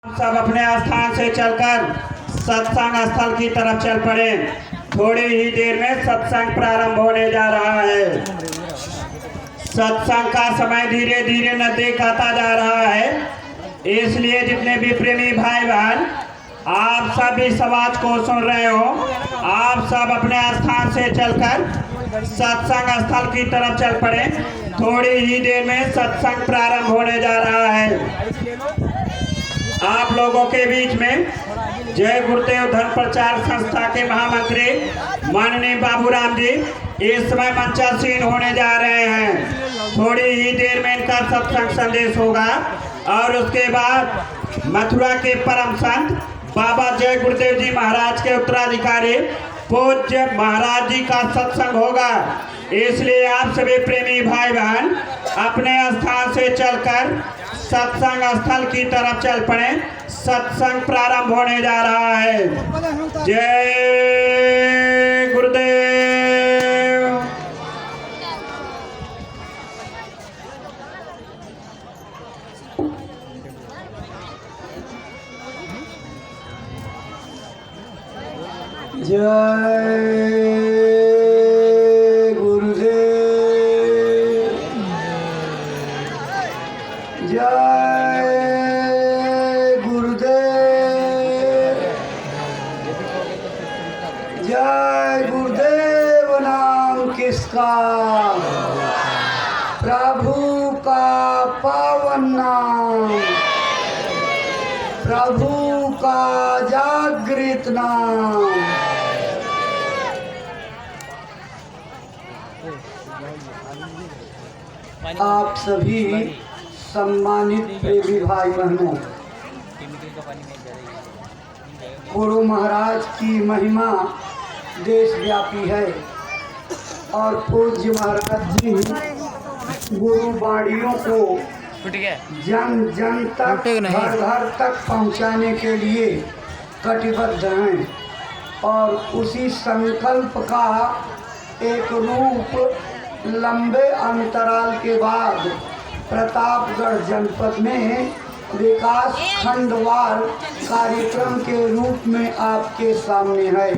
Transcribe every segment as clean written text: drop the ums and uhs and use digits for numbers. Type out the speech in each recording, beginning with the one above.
सब अपने स्थान से चलकर सत्संग स्थल की तरफ चल पड़े। थोड़ी ही देर में सत्संग प्रारंभ होने जा रहा है। सत्संग का समय धीरे धीरे नजदीक आता जा रहा है, इसलिए जितने भी प्रेमी भाई बहन आप सब इस आवाज को सुन रहे हो, आप सब अपने स्थान से चलकर सत्संग स्थल की तरफ चल पड़े। थोड़ी ही देर में सत्संग प्रारंभ होने जा रहा है। आप लोगों के बीच में जय गुरुदेव धर्म प्रचार संस्था के महामंत्री माननीय बाबूराम जी इस समय मंचासीन होने जा रहे हैं। थोड़ी ही देर में इनका सत्संग संदेश होगा और उसके बाद मथुरा के परम संत बाबा जय गुरुदेव जी महाराज के उत्तराधिकारी पूज्य महाराज जी का सत्संग होगा। इसलिए आप सभी प्रेमी भाई बहन अपने स्थान से चलकर सत्संग स्थल की तरफ चल पड़े। सत्संग प्रारंभ होने जा रहा है। जय गुरुदेव। जय गुरुदेव। जय गुरुदेव। जय गुरुदेव नाम किसका, प्रभु का पावन नाम, प्रभु का जागृत नाम। आप सभी सम्मानित प्रेमी भाई बहनों, गुरु महाराज की महिमा देशव्यापी है और पूज्य महाराज जी गुरु वाणियों को जन जन तक घर घर तक पहुंचाने के लिए कटिबद्ध हैं और उसी संकल्प का एक रूप लंबे अंतराल के बाद प्रतापगढ़ जनपद में विकास खंडवार कार्यक्रम के रूप में आपके सामने है।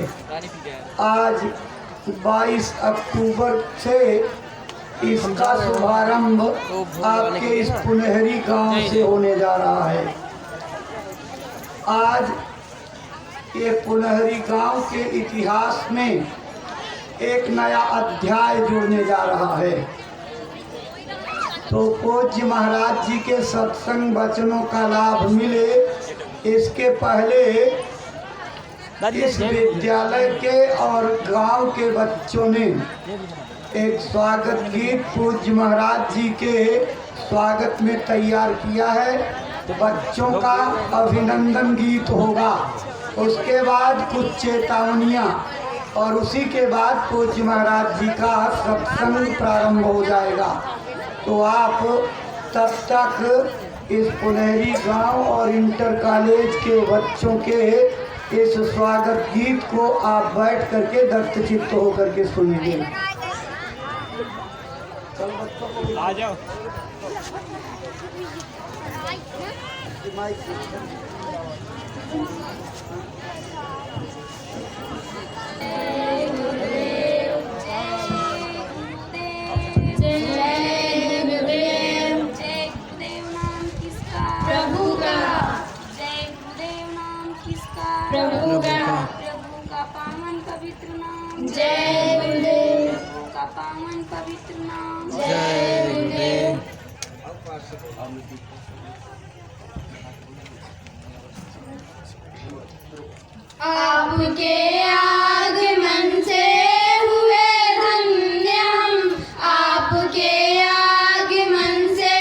आज 22 अक्टूबर से इसका शुभारंभ आपके इस पुनहरी गांव से होने जा रहा है। आज ये पुनहरी गांव के इतिहास में एक नया अध्याय जुड़ने जा रहा है। तो पूज्य महाराज जी के सत्संग वचनों का लाभ मिले इसके पहले इस विद्यालय के और गांव के बच्चों ने एक स्वागत गीत पूज्य महाराज जी के स्वागत में तैयार किया है। बच्चों का अभिनंदन गीत होगा, उसके बाद कुछ चेतावनियाँ और उसी के बाद पूज्य महाराज जी का सत्संग प्रारंभ हो जाएगा। तो आप तब तक इस पुनहरी गांव और इंटर कॉलेज के बच्चों के इस स्वागत गीत को आप बैठ करके दत्तचित्त होकर के सुनिए। आ जाओ। प्रभु का पावन पवित्र नाम जय गुरुदेव, प्रभु का पावन पवित्र नाम जय गुरुदेव। आपके आगमन से हुए धन्य हम, आपके आगमन से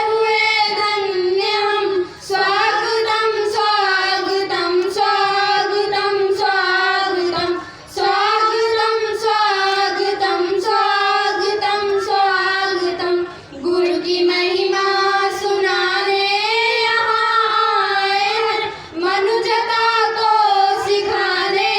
हुए धन्य हम। स्वागतम स्वागतम स्वागतम स्वागतम स्वागतम स्वागतम स्वागतम स्वागतम। गुरु की महिमा सुनाने यहाँ आए हैं, मनुजता को सिखाने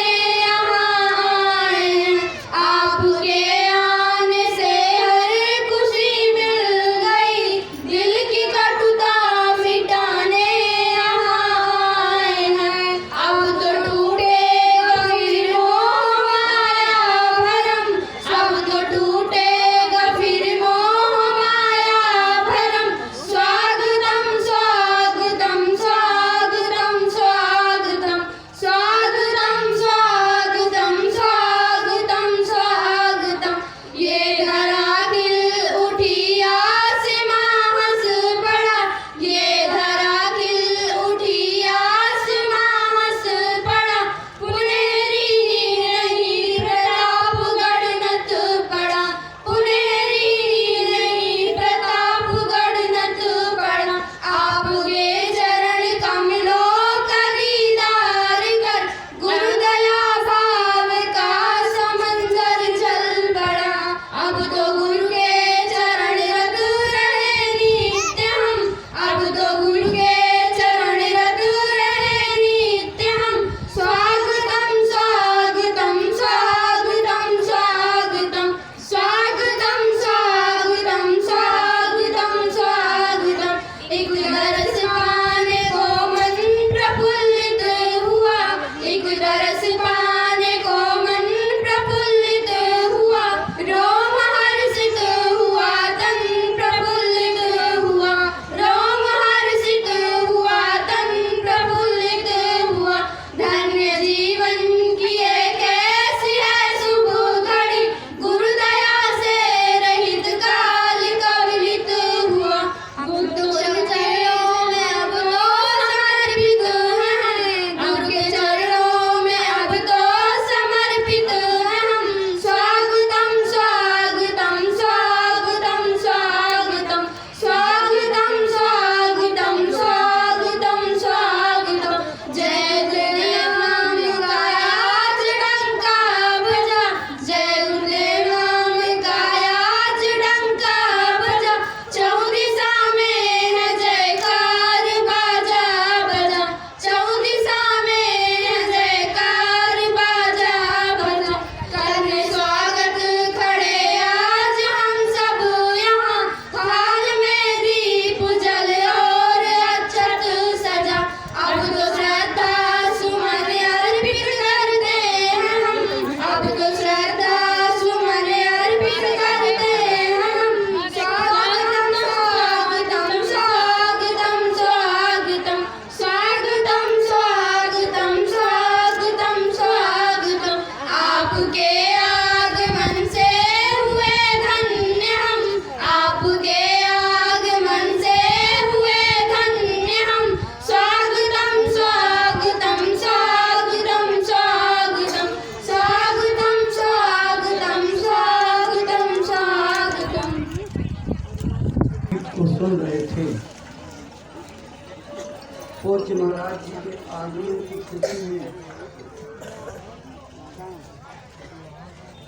पूज्य महाराज जी के आगमन की खुशी में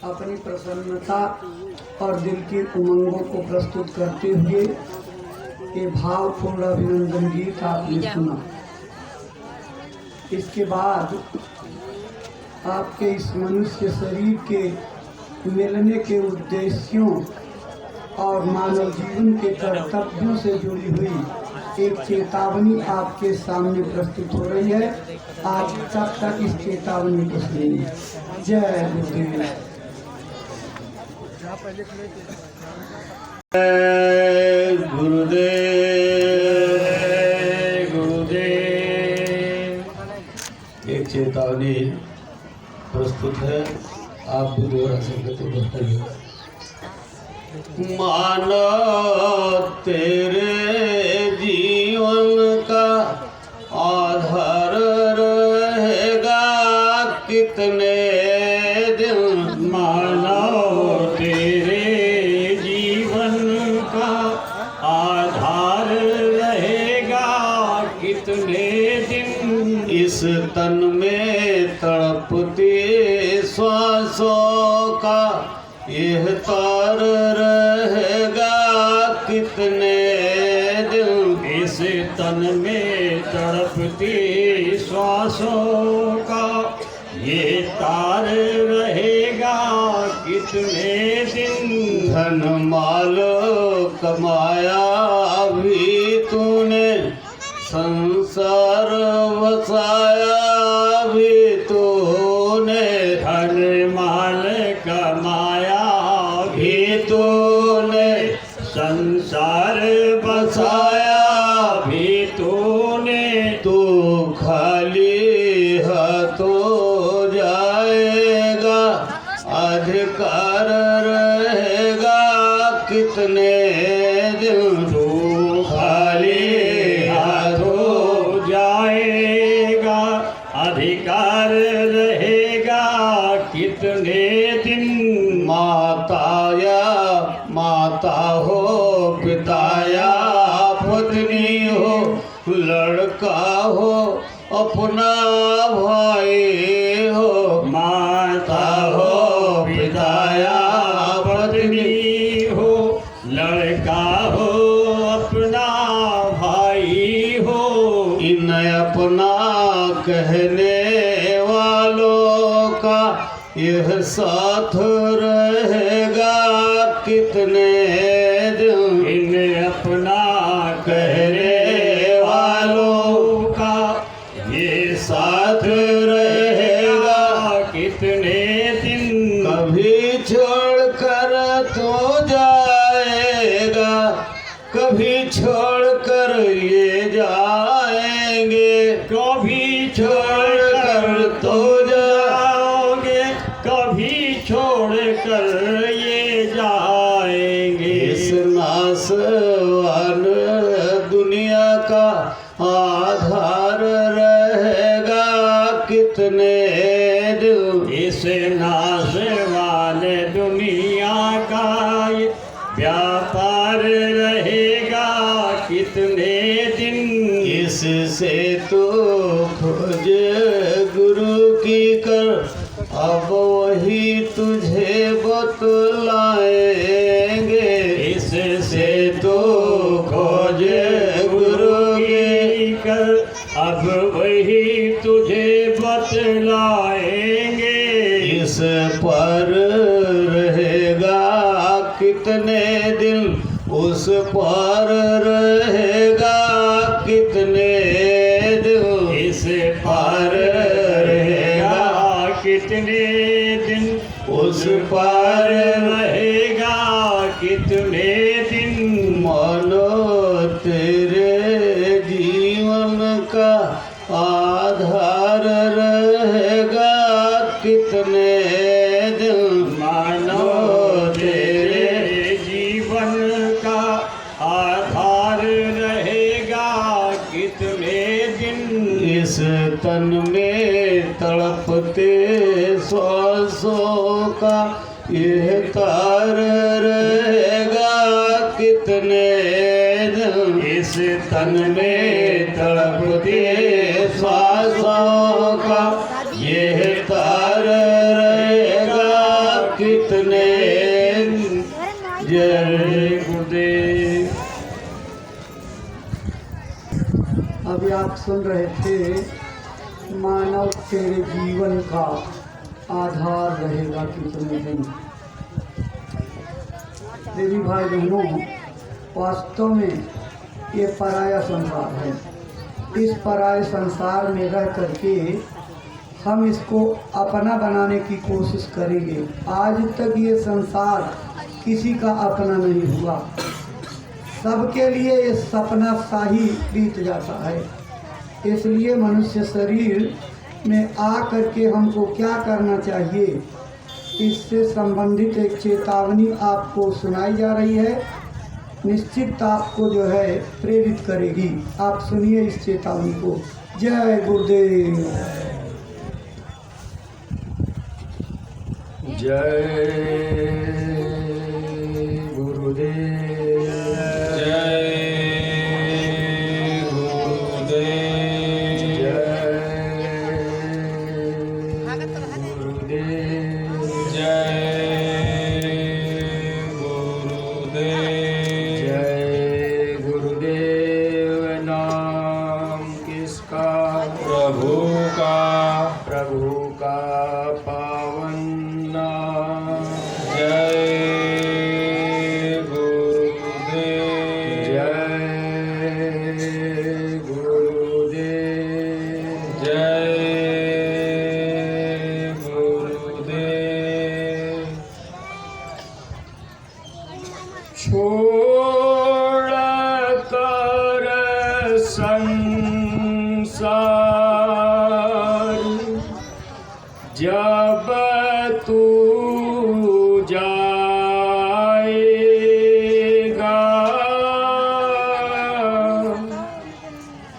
अपनी प्रसन्नता और दिल की उमंगों को प्रस्तुत करते हुए ये भावपूर्ण अभिनंदन गीत आपने सुना। इसके बाद आपके इस मनुष्य शरीर के मिलने के उद्देश्यों और मानव जीवन के कर्तव्यों से जुड़ी हुई एक चेतावनी आपके सामने प्रस्तुत हो रही है। आज तक इस चेतावनी को सुनिए। जय गुरुदेव। गुरुदेव गुरुदेव। एक चेतावनी प्रस्तुत है, आप भी दोहरा सकते तो बेहतर है। मानो तेरे जीवन का आधार रहेगा कितने दिन। मानव तेरे जीवन का आधार रहेगा कितने दिन। इस तन में तड़पती श्वासों का यह तार रहेगा कितने दिन। इस तन में तड़पती श्वासों का ये तार रहेगा कितने दिन। धन माल कमाया भी तूने, संसार बसाया भी तूने। धन माल कमाया भी तूने संसार बसाया भी तूने। तू खाली हाथों जाएगा, अधिकार रहेगा कितने दिन। तू खाली हाथों जाएगा, अधिकार रहेगा कितने दिन। माता हो, पिता या पत्नी हो, लड़का हो, अपना भाई हो। माता हो, पिता या पत्नी हो, लड़का हो, अपना भाई हो। इन अपना कहने वालों का यह साथ रहेगा कितने दिन। इन अपना कहने वालों का ये साथ रहेगा कितने दिन। कभी छोड़ कर तो जाएगा, कभी छोड़ कर ये जाएंगे। कभी छोड़ कर तो जाओगे, कभी छोड़ कर ये जाएंगे। इस नासवान दुनिया का आधार रहेगा कितने दिन। इस नाश वाले दुनिया का ये व्यापार रहेगा कितने दिन। इससे तो खोज गुरु की कर, अब वही तुझे बतलाएंगे। इससे तो खोज गुरु की कर, अब वही तुझे बतलाएंगे। इस पर रहेगा कितने दिन, उस पर रहेगा कितने दिन। इस पर रहेगा कितने दिन, उस पर रहेगा कितने दिन। मानो तेरे जीवन का आधार रहेगा कितने दिन। मानो तेरे जीवन का आधार रहेगा कितने दिन। इस तन में तड़पते श्वासों का यह तार रहेगा कितने दिन। इस तन में तड़प के श्वासों का ये तार रहेगा कितने जय गुरुदेव। अभी आप सुन रहे थे मानव तेरे जीवन का आधार रहेगा कितने दिन। देवी भाई बहनों, वास्तव में ये पराया संसार है। इस पराये संसार में रह करके हम इसको अपना बनाने की कोशिश करेंगे। आज तक ये संसार किसी का अपना नहीं हुआ, सबके लिए ये सपना सा ही बीत जाता है। इसलिए मनुष्य शरीर में आ करके हमको क्या करना चाहिए, इससे संबंधित एक चेतावनी आपको सुनाई जा रही है। निश्चित आपको जो है प्रेरित करेगी। आप सुनिए इस चेतावनी को। जय गुरुदेव। जय गुरुदेव। जय गुरुदेव। जय गुरुदेव। जय गुरुदेव। जय गुरुदेव। नाम किसका? प्रभु का। प्रभु का पावन नाम। जय गुरुदेव। जय गुरुदेव। जय गुरुदेव। छोड़ कर संसार जब तू जाएगा,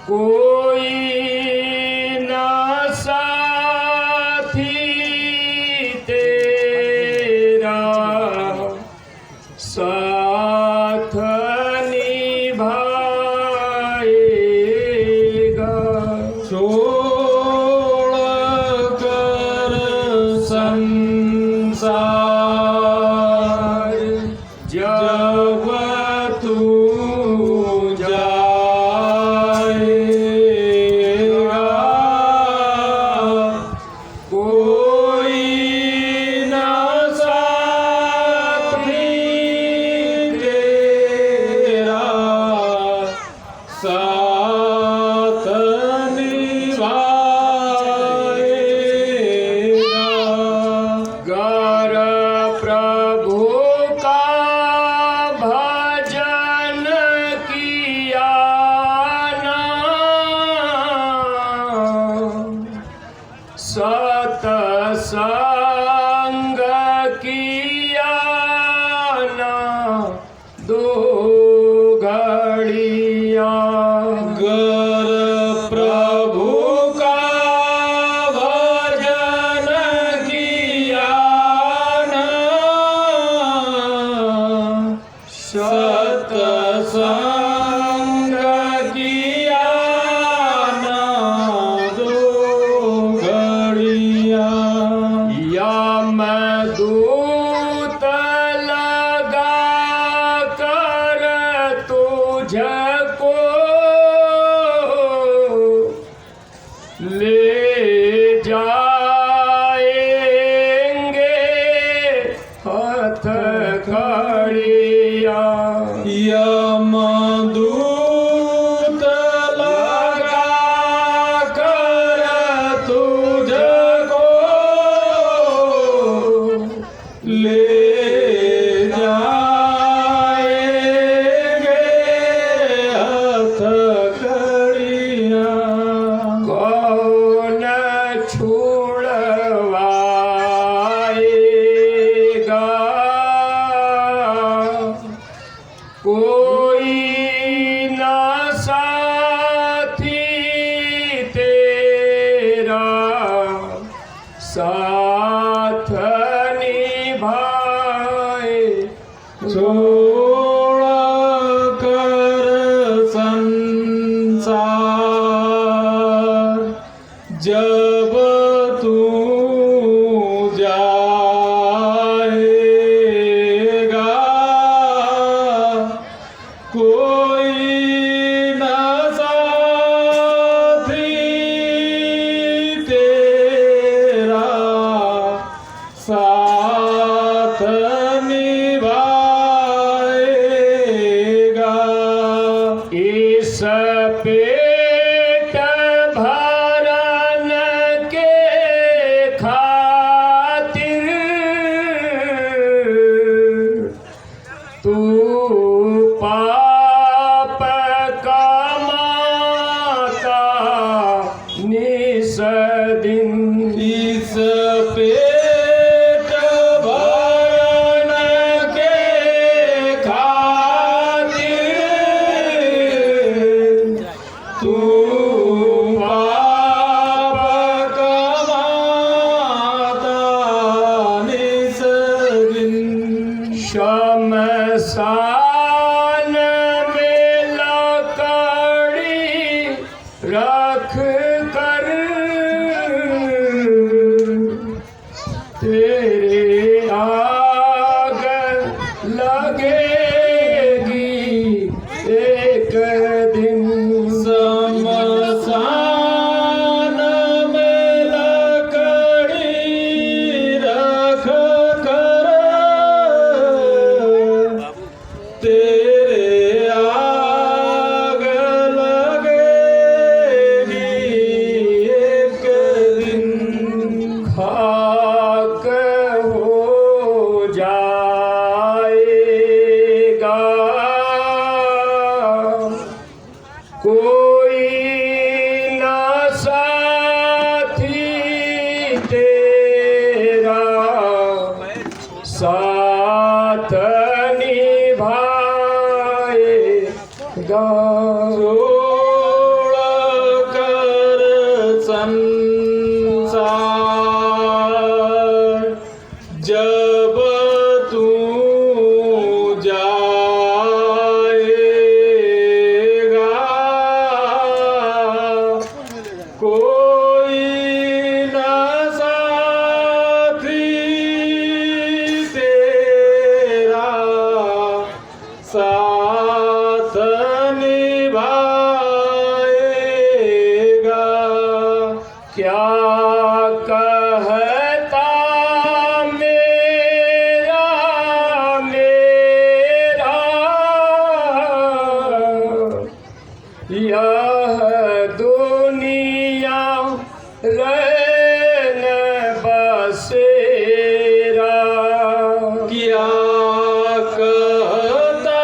कोई ना साथी तेरा साथ निभाएगा। छोड़ कर संसार जब तू जाएगा, कोई ना साथी तेरा साथ निभाएगा। गर प्रभु का भजन किया ना, सतसंग किया ना दो घड़िया। गर प्रभु का भजन किया ना, सतसंग किया ना दो घड़िया। यमदूत लगा कर तुझको ले जाएंगे हथकड़िया। यमदूत लगा कर तुझको ले जाएंगे हथकड़िया। कौन छुड़वाएगा, कोई ना साथी तेरा साथ निभाए। छोड़ कर संसार जब तू जाएगा कोई न साथी तेरा साथ निभाएगा। इस पेट भरन के खातिर तू पाप कमाता निस दिन। इस पेट भरन के खातिर तू पाप कमाता निस दिन। शमशान में लकड़ी रख कर तेरे आग लगेगी एक दिन। शमशान में लकड़ी रख कर तेरे आग लगेगी एक दिन। खाक हो जाएगा कोई न साथी तेरा साथ निभाएगा। छोड़ कर संसार जब तू जाएगा कोई न साथी तेरा साथ निभाएगा। क्या कहता मेरा यह दुनिया रैन बसेरा। क्या कहता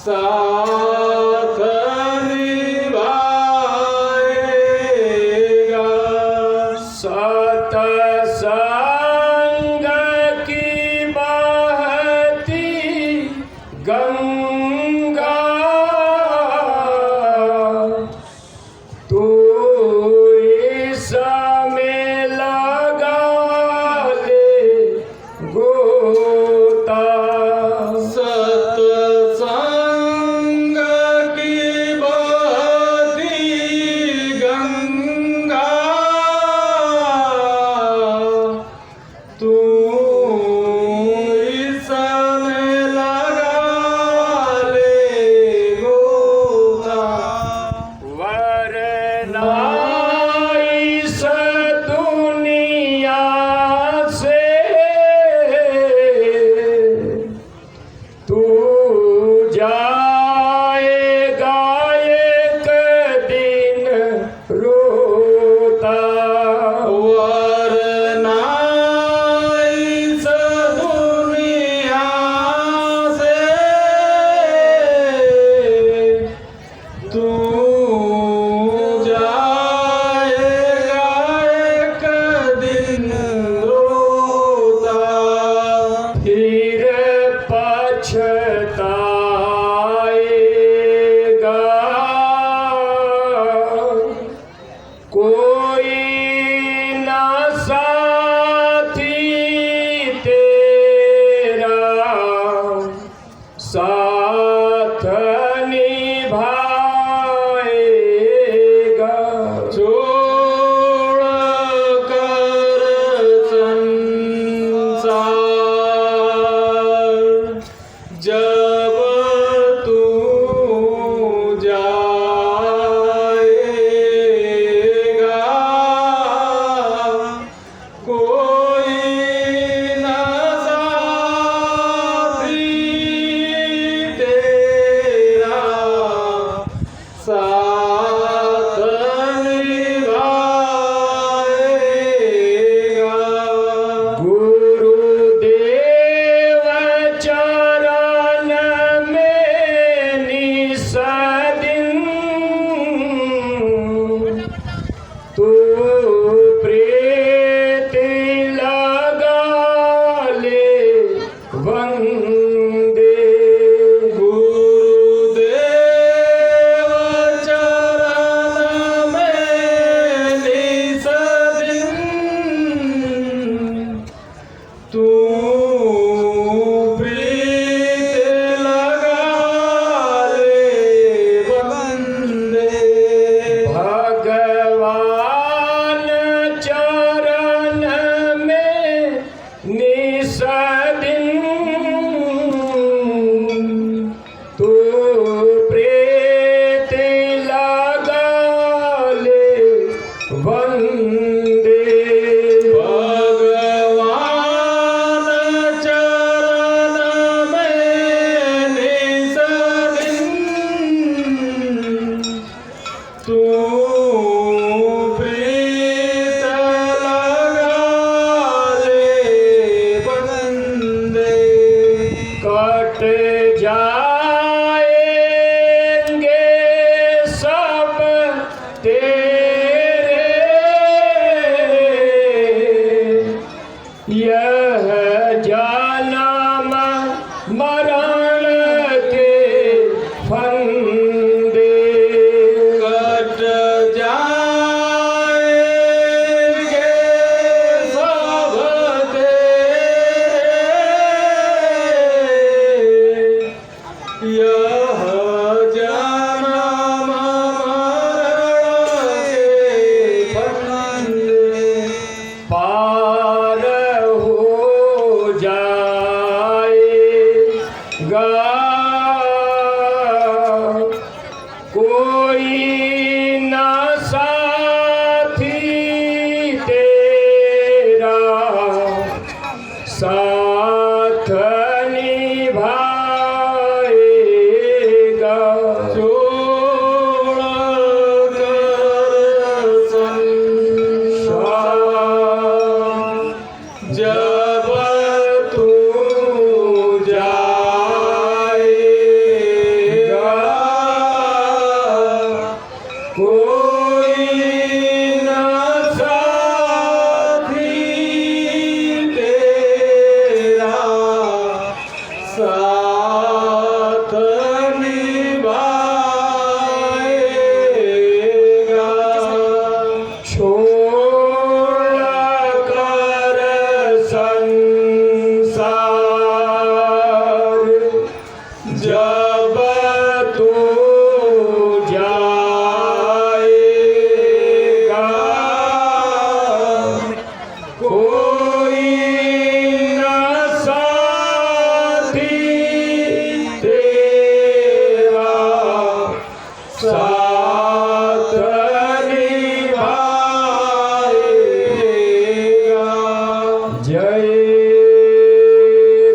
साथ निभाएगा। सतसंग की बहती गंगा तू इसमें लगा ले गोता। सतसंग की बहती गंगा तू इसमें लगा ले गोता। वरना इस दुनिया से तू जाएगा एक दिन रोता। वरना इस दुनिया से तू जाएगा एक दिन रोता। फिर पछताएगा कोई ना साथी तेरा साथ निभाएगा। छोड़ कर संसार जब तू जाएगा कोई ना साथी तेरा साथ निभाएगा। गुरुदेव चरण में निस दिन तू प्रीत लगा ले वंदे। गुरुदेव चरण में निस दिन तू प्रीत लगा ले वंदे। भगवान चरण में निस दिन तू प्रीत लगा ले वंदे। भगवान चरण में निस दिन तू प्रीत लगा ले वंदे। कट जाएंगे सब तेरे यह जन्म मरण के फंदे। कट जाएंगे सब तेरे यह जन्म मरण के फंदे। पार हो जाएगा कोई ना साथी तेरा साथ निभाएगा। साथ निभाएगा। जय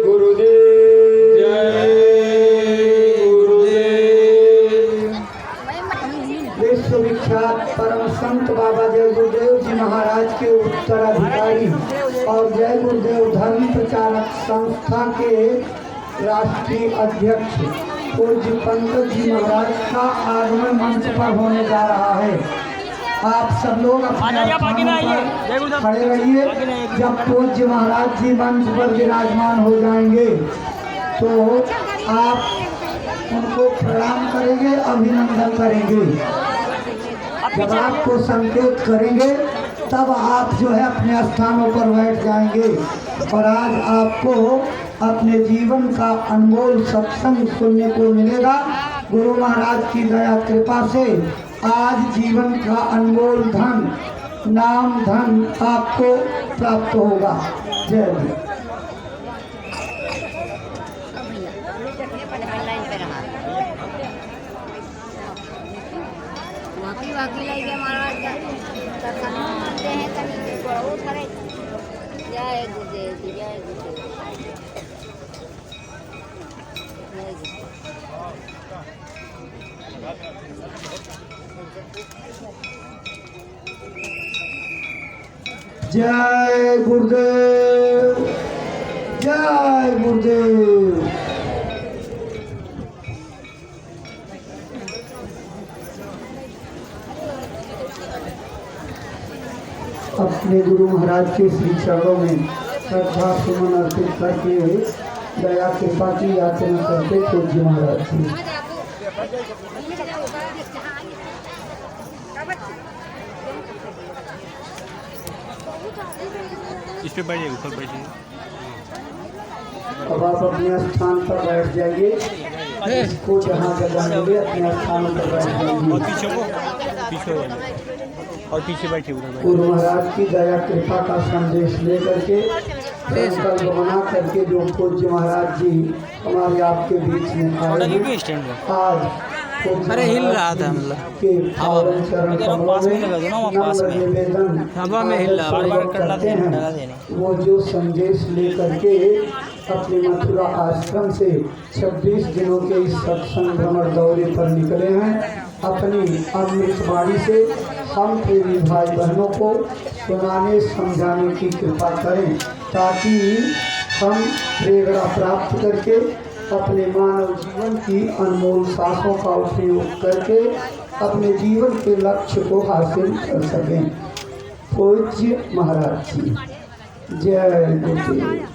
गुरुदेव, जय गुरुदेव। विश्वविख्यात परम संत बाबा जय गुरुदेव जी महाराज के उत्तराधिकारी और जय गुरुदेव धर्म प्रचारक संस्था के राष्ट्रीय अध्यक्ष पूज्य पंकज जी महाराज का आगमन मंच पर होने जा रहा है। आप सब लोग अपने स्थानों पर खड़े रहिए। जब पूज्य महाराज जी मंच पर विराजमान हो जाएंगे तो आप उनको प्रणाम करेंगे, अभिनंदन करेंगे। जब आपको संकेत करेंगे तब आप जो है अपने स्थानों पर बैठ जाएंगे। और आज आपको अपने जीवन का अनमोल सत्संग सुनने को मिलेगा। गुरु महाराज की दया कृपा से आज जीवन का अनमोल धन, नाम धन आपको प्राप्त होगा। जय गुरु। बाकी लाई के महाराज का दर्शन करते हैं तभी बहुत करे। जय गुरुदेव जी, जय गुरुदेव। जय गुरुदेव, जय गुरुदेव। अपने गुरु महाराज के श्री चरणों में श्रद्धा सुमन अर्पित करके दया कृपा की याचना करते पूज्य महाराज जी। इस पे बैठिए, ऊपर बैठिए। अब आप अपने स्थान पर बैठ जाइए। इसको जहाँ जगह मिले अपने स्थान पर बैठ और जाइए। पीछे को पीछे हो जाइए। और पीछे बैठिए, उधर बैठिए। गुरु महाराज की दया कृपा का संदेश ले करके संकल्प बना करके जो पूज्य महाराज जी हमारे आपके बीच में आए हैं। स्टैंड में आज अरे हिल रहा था मतलब के पावन चरण कमलों पास में में लगा दो ना, वहाँ पास में। निवेदन हवा में हिल रहा, बार-बार करना करते हैं। लगा देने। वो जो संदेश ले करके अपने मथुरा आश्रम से 26 दिनों के इस सत्संग भ्रमण दौरे पर निकले हैं। अपनी अमृत वाणी से हम प्रेमी भाई बहनों को सुनाने समझाने की कृपा करें ताकि हम प्रेरणा प्राप्त करके अपने मानव जीवन की अनमोल सांसों का उपयोग करके अपने जीवन के लक्ष्य को हासिल कर सकें। पूज्य महाराज जी, जय गुरुदेव।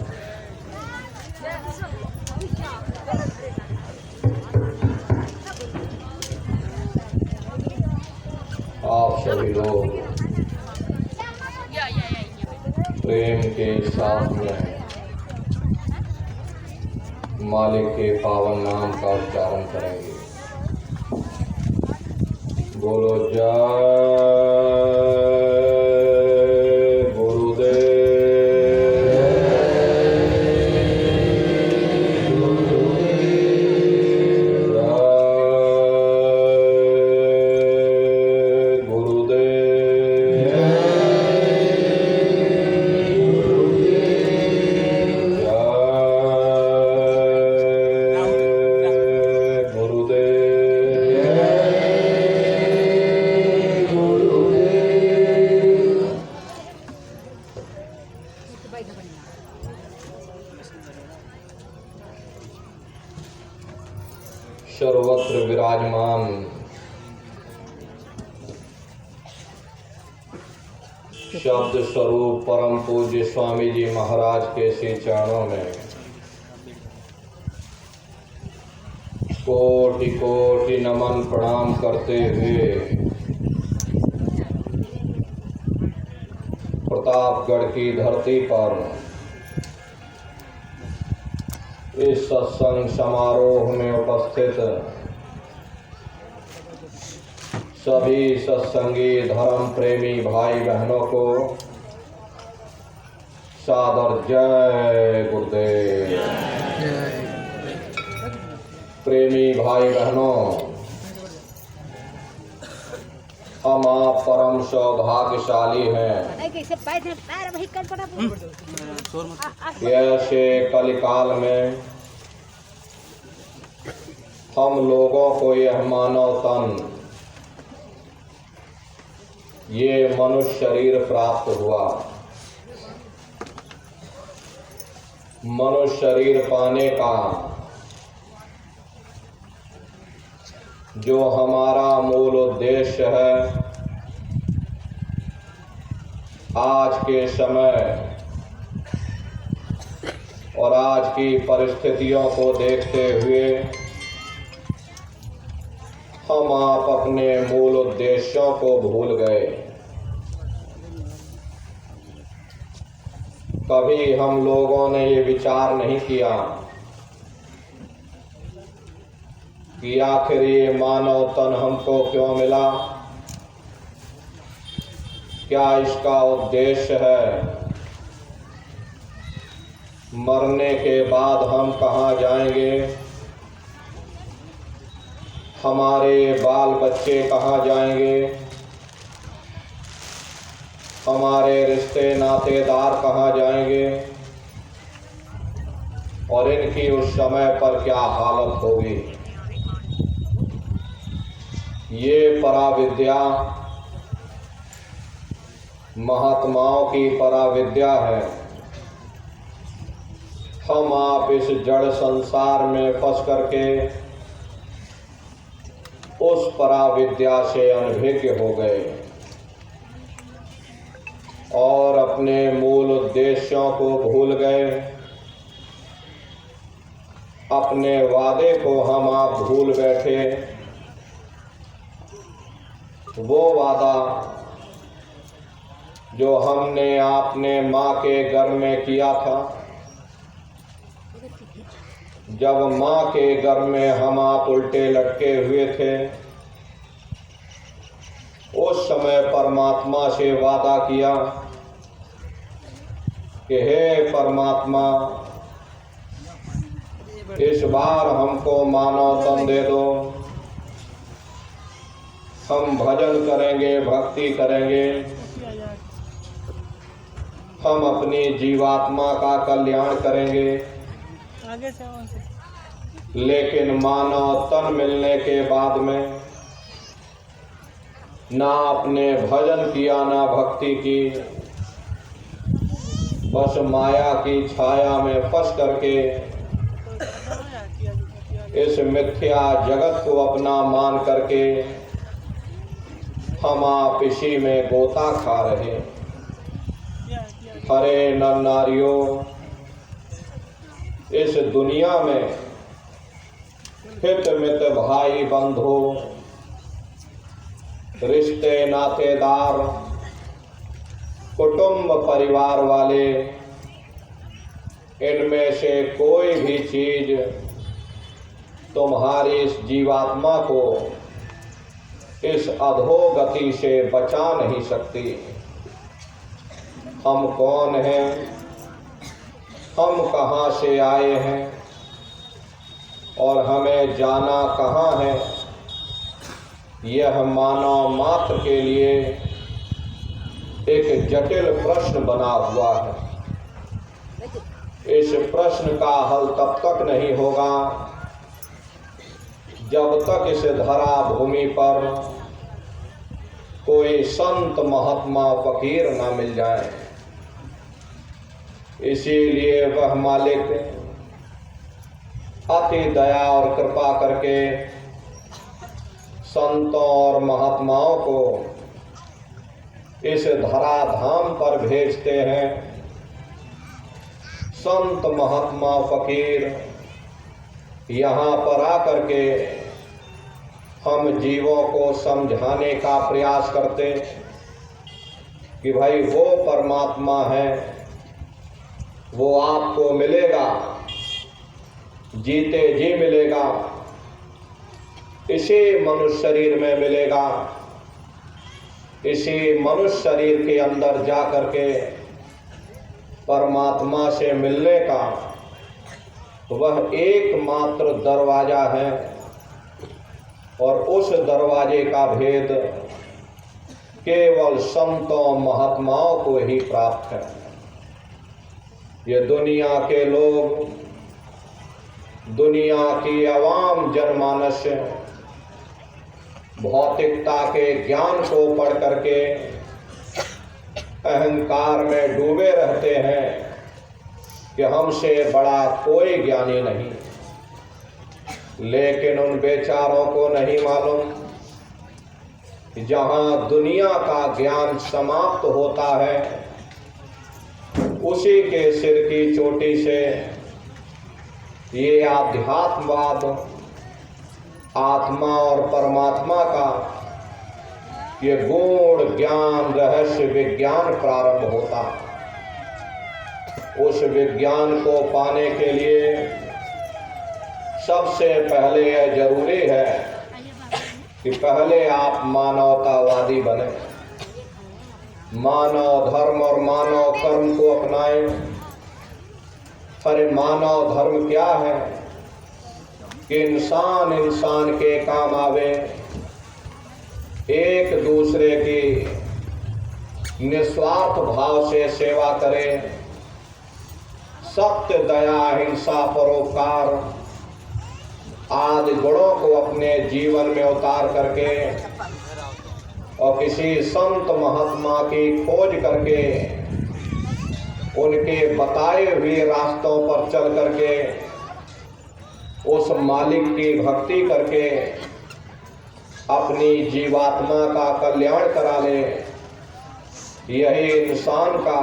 आप सभी लोग प्रेम के साथ में मालिक के पावन नाम का उच्चारण करेंगे। बोलो जय सर्वत्र विराजमान शब्द स्वरूप परम पूज्य स्वामी जी महाराज के श्री चरणों में कोटि कोटि नमन प्रणाम करते हुए प्रतापगढ़ की धरती पर इस सत्संग समारोह में उपस्थित सभी सत्संगी धर्म प्रेमी भाई बहनों को सादर जय गुरुदेव। प्रेमी भाई बहनों, हम आप परम सौभाग्यशाली हैं। ऐसे कलिकाल में हम लोगों को यह मानव तन, ये मनुष्य शरीर प्राप्त हुआ। मनुष्य शरीर पाने का जो हमारा मूल उद्देश्य है, आज के समय और आज की परिस्थितियों को देखते हुए हम आप अपने मूल उद्देश्यों को भूल गए। कभी हम लोगों ने ये विचार नहीं किया कि आखिर ये मानव तन हमको क्यों मिला, क्या इसका उद्देश्य है, मरने के बाद हम कहाँ जाएंगे, हमारे बाल बच्चे कहाँ जाएंगे, हमारे रिश्ते नातेदार कहाँ जाएंगे और इनकी उस समय पर क्या हालत होगी। ये पराविद्या महात्माओं की पराविद्या है। हम आप इस जड़ संसार में फंस करके उस पराविद्या से अनभिज्ञ हो गए और अपने मूल उद्देश्यों को भूल गए। अपने वादे को हम आप भूल बैठे। वो वादा जो हमने आपने माँ के गर्भ में किया था, जब माँ के गर्भ में हम आप उल्टे लटके हुए थे, उस समय परमात्मा से वादा किया कि हे परमात्मा, इस बार हमको मानव तन दे दो, हम भजन करेंगे, भक्ति करेंगे, हम अपनी जीवात्मा का कल्याण करेंगे। लेकिन मानव तन मिलने के बाद में ना आपने भजन किया ना भक्ति की, बस माया की छाया में फंस करके इस मिथ्या जगत को अपना मान करके हम आप इसी में गोता खा रहे। हरे नर नारियों, इस दुनिया में हित मित भाई बंधु, रिश्ते नातेदार, कुटुंब परिवार वाले, इनमें से कोई भी चीज तुम्हारी इस जीवात्मा को इस अधोगति से बचा नहीं सकती। हम कौन हैं, हम कहाँ से आए हैं और हमें जाना कहाँ है, यह मानव मात्र के लिए एक जटिल प्रश्न बना हुआ है। इस प्रश्न का हल तब तक नहीं होगा जब तक इस धरा भूमि पर कोई संत महात्मा फकीर ना मिल जाए। इसीलिए वह मालिक अति दया और कृपा करके संतों और महात्माओं को इस धराधाम पर भेजते हैं। संत महात्मा फकीर यहाँ पर आकर के हम जीवों को समझाने का प्रयास करते कि भाई वो परमात्मा है, वो आपको मिलेगा, जीते जी मिलेगा, इसी मनुष्य शरीर में मिलेगा। इसी मनुष्य शरीर के अंदर जा करके परमात्मा से मिलने का वह एकमात्र दरवाजा है और उस दरवाजे का भेद केवल संतों महात्माओं को ही प्राप्त है। ये दुनिया के लोग, दुनिया की आवाम जनमानस भौतिकता के ज्ञान को पढ़ करके अहंकार में डूबे रहते हैं कि हमसे बड़ा कोई ज्ञानी नहीं। लेकिन उन बेचारों को नहीं मालूम कि जहां दुनिया का ज्ञान समाप्त होता है, उसी के सिर की चोटी से ये आध्यात्मवाद, आत्मा और परमात्मा का ये गूढ़ ज्ञान, रहस्य विज्ञान प्रारंभ होता। उस विज्ञान को पाने के लिए सबसे पहले यह जरूरी है कि पहले आप मानवतावादी बने, मानव धर्म और मानव कर्म को अपनाएं। अरे मानव धर्म क्या है कि इंसान इंसान के काम आवे, एक दूसरे की निस्वार्थ भाव से सेवा करे, सत्य, दया, अहिंसा, परोपकार आदि गुणों को अपने जीवन में उतार करके और किसी संत महात्मा की खोज करके उनके बताए हुए रास्तों पर चल करके उस मालिक की भक्ति करके अपनी जीवात्मा का कल्याण करा ले, यही इंसान का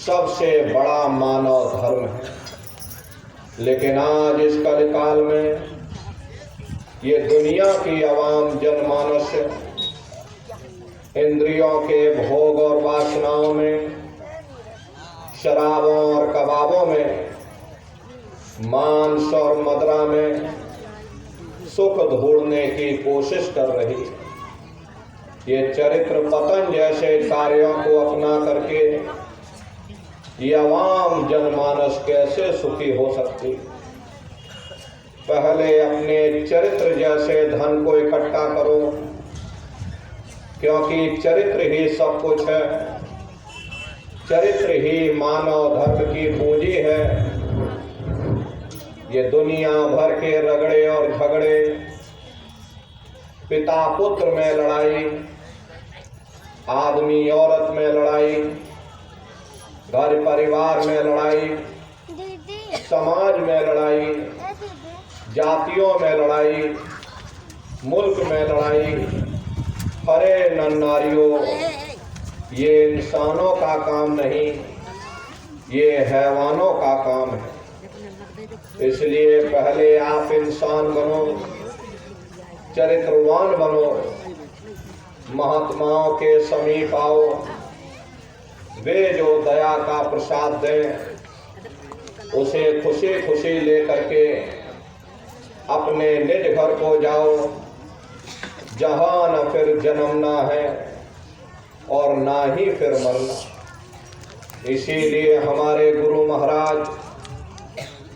सबसे बड़ा मानव धर्म है। लेकिन आज इस कलिकाल में ये दुनिया की आवाम जनमानस इंद्रियों के भोग और वासनाओं में, शराबों और कबाबों में, मांस और मदिरा में सुख ढूंढने की कोशिश कर रही। ये चरित्र पतन जैसे कार्यों को अपना करके ये आवाम जनमानस कैसे सुखी हो सकती। पहले अपने चरित्र जैसे धन को इकट्ठा करो, क्योंकि चरित्र ही सब कुछ है। चरित्र ही मानव धर्म की पूंजी है। ये दुनिया भर के रगड़े और झगड़े, पिता पुत्र में लड़ाई, आदमी औरत में लड़ाई, घर परिवार में लड़ाई, समाज में लड़ाई, जातियों में लड़ाई, मुल्क में लड़ाई, हरे नर नारियों, ये इंसानों का काम नहीं, ये हैवानों का काम है। इसलिए पहले आप इंसान बनो, चरित्रवान बनो, महात्माओं के समीप आओ, वे जो दया का प्रसाद दें उसे खुशी खुशी लेकर के अपने निज घर को जाओ, जहां न फिर जन्मना है और ना ही फिर मरना। इसीलिए हमारे गुरु महाराज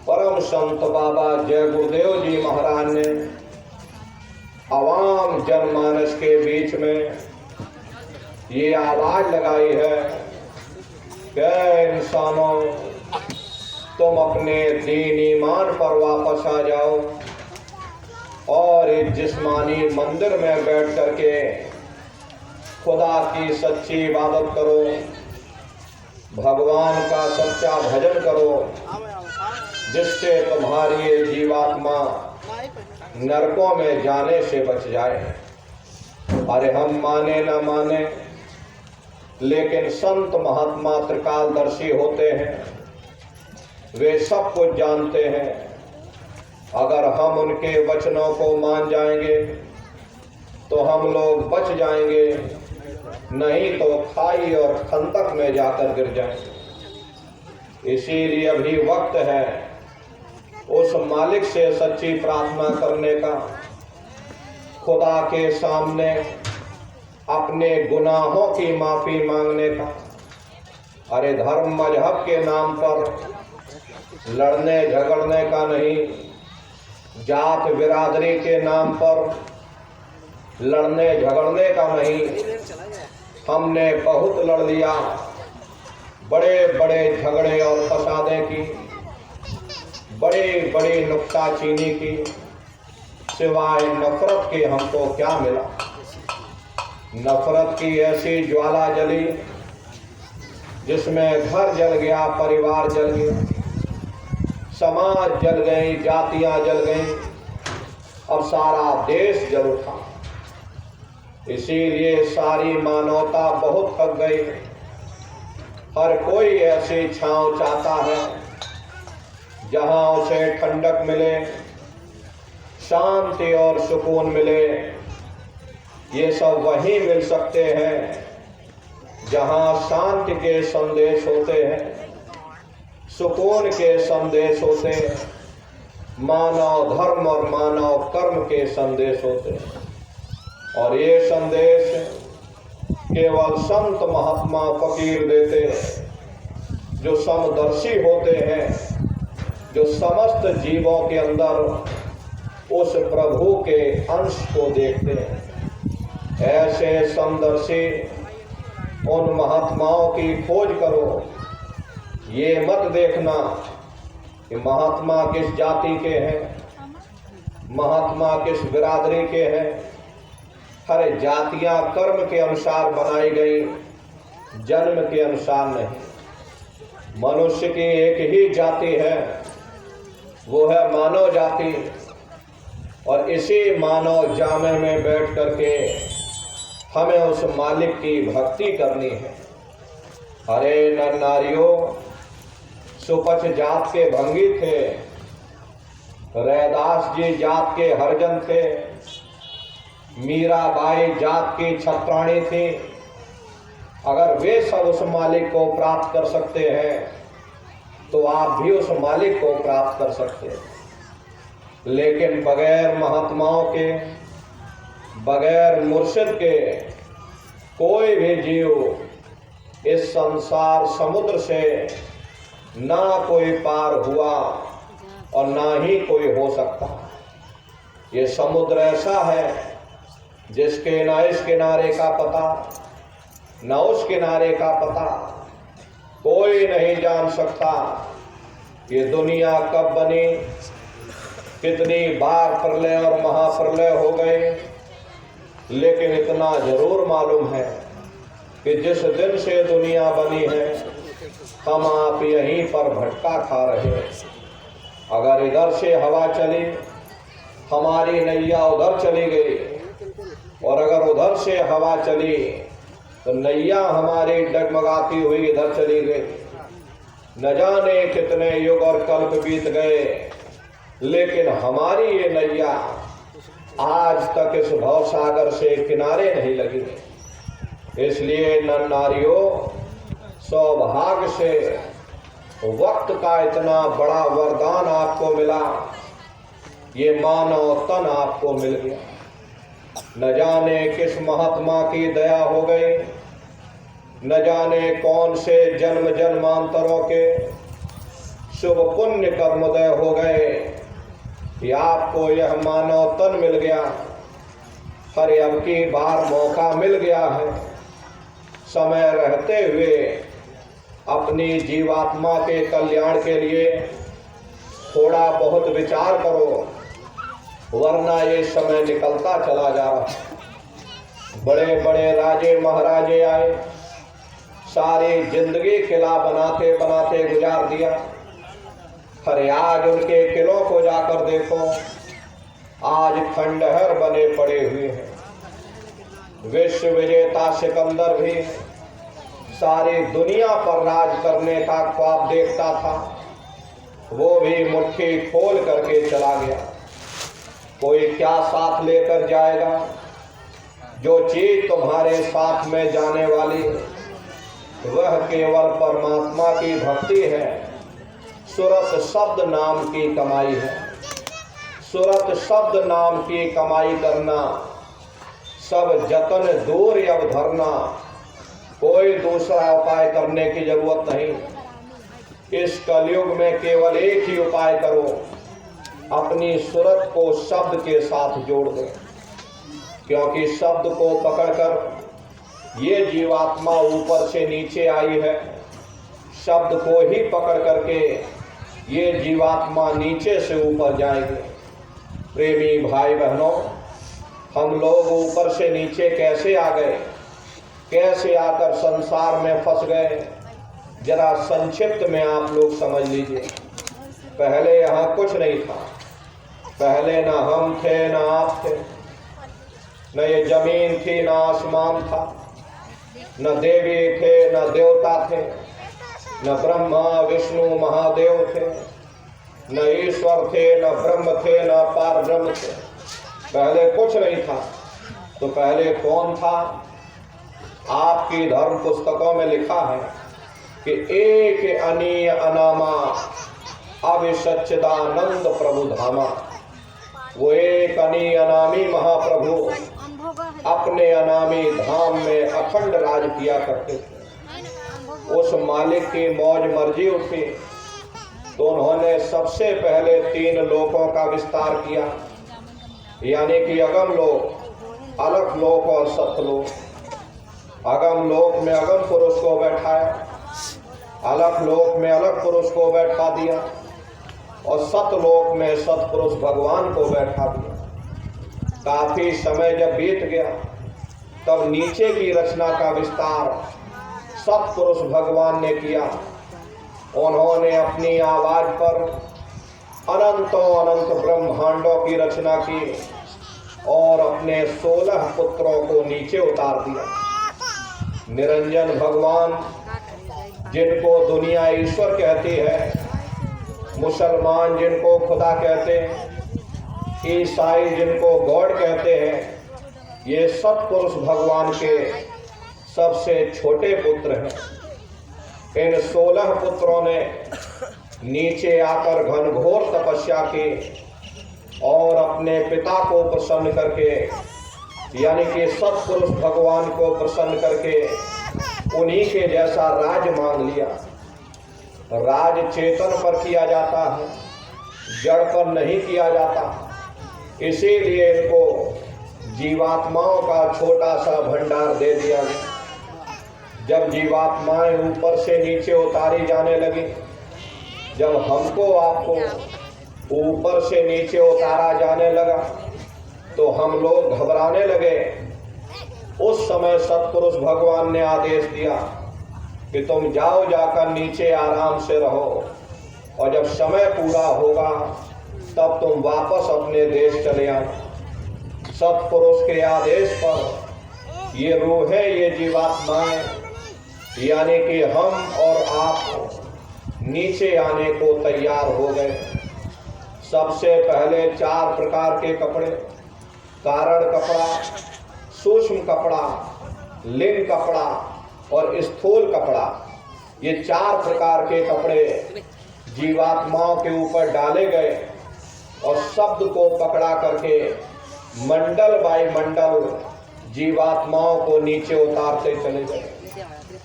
परम संत बाबा जय गुरुदेव जी महाराज ने आवाम जनमानस के बीच में ये आवाज लगाई है कि इंसानों, तुम अपने दीन ईमान पर वापस आ जाओ और इस जिस्मानी मंदिर में बैठ करके खुदा की सच्ची इबादत करो, भगवान का सच्चा भजन करो, जिससे तुम्हारी ये जीवात्मा नरकों में जाने से बच जाए। अरे हम माने न माने, लेकिन संत महात्मा त्रिकालदर्शी होते हैं, वे सब कुछ जानते हैं। अगर हम उनके वचनों को मान जाएंगे तो हम लोग बच जाएंगे, नहीं तो खाई और खंदक में जाकर गिर जाएंगे। इसीलिए अभी वक्त है उस मालिक से सच्ची प्रार्थना करने का, खुदा के सामने अपने गुनाहों की माफी मांगने का। अरे धर्म मजहब के नाम पर लड़ने झगड़ने का नहीं, जात बिरादरी के नाम पर लड़ने झगड़ने का नहीं। हमने बहुत लड़ लिया, बड़े बड़े झगड़े और फसादे की, बड़ी बड़ी नुक्ताचीनी की, सिवाय नफरत के हमको क्या मिला। नफरत की ऐसी ज्वाला जली जिसमें घर जल गया, परिवार जल गया, समाज जल गई, जातियां जल गई, अब सारा देश जल उठा। इसीलिए सारी मानवता बहुत थक गई। हर कोई ऐसी छांव चाहता है जहां उसे ठंडक मिले, शांति और सुकून मिले। ये सब वहीं मिल सकते हैं जहां शांति के संदेश होते हैं, सुकून के संदेश होते हैं, मानव धर्म और मानव कर्म के संदेश होते हैं। और ये संदेश केवल संत महात्मा फकीर देते हैं, जो समदर्शी होते हैं, जो समस्त जीवों के अंदर उस प्रभु के अंश को देखते हैं। ऐसे समदर्शी उन महात्माओं की खोज करो। ये मत देखना कि महात्मा किस जाति के हैं, महात्मा किस बिरादरी के हैं। हर जातियां कर्म के अनुसार बनाई गई, जन्म के अनुसार नहीं। मनुष्य की एक ही जाति है, वो है मानव जाति। और इसी मानव जामे में बैठ करके हमें उस मालिक की भक्ति करनी है। हरे नर नारियों, सुपच जात के भंगी थे, रैदास जी जात के हरजन थे, मीराबाई जात की छत्राणी थी। अगर वे सब उस मालिक को प्राप्त कर सकते हैं तो आप भी उस मालिक को प्राप्त कर सकते हैं। लेकिन बगैर महात्माओं के, बगैर मुर्शिद के कोई भी जीव इस संसार समुद्र से ना कोई पार हुआ और ना ही कोई हो सकता। ये समुद्र ऐसा है जिसके ना इस किनारे का पता, न उस किनारे का पता। कोई नहीं जान सकता ये दुनिया कब बनी, कितनी बार प्रलय और महाप्रलय हो गए। लेकिन इतना जरूर मालूम है कि जिस दिन से दुनिया बनी है, हम आप यहीं पर भटका खा रहे हैं। अगर इधर से हवा चली, हमारी नैया उधर चली गई, और अगर उधर से हवा चली तो नैया हमारी डगमगाती हुई इधर चली गई। न जाने कितने युग और कल्प बीत गए, लेकिन हमारी ये नैया आज तक इस भवसागर से किनारे नहीं लगी। इसलिए नर नारियों, सौभाग्य से वक्त का इतना बड़ा वरदान आपको मिला, ये मानव तन आपको मिल गया। न जाने किस महात्मा की दया हो गई, न जाने कौन से जन्म जन्मांतरों के शुभ पुण्य कर्मोदय हो गए कि आपको यह मानव तन मिल गया। हर अब की बार मौका मिल गया है। समय रहते हुए अपनी जीवात्मा के कल्याण के लिए थोड़ा बहुत विचार करो, वरना ये समय निकलता चला जा रहा है। बड़े बड़े राजे महाराजे आए, सारी जिंदगी किला बनाते बनाते गुजार दिया। अरे आज उनके किलों को जाकर देखो, आज खंडहर बने पड़े हुए हैं। विश्व विजेता सिकंदर भी सारी दुनिया पर राज करने का ख्वाब देखता था, वो भी मुट्ठी खोल करके चला गया। कोई क्या साथ लेकर जाएगा? जो चीज तुम्हारे साथ में जाने वाली वह केवल परमात्मा की भक्ति है। सुरत शब्द नाम की कमाई है। सुरत शब्द नाम की कमाई करना, सब जतन दूर अब धरना, कोई दूसरा उपाय करने की जरूरत नहीं। इस कलयुग में केवल एक ही उपाय करो, अपनी सुरत को शब्द के साथ जोड़ दो। क्योंकि शब्द को पकड़कर ये जीवात्मा ऊपर से नीचे आई है, शब्द को ही पकड़ करके ये जीवात्मा नीचे से ऊपर जाएंगे। प्रेमी भाई बहनों, हम लोग ऊपर से नीचे कैसे आ गए, कैसे आकर संसार में फंस गए, जरा संक्षिप्त में आप लोग समझ लीजिए। पहले यहाँ कुछ नहीं था, पहले ना हम थे ना आप थे, न ये जमीन थी ना आसमान था, न देवी थे न देवता थे, न ब्रह्मा विष्णु महादेव थे, न ईश्वर थे न ब्रह्म थे न पार ब्रह्म थे। पहले कुछ नहीं था। तो पहले कौन था? आपकी धर्म पुस्तकों में लिखा है कि एक अनीय अनामा अविसच्चिदानंद प्रभु धामा। वो एक अनीय अनामी महाप्रभु अपने अनामी धाम में अखंड राज किया करते थे। उस मालिक की मौज मर्जी उठी तो उन्होंने सबसे पहले 3 लोकों का विस्तार किया, यानी कि अगम लोक, अलख लोक और सतलोक। अगम लोक में अगम पुरुष को बैठाया, अलख लोक में अलग पुरुष को बैठा दिया और सतलोक में सतपुरुष भगवान को बैठा दिया। काफी समय जब बीत गया तब नीचे की रचना का विस्तार सतपुरुष भगवान ने किया। उन्होंने अपनी आवाज पर अनंतों अनंत ब्रह्मांडों की रचना की और अपने 16 पुत्रों को नीचे उतार दिया। निरंजन भगवान, जिनको दुनिया ईश्वर कहती है, मुसलमान जिनको खुदा कहते हैं, ईसाई जिनको गॉड कहते हैं, ये सतपुरुष भगवान के सबसे छोटे पुत्र हैं। इन 16 पुत्रों ने नीचे आकर घनघोर तपस्या की और अपने पिता को प्रसन्न करके, यानी कि सतपुरुष भगवान को प्रसन्न करके उन्हीं के जैसा राज मांग लिया। राज चेतन पर किया जाता है, जड़ पर नहीं किया जाता। इसीलिए इनको जीवात्माओं का छोटा सा भंडार दे दिया गया। जब जीवात्माएं ऊपर से नीचे उतारी जाने लगी, जब हमको आपको ऊपर से नीचे उतारा जाने लगा तो हम लोग घबराने लगे। उस समय सतपुरुष भगवान ने आदेश दिया कि तुम जाओ, जाकर नीचे आराम से रहो और जब समय पूरा होगा तब तुम वापस अपने देश चले आना। सतपुरुष के आदेश पर ये रूहें, ये जीवात्माएं, यानी कि हम और आप नीचे आने को तैयार हो गए। सबसे पहले 4 प्रकार के कपड़े, कारण कपड़ा, सूक्ष्म कपड़ा, लिंग कपड़ा और स्थूल कपड़ा, ये 4 प्रकार के कपड़े जीवात्माओं के ऊपर डाले गए और शब्द को पकड़ा करके मंडल बाई मंडल जीवात्माओं को नीचे उतारते चले गए।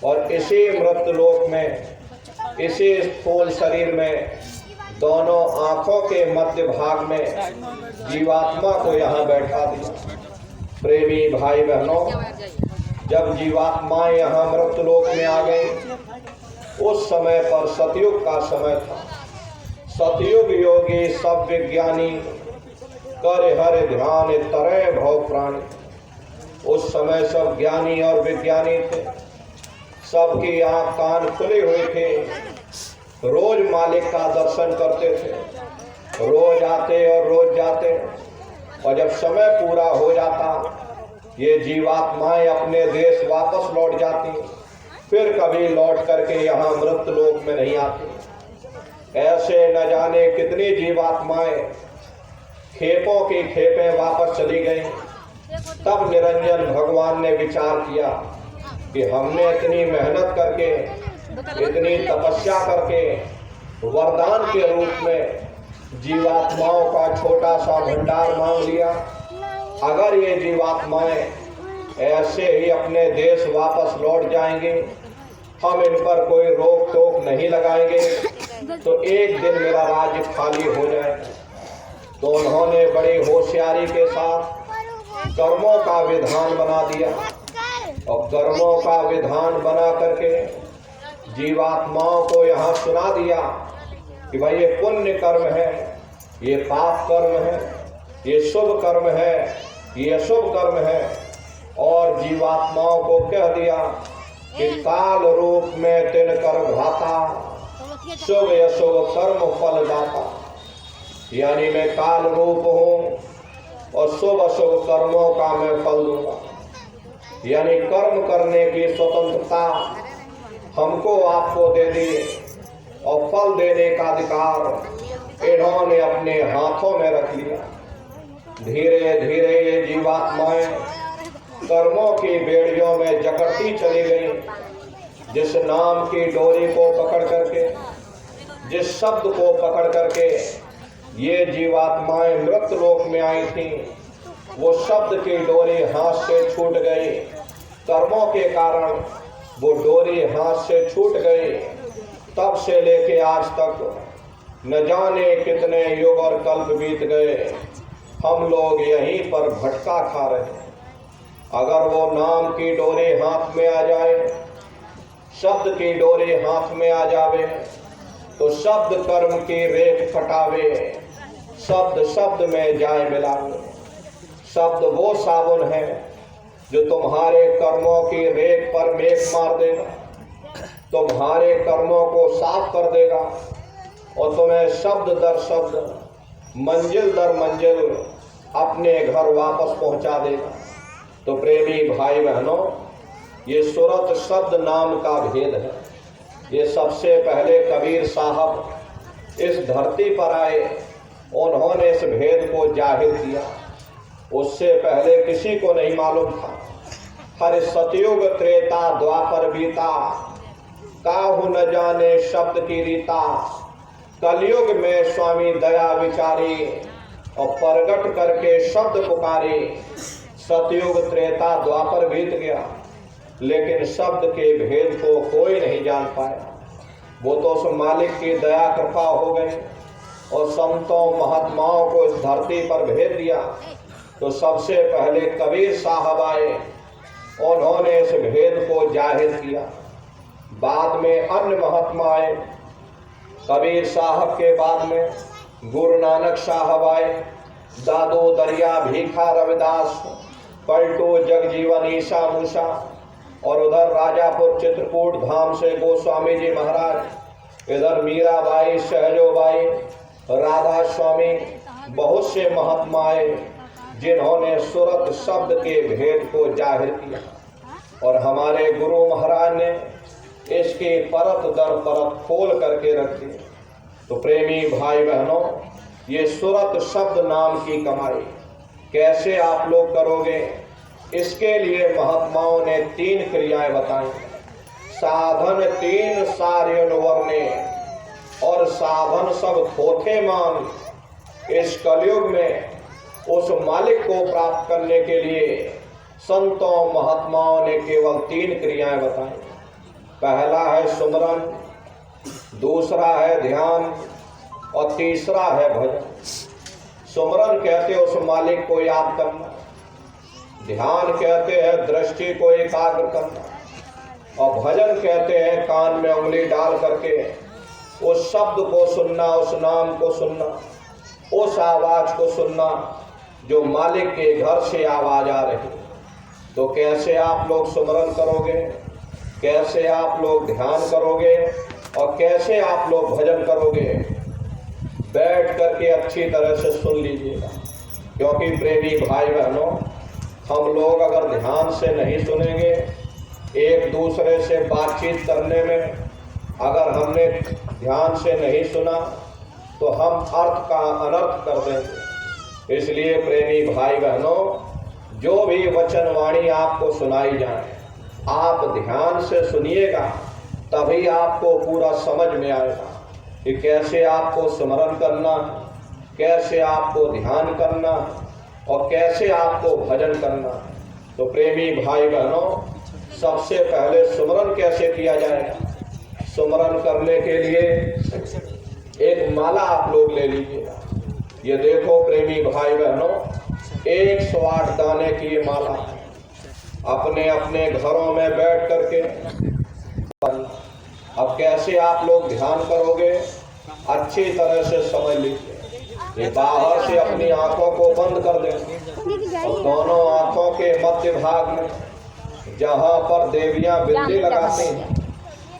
और इसी मृत लोक में, इसी स्थूल शरीर में, दोनों आंखों के मध्य भाग में जीवात्मा को यहाँ बैठा दिया। प्रेमी भाई बहनों, जब जीवात्माएं यहाँ मृत लोक में आ गई, उस समय पर सतयुग का समय था। सतयुग योगी सब विज्ञानी करे हर ध्यान तरे भव प्राणी। उस समय सब ज्ञानी और विज्ञानी थे, सबकी आंख कान खुले हुए थे, रोज मालिक का दर्शन करते थे, रोज आते और रोज जाते। और जब समय पूरा हो जाता, ये जीवात्माएं अपने देश वापस लौट जाती, फिर कभी लौट करके यहाँ मृत लोक में नहीं आती। ऐसे न जाने कितनी जीवात्माएं खेपों की खेपें वापस चली गई। तब निरंजन भगवान ने विचार किया कि हमने इतनी मेहनत करके, इतनी तपस्या करके वरदान के रूप में जीवात्माओं का छोटा सा भंडार मांग लिया। अगर ये जीवात्माएं ऐसे ही अपने देश वापस लौट जाएंगे, हम इन पर कोई रोक टोक नहीं लगाएंगे, तो एक दिन मेरा राज्य खाली हो जाएगा। तो उन्होंने बड़ी होशियारी के साथ कर्मों का विधान बना दिया और कर्मों का विधान बना करके जीवात्माओं को यहाँ सुना दिया कि भाई ये पुण्य कर्म है, ये पाप कर्म है, ये शुभ कर्म है, ये अशुभ कर्म है। और जीवात्माओं को कह दिया कि काल रूप में तिन कर घाता, शुभ अशुभ कर्म फल दाता। यानी मैं काल रूप हूँ और शुभ अशुभ कर्मों का मैं फल दूंगा। यानी कर्म करने की स्वतंत्रता हमको आपको दे दी और फल देने का अधिकार इन्होंने अपने हाथों में रख लिया। धीरे धीरे ये जीवात्माएं कर्मों की बेड़ियों में जकड़ती चली गई। जिस नाम की डोरी को पकड़ करके, जिस शब्द को पकड़ करके ये जीवात्माएं मृत लोक में आई थी, वो शब्द की डोरी हाथ से छूट गई। कर्मों के कारण वो डोरी हाथ से छूट गई। तब से लेके आज तक न जाने कितने युग और कल्प बीत गए, हम लोग यहीं पर भटका खा रहे हैं। अगर वो नाम की डोरी हाथ में आ जाए, शब्द की डोरी हाथ में आ जावे, तो शब्द कर्म की रेख फटावे, शब्द शब्द में जाए मिलावे। शब्द वो साबुन है जो तुम्हारे कर्मों की रेख पर मेघ मार देगा, तुम्हारे कर्मों को साफ कर देगा और तुम्हें शब्द दर शब्द, मंजिल दर मंजिल अपने घर वापस पहुंचा देगा। तो प्रेमी भाई बहनों, ये सूरत शब्द नाम का भेद है। ये सबसे पहले कबीर साहब इस धरती पर आए, उन्होंने इस भेद को जाहिर किया। उससे पहले किसी को नहीं मालूम था। हर सतयुग त्रेता द्वापर बीता, काहू न जाने शब्द की रीता। कलयुग में स्वामी दया विचारी और प्रगट करके शब्द पुकारी। सतयुग त्रेता द्वापर बीत गया, लेकिन शब्द के भेद को कोई नहीं जान पाया। वो तो उस मालिक की दया कृपा हो गई और संतों महात्माओं को इस धरती पर भेज दिया। तो सबसे पहले कबीर साहब आए, उन्होंने इस भेद को जाहिर किया। बाद में अन्य महात्मा आए, कबीर साहब के बाद में गुरु नानक साहब आए, दादो दरिया भीखा रविदास, पलटू जगजीवन ईसा मूसा, और उधर राजापुर चित्रकूट धाम से गोस्वामी जी महाराज, इधर मीराबाई, सहजोबाई, राधा स्वामी, बहुत से महात्मा आए जिन्होंने सूरत शब्द के भेद को जाहिर किया। और हमारे गुरु महाराज ने इसकी परत दर परत खोल करके रख दी। तो प्रेमी भाई बहनों, ये सूरत शब्द नाम की कमाई कैसे आप लोग करोगे, इसके लिए महात्माओं ने 3 क्रियाएं बताई। साधन 3 सार्यन वर्णे, और साधन सब थोथे मान। इस कलयुग में उस मालिक को प्राप्त करने के लिए संतों महात्माओं ने केवल 3 क्रियाएं बताई। पहला है सुमरन, दूसरा है ध्यान और तीसरा है भजन। सुमरन कहते उस मालिक को याद करना, ध्यान कहते हैं दृष्टि को एकाग्र करना, और भजन कहते हैं कान में उंगली डाल करके उस शब्द को सुनना, उस नाम को सुनना, उस आवाज को सुनना जो मालिक के घर से आवाज आ रही। तो कैसे आप लोग सुमरन करोगे, कैसे आप लोग ध्यान करोगे और कैसे आप लोग भजन करोगे, बैठ करके अच्छी तरह से सुन लीजिएगा। क्योंकि प्रेमी भाई बहनों, हम लोग अगर ध्यान से नहीं सुनेंगे, एक दूसरे से बातचीत करने में अगर हमने ध्यान से नहीं सुना तो हम अर्थ का अनर्थ कर देंगे। इसलिए प्रेमी भाई बहनों, जो भी वचन वाणी आपको सुनाई जाए, आप ध्यान से सुनिएगा, तभी आपको पूरा समझ में आएगा कि कैसे आपको स्मरण करना, कैसे आपको ध्यान करना और कैसे आपको भजन करना। तो प्रेमी भाई बहनों, सबसे पहले सुमरन कैसे किया जाएगा। सुमरन करने के लिए एक माला आप लोग ले लीजिएगा। ये देखो प्रेमी भाई बहनों, 108 दाने की ये माला अपने अपने घरों में बैठ करके अब कैसे आप लोग ध्यान करोगे, अच्छी तरह से समझ लीजिए। ये बाहर से अपनी आंखों को बंद कर दें और दोनों आंखों के मध्य भाग में जहां पर देवियां बिंदी लगाती हैं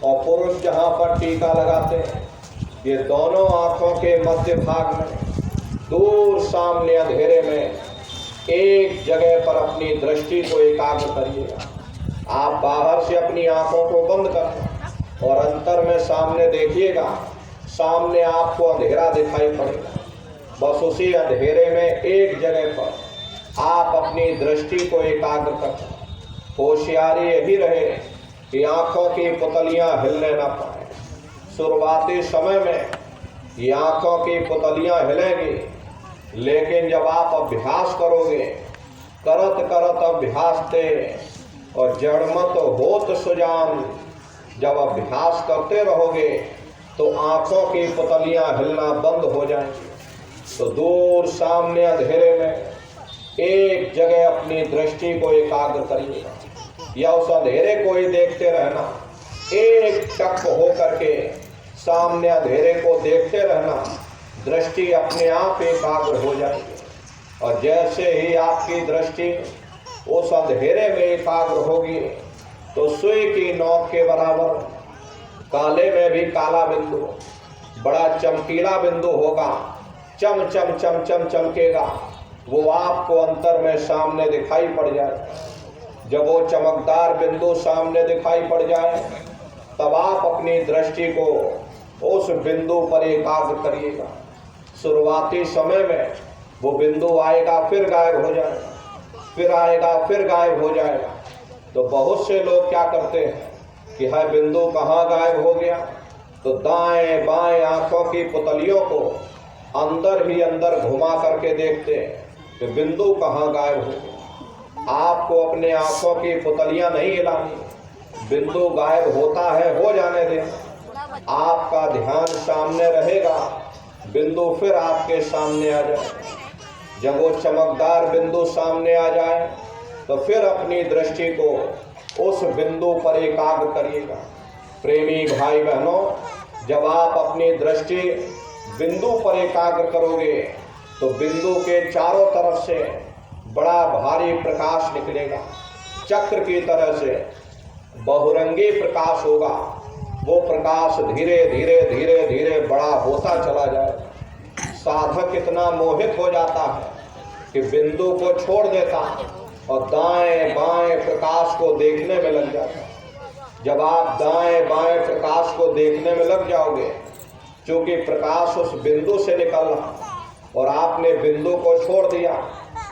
और पुरुष जहां पर टीका लगाते हैं, ये दोनों आंखों के मध्य भाग में दूर सामने अंधेरे में एक जगह पर अपनी दृष्टि को एकाग्र करिएगा। आप बाहर से अपनी आंखों को बंद कर और अंतर में सामने देखिएगा। सामने आपको अंधेरा दिखाई पड़ेगा। बस उसी अंधेरे में एक जगह पर आप अपनी दृष्टि को एकाग्र कर। होशियारी यही रहे कि आंखों की पुतलियां हिलने न पाए। शुरुआती समय में ये आंखों की पुतलियां हिलेंगी, लेकिन जब आप अभ्यास करोगे, करत करत अभ्यास ते और जड़मत होत सुजान, जब अभ्यास करते रहोगे तो आंखों की पुतलियां हिलना बंद हो जाएंगी। तो दूर सामने अंधेरे में एक जगह अपनी दृष्टि को एकाग्र करिएगा या उस अंधेरे को ही देखते रहना। एक टक हो करके सामने अंधेरे को देखते रहना, दृष्टि अपने आप एकाग्र हो जाएगी। और जैसे ही आपकी दृष्टि उस अंधेरे में एकाग्र होगी तो सुई की नोक के बराबर काले में भी काला बिंदु, बड़ा चमकीला बिंदु होगा, चम चम चम चम चमकेगा, वो आपको अंतर में सामने दिखाई पड़ जाए। जब वो चमकदार बिंदु सामने दिखाई पड़ जाए तब आप अपनी दृष्टि को उस बिंदु पर एकाग्र करिएगा। शुरुआती समय में वो बिंदु आएगा फिर गायब हो जाएगा, फिर आएगा फिर गायब हो जाएगा। तो बहुत से लोग क्या करते हैं कि है बिंदु कहाँ गायब हो गया, तो दाएं बाएं आंखों की पुतलियों को अंदर ही अंदर घुमा करके देखते हैं कि बिंदु कहाँ गायब हो गया। आपको अपने आंखों की पुतलियां नहीं हिलानी, बिंदु गायब होता है हो जाने दें। आपका ध्यान सामने रहेगा, बिंदु फिर आपके सामने आ जाए। जब वो चमकदार बिंदु सामने आ जाए तो फिर अपनी दृष्टि को उस बिंदु पर एकाग्र करिएगा। प्रेमी भाई बहनों, जब आप अपनी दृष्टि बिंदु पर एकाग्र करोगे तो बिंदु के चारों तरफ से बड़ा भारी प्रकाश निकलेगा। चक्र की तरह से बहुरंगी प्रकाश होगा। वो प्रकाश धीरे धीरे धीरे धीरे बड़ा होता चला जाएगा। साधक इतना मोहित हो जाता है कि बिंदु को छोड़ देता और दाएं बाएं प्रकाश को देखने में लग जाता है। जब आप दाएं बाएं प्रकाश को देखने में लग जाओगे, क्योंकि प्रकाश उस बिंदु से निकल रहा और आपने बिंदु को छोड़ दिया,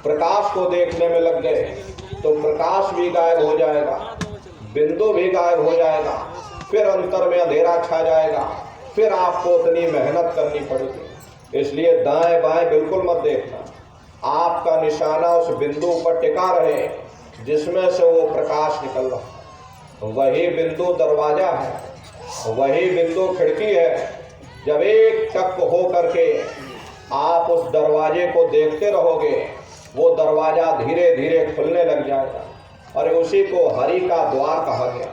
प्रकाश को देखने में लग गए, तो प्रकाश भी गायब हो जाएगा, बिंदु भी गायब हो जाएगा, फिर अंतर में अंधेरा छा जाएगा, फिर आपको उतनी मेहनत करनी पड़ेगी। इसलिए दाएं बाएं बिल्कुल मत देखना। आपका निशाना उस बिंदु पर टिका रहे जिसमें से वो प्रकाश निकल रहा। वही बिंदु दरवाजा है, वही बिंदु खिड़की है। जब एक टक हो करके आप उस दरवाजे को देखते रहोगे, वो दरवाजा धीरे धीरे खुलने लग जाएगा। और उसी को हरि का द्वार कहा गया।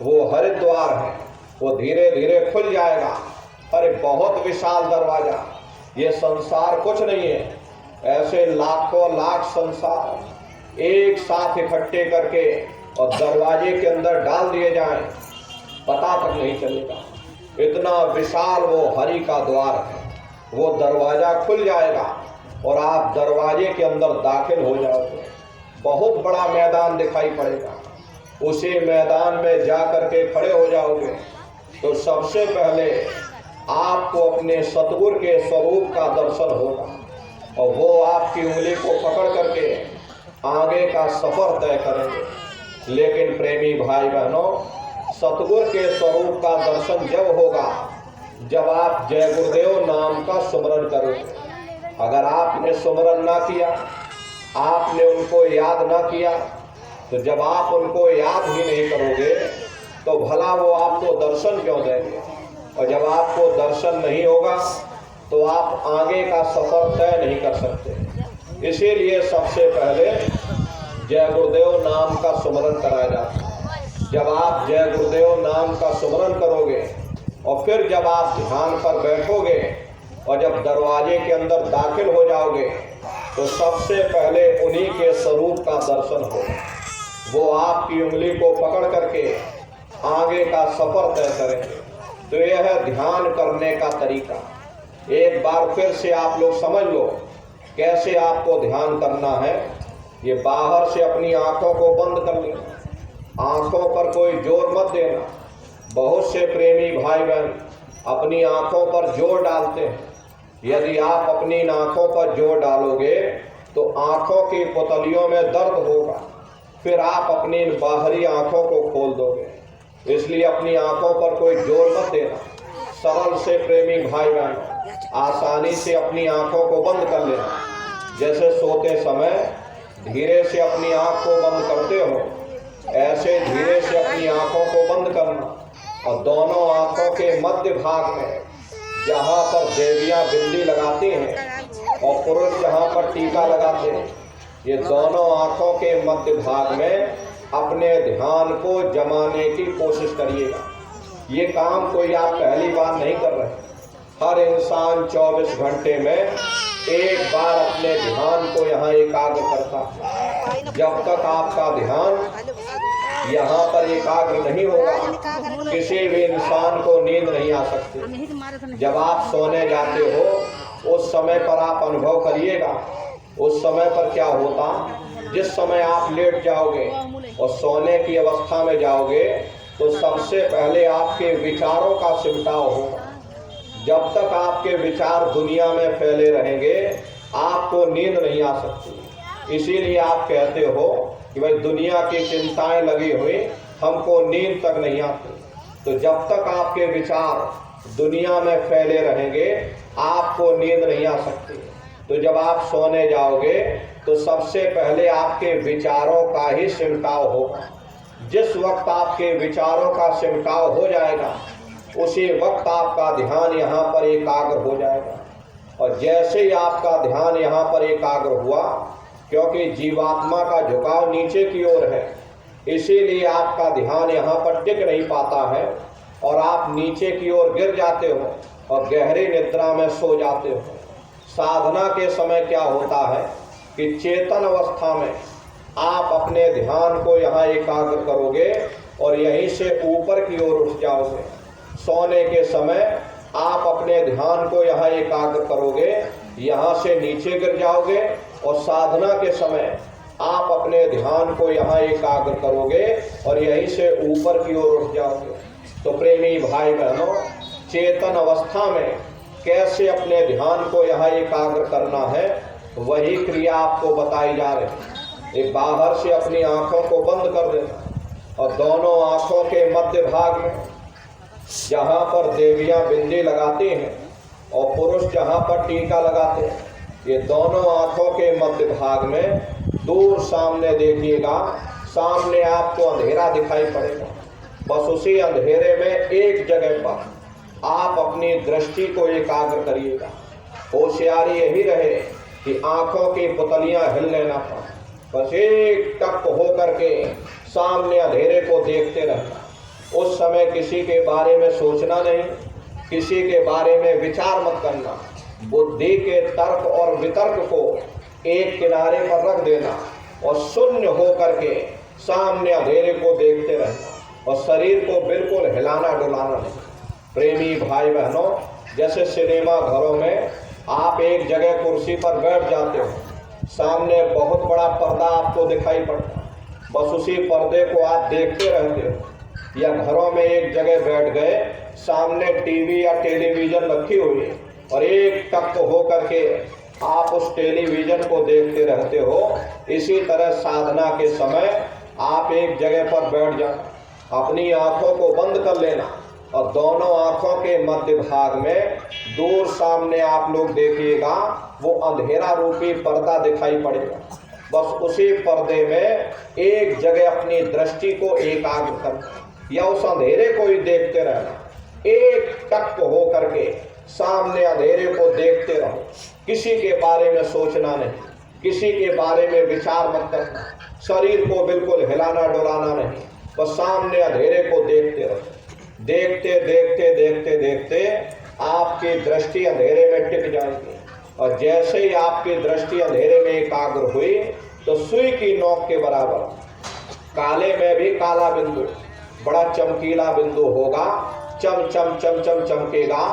वो हरिद्वार है, वो धीरे धीरे खुल जाएगा। अरे बहुत विशाल दरवाजा, ये संसार कुछ नहीं है। ऐसे लाखों लाख संसार एक साथ इकट्ठे करके और दरवाजे के अंदर डाल दिए जाएं, पता तक नहीं चलेगा। इतना विशाल वो हरि का द्वार है। वो दरवाजा खुल जाएगा और आप दरवाजे के अंदर दाखिल हो जाओगे। बहुत बड़ा मैदान दिखाई पड़ेगा। उसी मैदान में जा करके खड़े हो जाओगे तो सबसे पहले आपको अपने सतगुरु के स्वरूप का दर्शन होगा और वो आपकी उंगली को पकड़ करके आगे का सफर तय करेंगे। लेकिन प्रेमी भाई बहनों, सतगुरु के स्वरूप का दर्शन जब होगा जब आप जय गुरुदेव नाम का सुमरन करोगे। अगर आपने सुमरन ना किया, आपने उनको याद ना किया, तो जब आप उनको याद ही नहीं करोगे तो भला वो आपको दर्शन क्यों देंगे। और जब आपको दर्शन नहीं होगा तो आप आगे का सफर तय नहीं कर सकते। इसीलिए सबसे पहले जय गुरुदेव नाम का सुमरन कराया जाता है। जब आप जय गुरुदेव नाम का सुमरन करोगे और फिर जब आप ध्यान पर बैठोगे और जब दरवाजे के अंदर दाखिल हो जाओगे तो सबसे पहले उन्हीं के स्वरूप का दर्शन होगा। वो आपकी उंगली को पकड़ करके आगे का सफर तय करेंगे। तो यह है ध्यान करने का तरीका। एक बार फिर से आप लोग समझ लो कैसे आपको ध्यान करना है। ये बाहर से अपनी आंखों को बंद कर लेना, आंखों पर कोई जोर मत देना। बहुत से प्रेमी भाई बहन अपनी आंखों पर जोर डालते हैं। यदि आप अपनी आंखों पर जोर डालोगे तो आंखों की पुतलियों में दर्द होगा, फिर आप अपनी बाहरी आंखों को खोल दोगे। इसलिए अपनी आंखों पर कोई जोर मत देना। सरल से प्रेमी भाई बहन आसानी से अपनी आंखों को बंद कर लेना। जैसे सोते समय धीरे से अपनी आंख को बंद करते हो, ऐसे धीरे से अपनी आंखों को बंद करना और दोनों आंखों के मध्य भाग में जहाँ पर देवियाँ बिंदी लगाती हैं और पुरुष जहाँ पर टीका लगाते हैं, ये दोनों आंखों के मध्य भाग में अपने ध्यान को जमाने की कोशिश करिएगा। ये काम कोई आप पहली बार नहीं कर रहे। हर इंसान 24 घंटे में एक बार अपने ध्यान को यहाँ एकाग्र करता है। जब तक आपका ध्यान यहाँ पर एकाग्र नहीं होगा, किसी भी इंसान को नींद नहीं आ सकती। जब आप सोने जाते हो उस समय पर आप अनुभव करिएगा, उस समय पर क्या होता। जिस समय आप लेट जाओगे और सोने की अवस्था में जाओगे तो सबसे पहले आपके विचारों का सिमटाव होगा। जब तक आपके विचार दुनिया में फैले रहेंगे आपको नींद नहीं आ सकती। इसीलिए आप कहते हो कि भाई दुनिया की चिंताएं लगी हुई, हमको नींद तक नहीं आती। तो जब तक आपके विचार दुनिया में फैले रहेंगे आपको नींद नहीं आ सकती। तो जब आप सोने जाओगे तो सबसे पहले आपके विचारों का ही सिमटाव होगा। जिस वक्त आपके विचारों का सिमटाव हो जाएगा उसी वक्त आपका ध्यान यहाँ पर एकाग्र हो जाएगा। और जैसे ही आपका ध्यान यहाँ पर एकाग्र हुआ, क्योंकि जीवात्मा का झुकाव नीचे की ओर है, इसीलिए आपका ध्यान यहाँ पर टिक नहीं पाता है और आप नीचे की ओर गिर जाते हो और गहरी निद्रा में सो जाते हो। साधना के समय क्या होता है कि चेतन अवस्था में आप अपने ध्यान को यहाँ एकाग्र करोगे और यहीं से ऊपर की ओर उठ जाओगे। सोने के समय आप अपने ध्यान को यहाँ एकाग्र करोगे, यहाँ से नीचे गिर जाओगे और साधना के समय आप अपने ध्यान को यहाँ एकाग्र करोगे और यहीं से ऊपर की ओर उठ जाओगे। तो प्रेमी भाई बहनों, चेतन अवस्था में कैसे अपने ध्यान को यहाँ एकाग्र करना है वही क्रिया आपको बताई जा रही है। एक बाहर से अपनी आंखों को बंद कर देना और दोनों आंखों के मध्य भाग में जहाँ पर देवियाँ बिंदी लगाती हैं और पुरुष जहाँ पर टीका लगाते हैं, ये दोनों आंखों के मध्य भाग में दूर सामने देखिएगा, सामने आपको अंधेरा दिखाई पड़ेगा। बस उसी अंधेरे में एक जगह पर आप अपनी दृष्टि को एकाग्र करिएगा। होशियारी यही रहे कि आंखों की पुतलियां हिलने ना पाए, बस एक टक हो करके सामने अंधेरे को देखते रहना। उस समय किसी के बारे में सोचना नहीं, किसी के बारे में विचार मत करना। बुद्धि के तर्क और वितर्क को एक किनारे पर रख देना और शून्य हो करके सामने अंधेरे को देखते रहना और शरीर को बिल्कुल हिलाना डुलाना नहीं। प्रेमी भाई बहनों, जैसे सिनेमा घरों में आप एक जगह कुर्सी पर बैठ जाते हो, सामने बहुत बड़ा पर्दा आपको दिखाई पड़ता, बस उसी पर्दे को आप देखते रहते हो। या घरों में एक जगह बैठ गए, सामने टीवी या टेलीविज़न रखी हुई है और एक टक हो करके आप उस टेलीविज़न को देखते रहते हो। इसी तरह साधना के समय आप एक जगह पर बैठ जाना, अपनी आंखों को बंद कर लेना और दोनों आंखों के मध्य भाग में दूर सामने आप लोग देखिएगा वो अंधेरा रूपी पर्दा दिखाई पड़ेगा। बस उसी पर्दे में एक जगह अपनी दृष्टि को एकाग्र करना या उस अंधेरे को ही देखते रहना। एक टक हो करके सामने अंधेरे को देखते रहो, किसी के बारे में सोचना नहीं, किसी के बारे में विचार मत करना, शरीर को बिल्कुल हिलाना डुलाना नहीं, बस सामने अंधेरे को देखते रहो। देखते देखते देखते देखते आपकी दृष्टि अंधेरे में टिक जाएगी, और जैसे ही आपकी दृष्टि अंधेरे में एकाग्र हुई तो सुई की नोक के बराबर काले में भी काला बिंदु, बड़ा चमकीला बिंदु होगा, चम चम चम चम चमकेगा,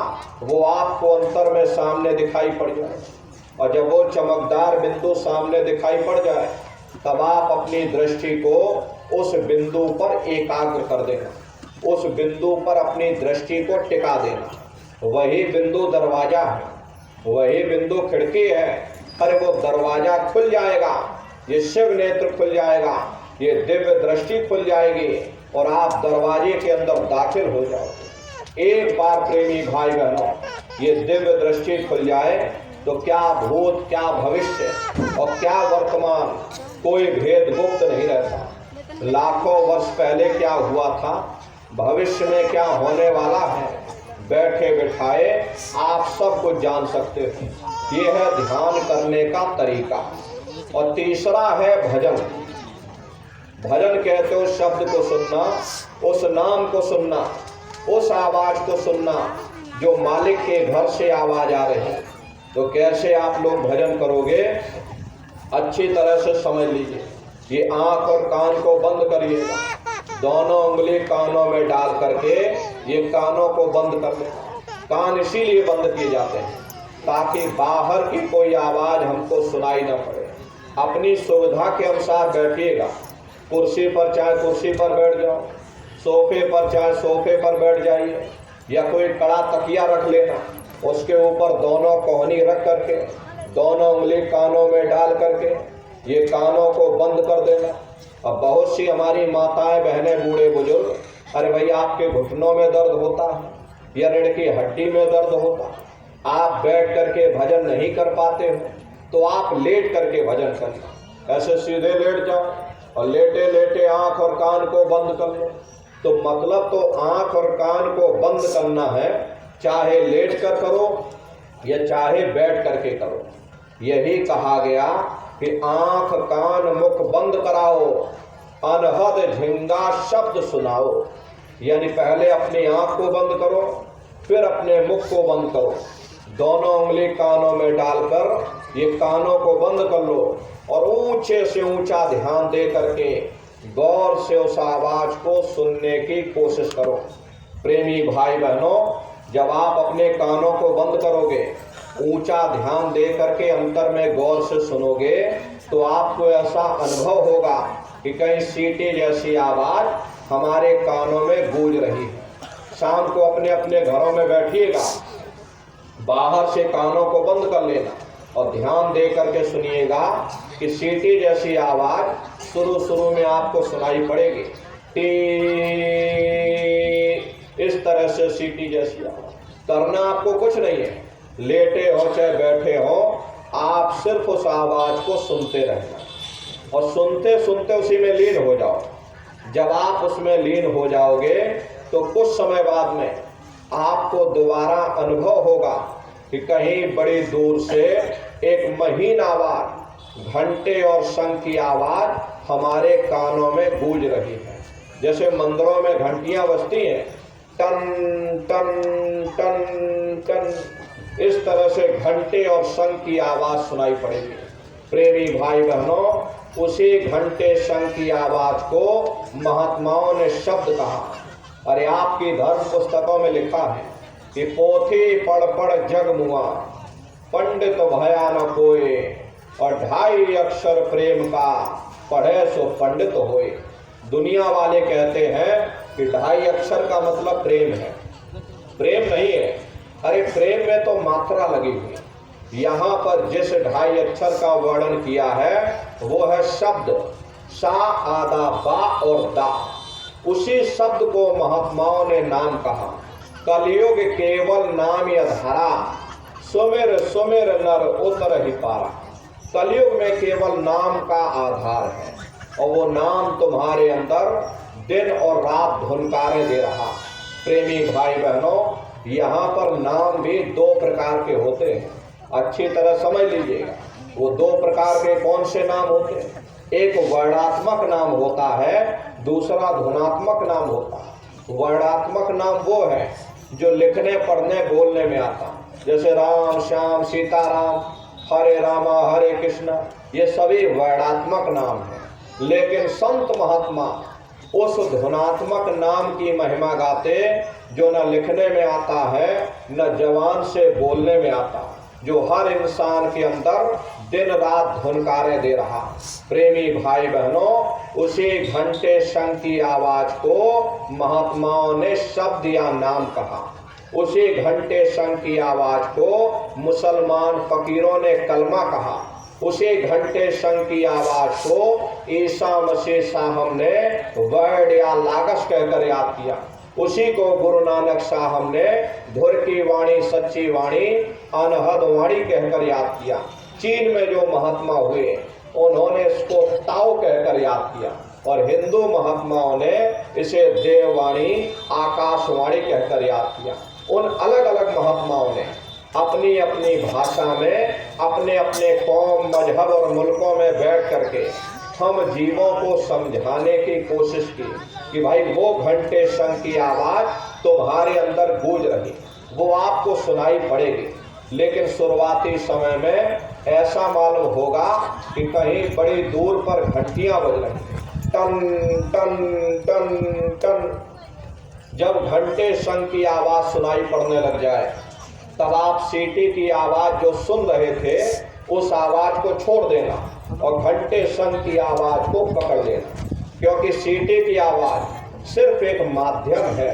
वो आपको अंतर में सामने दिखाई पड़ जाए। और जब वो चमकदार बिंदु सामने दिखाई पड़ जाए तब आप अपनी दृष्टि को उस बिंदु पर एकाग्र कर देना, उस बिंदु पर अपनी दृष्टि को टिका देना। वही बिंदु दरवाजा है, वही बिंदु खिड़की है। अरे वो दरवाजा खुल जाएगा, ये शिव नेत्र खुल जाएगा, ये दिव्य दृष्टि खुल जाएगी और आप दरवाजे के अंदर दाखिल हो जाओगे। एक बार प्रेमी भाई बहनों ये दिव्य दृष्टि खुल जाए तो क्या भूत, क्या भविष्य और क्या वर्तमान, कोई भेद गुप्त नहीं रहता। लाखों वर्ष पहले क्या हुआ था, भविष्य में क्या होने वाला है, बैठे बिठाए आप सब कुछ जान सकते हो। ये है ध्यान करने का तरीका। और तीसरा है भजन। भजन कहते हो शब्द को सुनना, उस नाम को सुनना, उस आवाज को सुनना जो मालिक के घर से आवाज आ रही है। तो कैसे आप लोग भजन करोगे, अच्छी तरह से समझ लीजिए। ये आंख और कान को बंद करिएगा, दोनों उंगली कानों में डाल करके ये कानों को बंद कर लेना। कान इसीलिए बंद किए जाते हैं ताकि बाहर की कोई आवाज हमको सुनाई न पड़े। अपनी सुविधा के अनुसार बैठिएगा, कुर्सी पर चाहे कुर्सी पर बैठ जाओ, सोफे पर चाहे सोफे पर बैठ जाइए, या कोई कड़ा तकिया रख लेना, उसके ऊपर दोनों कोहनी रख करके दोनों उंगली कानों में डाल करके ये कानों को बंद कर देना। अब बहुत सी हमारी माताएं बहनें बूढ़े बुजुर्ग, अरे भैया आपके घुटनों में दर्द होता है या रीढ़ की हड्डी में दर्द होता है, आप बैठ करके भजन नहीं कर पाते हो तो आप लेट करके भजन करना। ऐसे सीधे लेट जाओ और लेटे लेटे आंख और कान को बंद कर लो। तो मतलब तो आंख और कान को बंद करना है, चाहे लेट कर करो या चाहे बैठ करके करो। यही कहा गया कि आंख कान मुख बंद कराओ, अनहद झिंगा शब्द सुनाओ। यानी पहले अपनी आंख को बंद करो, फिर अपने मुख को बंद करो, दोनों उंगली कानों में डालकर ये कानों को बंद कर लो और ऊंचे से ऊंचा ध्यान दे करके गौर से उस आवाज को सुनने की कोशिश करो। प्रेमी भाई बहनों, जब आप अपने कानों को बंद करोगे, ऊंचा ध्यान दे करके अंतर में गौर से सुनोगे तो आपको ऐसा अनुभव होगा कि कहीं सीटी जैसी आवाज हमारे कानों में गूंज रही है। शाम को अपने अपने घरों में बैठिएगा, बाहर से कानों को बंद कर लेना और ध्यान दे करके सुनिएगा कि सीटी जैसी आवाज शुरू में आपको सुनाई पड़ेगी। टी, इस तरह से सीटी जैसी आवाज। करना आपको कुछ नहीं है, लेटे हो चाहे बैठे हो, आप सिर्फ उस आवाज को सुनते रहना और सुनते सुनते उसी में लीन हो जाओ। जब आप उसमें लीन हो जाओगे तो कुछ समय बाद में आपको दोबारा अनुभव होगा कि कहीं बड़ी दूर से एक महीन आवाज, घंटे और शंख की आवाज हमारे कानों में गूंज रही है। जैसे मंदिरों में घंटियां बजती हैं, टन टन टन टन, इस तरह से घंटे और शंख की आवाज सुनाई पड़ेगी। प्रेमी भाई बहनों, उसी घंटे शंख की आवाज को महात्माओं ने शब्द कहा। अरे आपकी धर्म पुस्तकों में लिखा है कि पोथी पढ़ पढ़ जग मुआ, पंडित भया न कोय, और 2.5 अक्षर प्रेम का पढ़े सो पंडित होए। दुनिया वाले कहते हैं कि 2.5 अक्षर का मतलब प्रेम है। प्रेम नहीं है। अरे प्रेम में तो मात्रा लगी हुई। यहाँ पर जिस 2.5 अक्षर का वर्णन किया है वो है शब्द, सा आदा बा और दा। उसी शब्द को महात्माओं ने नाम कहा। कलयुग केवल नाम अधारा, सुमिर सुमिर नर उतर ही पारा। कलयुग में केवल नाम का आधार है और वो नाम तुम्हारे अंदर दिन और रात धुनकारे दे रहा। प्रेमी भाई बहनों, यहाँ पर नाम भी 2 प्रकार के होते हैं, अच्छी तरह समझ लीजिएगा। वो दो प्रकार के कौन से नाम होते हैं? एक वर्णात्मक नाम होता है, दूसरा ध्वनात्मक नाम होता है। वर्णात्मक नाम वो है जो लिखने पढ़ने बोलने में आता, जैसे राम श्याम सीताराम, हरे रामा हरे कृष्णा, ये सभी वर्णात्मक नाम हैं। लेकिन संत महात्मा उस ध्वनात्मक नाम की महिमा गाते जो न लिखने में आता है न जबान से बोलने में आता, जो हर इंसान के अंदर दिन रात धुनकारे दे रहा। प्रेमी भाई बहनों, उसी घंटे शंख की आवाज को महात्माओं ने शब्द या नाम कहा। उसी घंटे शंख की आवाज को मुसलमान फकीरों ने कलमा कहा। उसी घंटे शंख की आवाज को ईसा मसीह साहब ने वर्ड या लागस कहकर याद किया। उसी को गुरु नानक साहब ने धुर की वाणी सच्ची वाणी अनहद वाणी कहकर याद किया। चीन में जो महात्मा हुए उन्होंने इसको ताओ कहकर याद किया, और हिंदू महात्माओं ने इसे देववाणी आकाशवाणी कहकर याद किया। उन अलग अलग महात्माओं ने अपनी अपनी भाषा में अपने अपने कौम मजहब और मुल्कों में बैठ करके हम जीवों को समझाने की कोशिश की कि भाई वो घंटे शंख की आवाज तुम्हारे अंदर गूंज रही, वो आपको सुनाई पड़ेगी। लेकिन शुरुआती समय में ऐसा मालूम होगा कि कहीं बड़ी दूर पर घंटियां बज रही, टन टन टन टन। जब घंटे शंख की आवाज सुनाई पड़ने लग जाए तब आप सीटी की आवाज जो सुन रहे थे उस आवाज को छोड़ देना और घंटे शंख की आवाज को पकड़ लेना, क्योंकि सीटी की आवाज सिर्फ एक माध्यम है,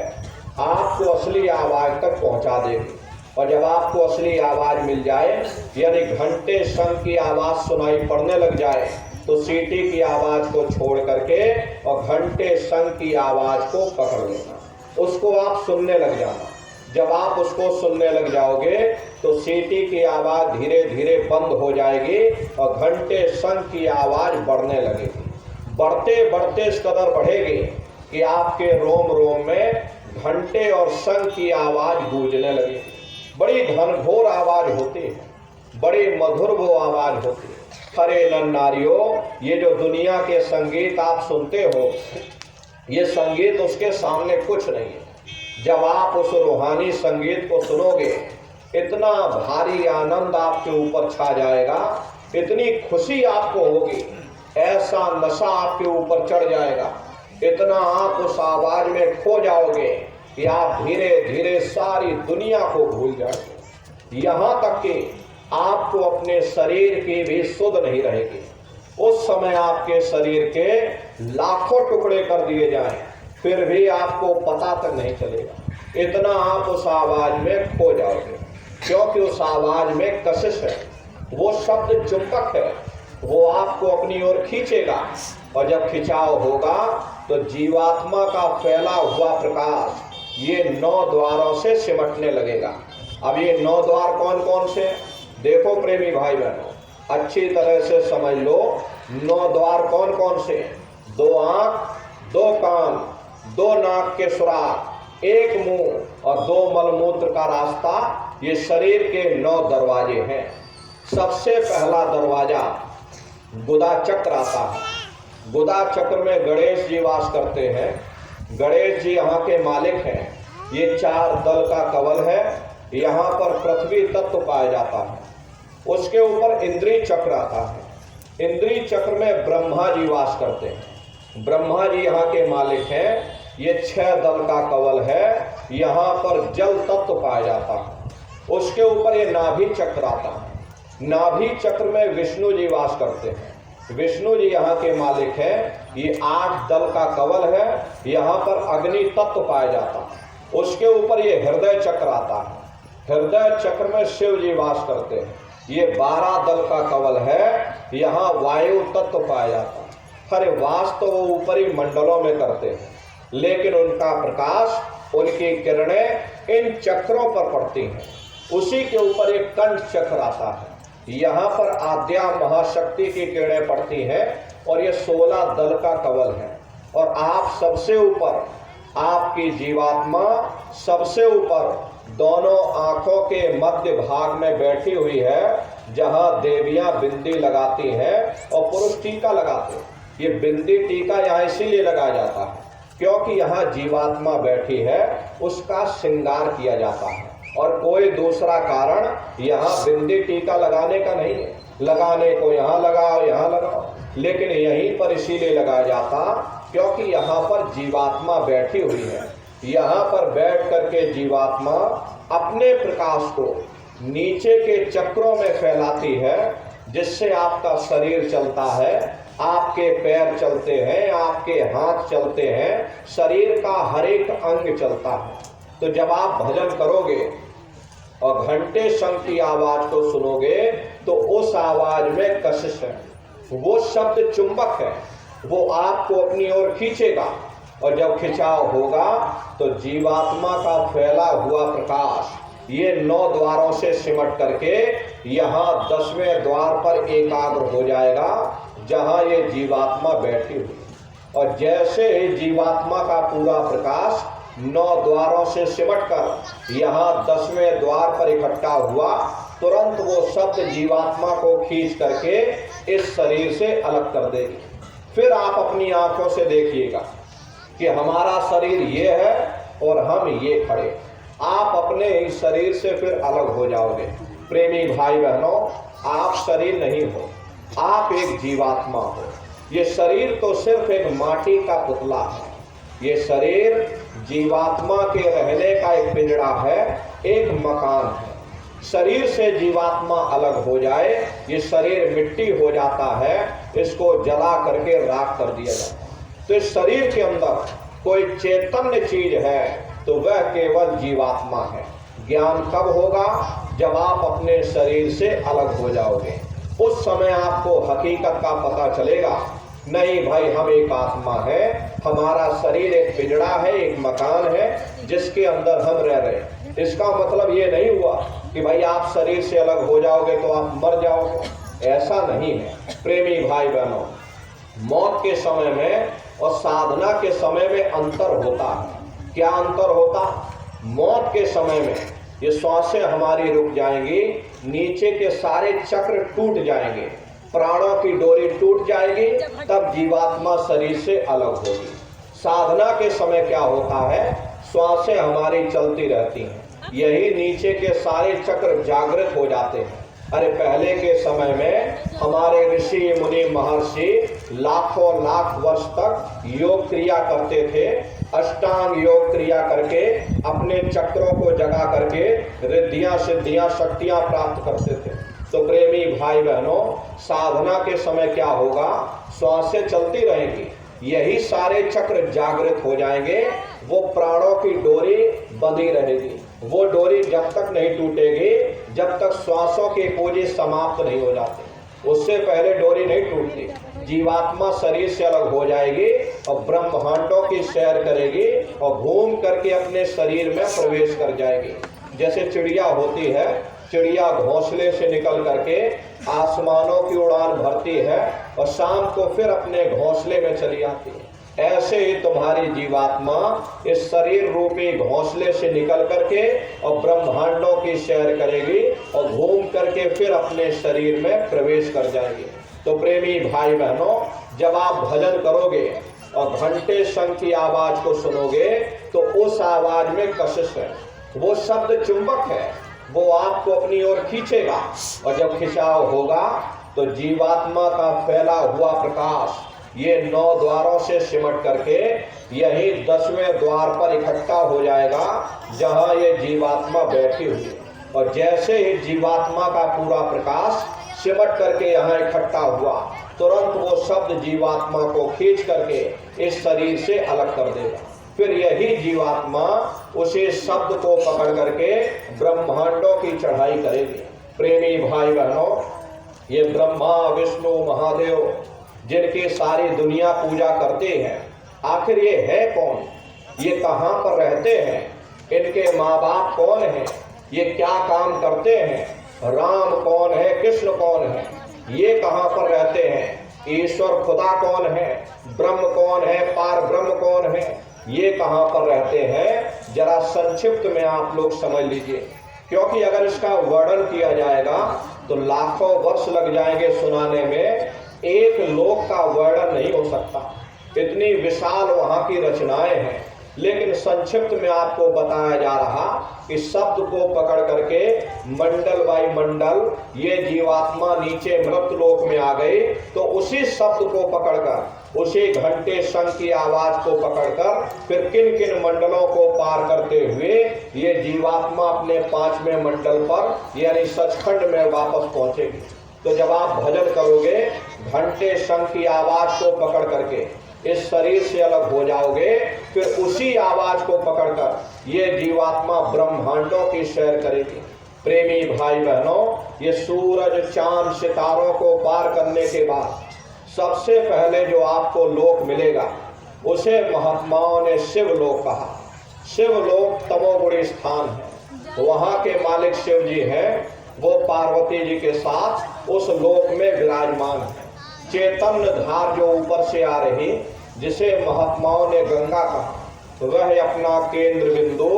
आपको असली आवाज तक पहुंचा देगी। और जब आपको असली आवाज मिल जाए, यानी घंटे शंख की आवाज सुनाई पड़ने लग जाए, तो सीटी की आवाज को छोड़ करके और घंटे शंख की आवाज को पकड़ लेना, उसको आप सुनने लग जाना। जब आप उसको सुनने लग जाओगे तो सीटी की आवाज धीरे धीरे बंद हो जाएगी और घंटे शंख की आवाज बढ़ने लगेगी। बढ़ते बढ़ते इस कदर बढ़ेगी कि आपके रोम रोम में घंटे और शंख की आवाज गूंजने लगेगी। बड़ी घनघोर आवाज होती है, बड़ी मधुर वो आवाज होती है। अरे नर नारियों, ये जो दुनिया के संगीत आप सुनते हो, ये संगीत उसके सामने कुछ नहीं है। जब आप उस रूहानी संगीत को सुनोगे, इतना भारी आनंद आपके ऊपर छा जाएगा, इतनी खुशी आपको होगी, ऐसा नशा आपके ऊपर चढ़ जाएगा, इतना आप उस आवाज में खो जाओगे कि आप धीरे धीरे सारी दुनिया को भूल जाओगे। यहाँ तक कि आपको अपने शरीर की भी सुध नहीं रहेगी। उस समय आपके शरीर के लाखों टुकड़े कर दिए जाएं, फिर भी आपको पता तक नहीं चलेगा, इतना आप उस आवाज में खो जाओगे। क्योंकि उस आवाज में कशिश है, वो शब्द चुंबक है, वो आपको अपनी ओर खींचेगा, और जब खिंचाव होगा तो जीवात्मा का फैला हुआ प्रकाश ये 9 द्वारों से सिमटने लगेगा। अब ये 9 द्वार कौन कौन से? देखो प्रेमी भाई बहनों, अच्छी तरह से समझ लो। 9 द्वार कौन कौन से? 2 आंख, 2 कान, 2 नाक के सुराख, 1 मुंह और 2 मलमूत्र का रास्ता, ये शरीर के 9 दरवाजे हैं। सबसे पहला दरवाजा गुदा चक्र आता है। गुदा चक्र में गणेश जी वास करते हैं। गणेश जी यहाँ के मालिक हैं। ये 4 दल का कवल है। यहाँ पर पृथ्वी तत्व पाया जाता है। उसके ऊपर इंद्रिय चक्र आता है। इंद्रिय चक्र में ब्रह्मा जी वास करते हैं। ब्रह्मा जी यहाँ के मालिक हैं। ये 6 दल का कवल है। यहाँ पर जल तत्व पाया जाता है। उसके ऊपर ये नाभि चक्र आता है। नाभि चक्र में विष्णु जी वास करते हैं। विष्णु जी यहाँ के मालिक हैं। ये 8 दल का कवल है। यहाँ पर अग्नि तत्व पाया जाता है। उसके ऊपर ये हृदय चक्र आता है। हृदय चक्र में शिव जी वास करते हैं। ये 12 दल का कवल है। यहाँ वायु तत्व पाया जाता है। हरे वास तो वो ऊपरी मंडलों में करते हैं, लेकिन उनका प्रकाश, उनकी किरणें इन चक्रों पर पड़ती हैं। उसी के ऊपर एक कंठ चक्र आता है। यहाँ पर आद्या महाशक्ति की किरणें पड़ती हैं और ये 16 दल का कवल है। और आप सबसे ऊपर, आपकी जीवात्मा सबसे ऊपर दोनों आंखों के मध्य भाग में बैठी हुई है, जहां देवियां बिंदी लगाती हैं और पुरुष टीका लगाते हैं। ये बिंदी टीका यहाँ इसीलिए लगाया जाता है क्योंकि यहाँ जीवात्मा बैठी है, उसका श्रृंगार किया जाता है और कोई दूसरा कारण यहाँ बिंदी टीका लगाने का नहीं है। लगाने को यहाँ लगाओ, यहाँ लगाओ, लेकिन यहीं पर इसीलिए लगाया जाता क्योंकि यहाँ पर जीवात्मा बैठी हुई है। यहाँ पर बैठ करके जीवात्मा अपने प्रकाश को नीचे के चक्रों में फैलाती है, जिससे आपका शरीर चलता है, आपके पैर चलते हैं, आपके हाथ चलते हैं, शरीर का हर एक अंग चलता है। तो जब आप भजन करोगे और घंटे शंख की आवाज को सुनोगे तो उस आवाज में कशिश है, वो शब्द चुंबक है, वो आपको अपनी ओर खींचेगा और जब खिंचाव होगा तो जीवात्मा का फैला हुआ प्रकाश ये 9 द्वारों से सिमट करके यहाँ 10वें द्वार पर एकाग्र हो जाएगा, जहाँ ये जीवात्मा बैठी हुई। और जैसे ही जीवात्मा का पूरा प्रकाश 9 द्वारों से सिमट कर यहाँ 10वें द्वार पर इकट्ठा हुआ, तुरंत वो शब्द जीवात्मा को खींच करके इस शरीर से अलग कर देगी। फिर आप अपनी आंखों से देखिएगा कि हमारा शरीर ये है और हम ये खड़े। आप अपने इस शरीर से फिर अलग हो जाओगे। प्रेमी भाई बहनों, आप शरीर नहीं हो, आप एक जीवात्मा हो। ये शरीर तो सिर्फ एक माटी का पुतला है। ये शरीर जीवात्मा के रहने का एक पिंजड़ा है, एक मकान है। शरीर से जीवात्मा अलग हो जाए, ये शरीर मिट्टी हो जाता है, इसको जला करके राख कर दिया जाता है। तो इस शरीर के अंदर कोई चैतन्य चीज है तो वह केवल जीवात्मा है। ज्ञान कब होगा? जब आप अपने शरीर से अलग हो जाओगे, उस समय आपको हकीकत का पता चलेगा। नहीं भाई, हम एक आत्मा है, हमारा शरीर एक पिंजड़ा है, एक मकान है जिसके अंदर हम रह रहे हैं। इसका मतलब ये नहीं हुआ कि भाई आप शरीर से अलग हो जाओगे तो आप मर जाओगे, ऐसा नहीं है। प्रेमी भाई बहनों, मौत के समय में और साधना के समय में अंतर होता है। क्या अंतर होता? मौत के समय में ये श्वासें हमारी रुक जाएंगी, नीचे के सारे चक्र टूट जाएंगे, प्राणों की डोरी टूट जाएगी, तब जीवात्मा शरीर से अलग होगी। साधना के समय क्या होता है? श्वासें हमारी चलती रहती हैं, यही नीचे के सारे चक्र जागृत हो जाते हैं। अरे पहले के समय में हमारे ऋषि मुनि महर्षि लाखों लाख वर्ष तक योग क्रिया करते थे, अष्टांग योग क्रिया करके अपने चक्रों को जगा करके रिद्धियां सिद्धियां शक्तियां प्राप्त करते थे। तो प्रेमी भाई बहनों, साधना के समय क्या होगा? श्वासें चलती रहेंगी, यही सारे चक्र जागृत हो जाएंगे, वो प्राणों की डोरी बंधी रहेगी। वो डोरी जब तक नहीं टूटेगी जब तक श्वासों के पूजे समाप्त नहीं हो जाते। उससे पहले डोरी नहीं टूटती। जीवात्मा शरीर से अलग हो जाएगी और ब्रह्मांडों की सैर करेगी और घूम करके अपने शरीर में प्रवेश कर जाएगी। जैसे चिड़िया होती है, चिड़िया घोंसले से निकल करके आसमानों की उड़ान भरती है और शाम को फिर अपने घोंसले में चली आती है। ऐसे ही तुम्हारी जीवात्मा इस शरीर रूपी घोंसले से निकल करके और ब्रह्मांडों की सैर करेगी और घूम करके फिर अपने शरीर में प्रवेश कर जाएगी। तो प्रेमी भाई बहनों, जब आप भजन करोगे और घंटे शंख की आवाज को सुनोगे तो उस आवाज में कशिश है, वो शब्द चुंबक है, वो आपको अपनी ओर खींचेगा और जब खिंचाव होगा तो जीवात्मा का फैला हुआ प्रकाश ये 9 द्वारों से सिमट करके यही 10वें द्वार पर इकट्ठा हो जाएगा, जहां ये जीवात्मा बैठी हुई है। और जैसे ही जीवात्मा का पूरा प्रकाश सिमट करके यहाँ इकट्ठा हुआ, तुरंत वो शब्द जीवात्मा को खींच करके इस शरीर से अलग कर देगा। फिर यही जीवात्मा उसी शब्द को पकड़ करके ब्रह्मांडों की चढ़ाई करेगी। प्रेमी भाई बहनों, ये ब्रह्मा विष्णु महादेव जिनकी सारी दुनिया पूजा करते हैं, आखिर ये है कौन? ये कहाँ पर रहते हैं? इनके माँ बाप कौन हैं? ये क्या काम करते हैं? राम कौन है? कृष्ण कौन है? ये कहाँ पर रहते हैं? ईश्वर खुदा कौन है? ब्रह्म कौन है? पार ब्रह्म कौन है? ये कहाँ पर रहते हैं, जरा संक्षिप्त में आप लोग समझ लीजिए, क्योंकि अगर इसका वर्णन किया जाएगा तो लाखों वर्ष लग जाएंगे सुनाने में, एक लोक का वर्णन नहीं हो सकता, इतनी विशाल वहाँ की रचनाएं हैं। लेकिन संक्षिप्त में आपको बताया जा रहा कि शब्द को पकड़ करके मंडल बाई मंडल ये जीवात्मा नीचे मृत लोक में आ गई, तो उसी शब्द को पकड़कर, उसी घंटे शंख की आवाज को पकड़कर फिर किन किन मंडलों को पार करते हुए ये जीवात्मा अपने 5वें मंडल पर यानी सचखंड में वापस पहुंचेगी। तो जब आप भजन करोगे, घंटे शंख की आवाज को पकड़ करके इस शरीर से अलग हो जाओगे, फिर उसी आवाज को पकड़कर ये जीवात्मा ब्रह्मांडों की सैर करेगी। प्रेमी भाई बहनों, ये सूरज चांद सितारों को पार करने के बाद सबसे पहले जो आपको लोक मिलेगा उसे महात्माओं ने शिवलोक कहा। शिवलोक तमोगुणी स्थान है, वहां के मालिक शिव जी हैं, वो पार्वती जी के साथ उस लोक में विराजमान है। चैतन्य धार जो ऊपर से आ रही, जिसे महात्माओं ने गंगा कहा, वह अपना केंद्र बिंदु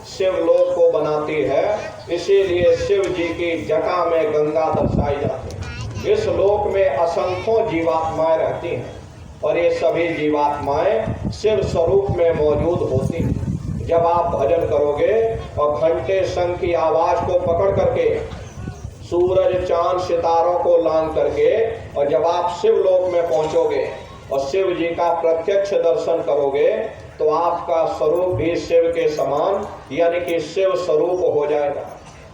शिवलोक को बनाती है। इसीलिए शिव जी की जटा में गंगा दर्शाई जाती है। इस लोक में असंख्यों जीवात्माएं रहती हैं और ये सभी जीवात्माएं शिव स्वरूप में मौजूद होती हैं। जब आप भजन करोगे और घंटे शंख की आवाज को पकड़ करके, सूरज चांद सितारों को लांग करके, और जब आप शिवलोक में पहुंचोगे और शिव जी का प्रत्यक्ष दर्शन करोगे, तो आपका स्वरूप भी शिव के समान यानी कि शिव स्वरूप हो जाएगा।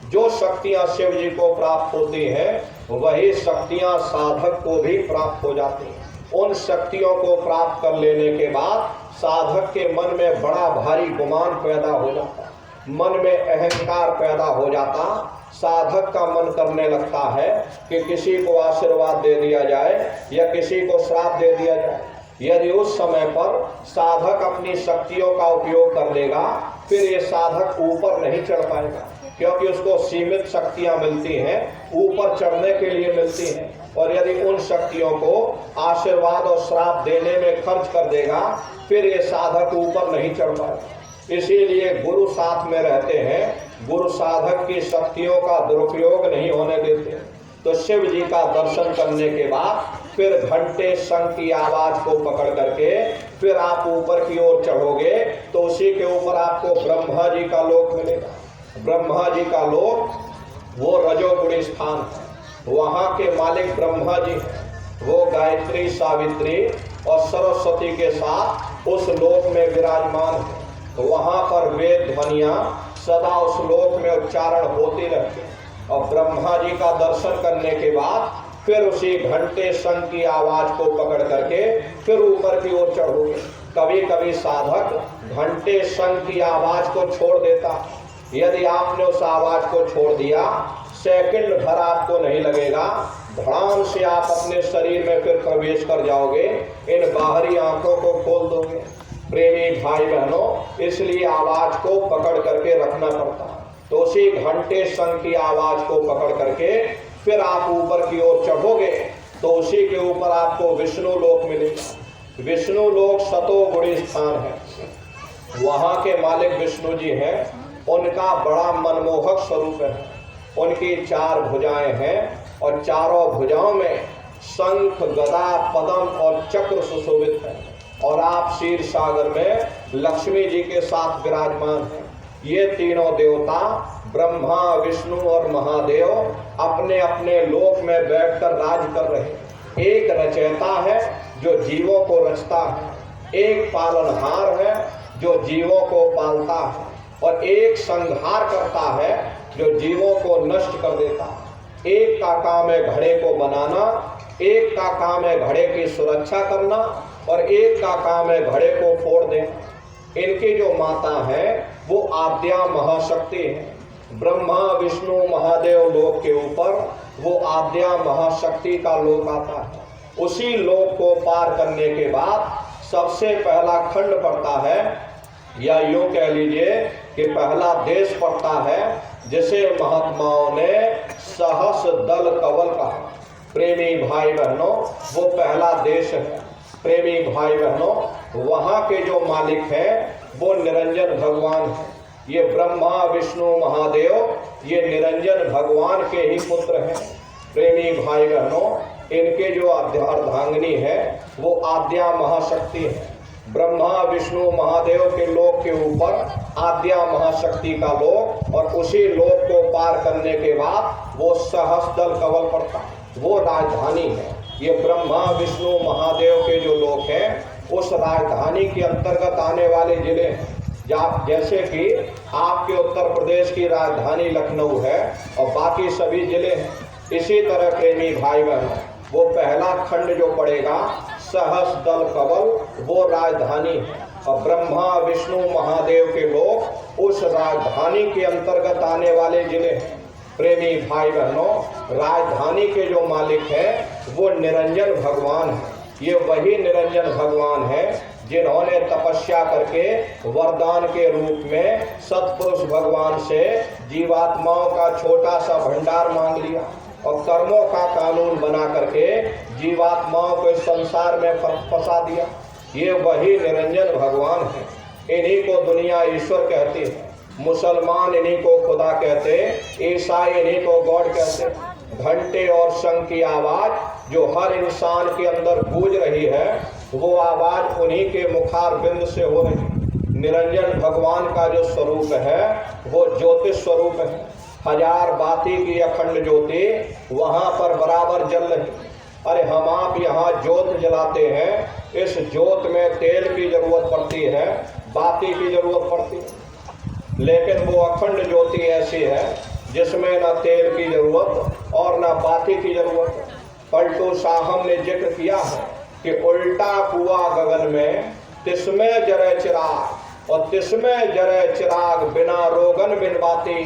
जो शक्तियां शिव जी को प्राप्त होती हैं, वही शक्तियां साधक को भी प्राप्त हो जाती हैं। उन शक्तियों को प्राप्त कर लेने के बाद साधक के मन में बड़ा भारी गुमान पैदा हो जाता, मन में अहंकार पैदा हो जाता। साधक का मन करने लगता है कि किसी को आशीर्वाद दे दिया जाए या किसी को श्राप दे दिया जाए। यदि उस समय पर साधक अपनी शक्तियों का उपयोग कर लेगा, फिर ये साधक ऊपर नहीं चढ़ पाएगा, क्योंकि उसको सीमित शक्तियां मिलती हैं, ऊपर चढ़ने के लिए मिलती हैं। और यदि उन शक्तियों को आशीर्वाद और श्राप देने में खर्च कर देगा, फिर ये साधक ऊपर नहीं चढ़ पाएगा। इसीलिए गुरु साथ में रहते हैं, गुरु साधक की शक्तियों का दुरुपयोग नहीं होने देते। तो शिव जी का दर्शन करने के बाद फिर घंटे शंख की आवाज को पकड़ करके फिर आप ऊपर की ओर चढ़ोगे, तो उसी के ऊपर आपको ब्रह्मा जी का लोक मिलेगा। ब्रह्मा जी का लोक वो रजोगुणी स्थान है, वहाँ के मालिक ब्रह्मा जी हैं। वो गायत्री, सावित्री और सरस्वती के साथ उस लोक में विराजमान है। तो वहाँ पर वेद ध्वनियाँ सदा उस लोक में उच्चारण होती रहती है। और ब्रह्मा जी का दर्शन करने के बाद फिर उसी घंटे शंख की आवाज को पकड़ करके फिर ऊपर की ओर चढ़ोगे। कभी कभी साधक घंटे शंख की आवाज को छोड़ देता। यदि आपने उस आवाज को छोड़ दिया, सेकंड भर आपको नहीं लगेगा, धड़ाम से आप अपने शरीर में फिर प्रवेश कर जाओगे, इन बाहरी आंखों को खोल दोगे। प्रेमी भाई बहनों, इसलिए आवाज को पकड़ करके रखना पड़ता है। तो उसी घंटे शंख की आवाज को पकड़ करके फिर आप ऊपर की ओर चढ़ोगे, तो उसी के ऊपर आपको विष्णु लोक मिलेगा। विष्णु लोक सतोगुणी स्थान है, वहाँ के मालिक विष्णु जी हैं। उनका बड़ा मनमोहक स्वरूप है। उनकी 4 भुजाएं हैं और चारों भुजाओं में शंख, गदा, पद्म और चक्र सुशोभित है। और आप क्षीर सागर में लक्ष्मी जी के साथ विराजमान हैं। ये तीनों देवता ब्रह्मा, विष्णु और महादेव अपने अपने लोक में बैठकर राज कर रहे हैं। एक रचयिता है जो जीवों को रचता है, एक पालनहार है जो जीवों को पालता है, और एक संहार करता है जो जीवों को नष्ट कर देता है। एक का काम है घड़े को बनाना, एक का काम है घड़े की सुरक्षा करना, और एक का काम है घड़े को फोड़ देना। इनकी जो माता है वो आद्या महाशक्ति है। ब्रह्मा, विष्णु, महादेव लोक के ऊपर वो आद्या महाशक्ति का लोक आता है। उसी लोक को पार करने के बाद सबसे पहला खंड पड़ता है, या यूं कह लीजिए कि पहला देश पड़ता है, जिसे महात्माओं ने सहस दल कवल कहा। प्रेमी भाई बहनों, वो पहला देश है। प्रेमी भाई बहनों, वहाँ के जो मालिक हैं वो निरंजन भगवान हैं। ये ब्रह्मा विष्णु महादेव ये निरंजन भगवान के ही पुत्र हैं। प्रेमी भाई बहनों, इनके जो अर्धांगिनी है वो आद्या महाशक्ति है। ब्रह्मा विष्णु महादेव के लोक के ऊपर आद्या महाशक्ति का लोक, और उसी लोक को पार करने के बाद वो सहस्त्रदल कवल पड़ता, वो राजधानी है। ये ब्रह्मा विष्णु महादेव के जो लोक हैं उस राजधानी के अंतर्गत आने वाले जिले हैं। जैसे कि आपके उत्तर प्रदेश की राजधानी लखनऊ है और बाकी सभी जिले हैं, इसी तरह प्रेमी भाई बहनों वो पहला खंड जो पड़ेगा सहस्त्रदल कवल वो राजधानी है। और ब्रह्मा विष्णु महादेव के लोग उस राजधानी के अंतर्गत आने वाले जिले हैं। प्रेमी भाई बहनों, राजधानी के जो मालिक हैं वो निरंजन भगवान है। ये वही निरंजन भगवान है जिन्होंने तपस्या करके वरदान के रूप में सत्पुरुष भगवान से जीवात्माओं का छोटा सा भंडार मांग लिया और कर्मों का कानून बना करके जीवात्माओं को इस संसार में फंसा दिया। ये वही निरंजन भगवान है। इन्हीं को दुनिया ईश्वर कहती है, मुसलमान इन्हीं को खुदा कहते, ईसाई इन्हीं को गॉड कहते। घंटे और शंख की आवाज जो हर इंसान के अंदर गूंज रही है वो आवाज उन्हीं के मुखार बिंद से हो रही। निरंजन भगवान का जो स्वरूप है वो ज्योतिष स्वरूप है। हजार बाती की अखंड ज्योति वहां पर बराबर जल रही। अरे हम आप यहाँ ज्योत जलाते हैं, इस ज्योत में तेल की जरूरत पड़ती है, बाती की जरूरत पड़ती है, लेकिन वो अखंड ज्योति ऐसी है जिसमें न तेल की जरूरत और न बाती की जरूरत। पलटू साहब ने जिक्र किया है कि उल्टा कुआं गगन में तिसमें जरे चिराग, और तिसमें जरे चिराग बिना रोगन बिन बाती,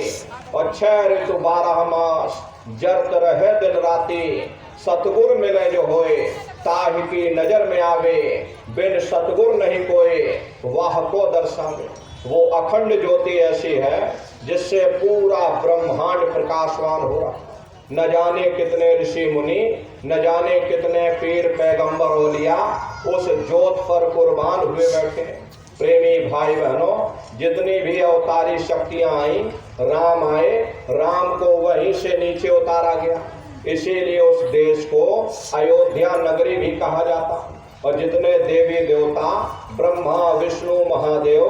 और 6 ऋतु 12 मास जरत रहे दिन राती। सतगुर मिले जो होए ताहि की नजर में आवे, बिन सतगुर नहीं कोई वाह को दर्शावे। वो अखंड ज्योति ऐसी है जिससे पूरा ब्रह्मांड प्रकाशवान हो रहा। न जाने कितने ऋषि मुनि, न जाने कितने पीर पैगंबर औलिया उस ज्योत पर कुर्बान हुए बैठे। प्रेमी भाई बहनों, जितनी भी अवतारी शक्तियां आई, राम आए, राम को वहीं से नीचे उतारा गया, इसीलिए उस देश को अयोध्या नगरी भी कहा जाता। और जितने देवी देवता ब्रह्मा विष्णु महादेव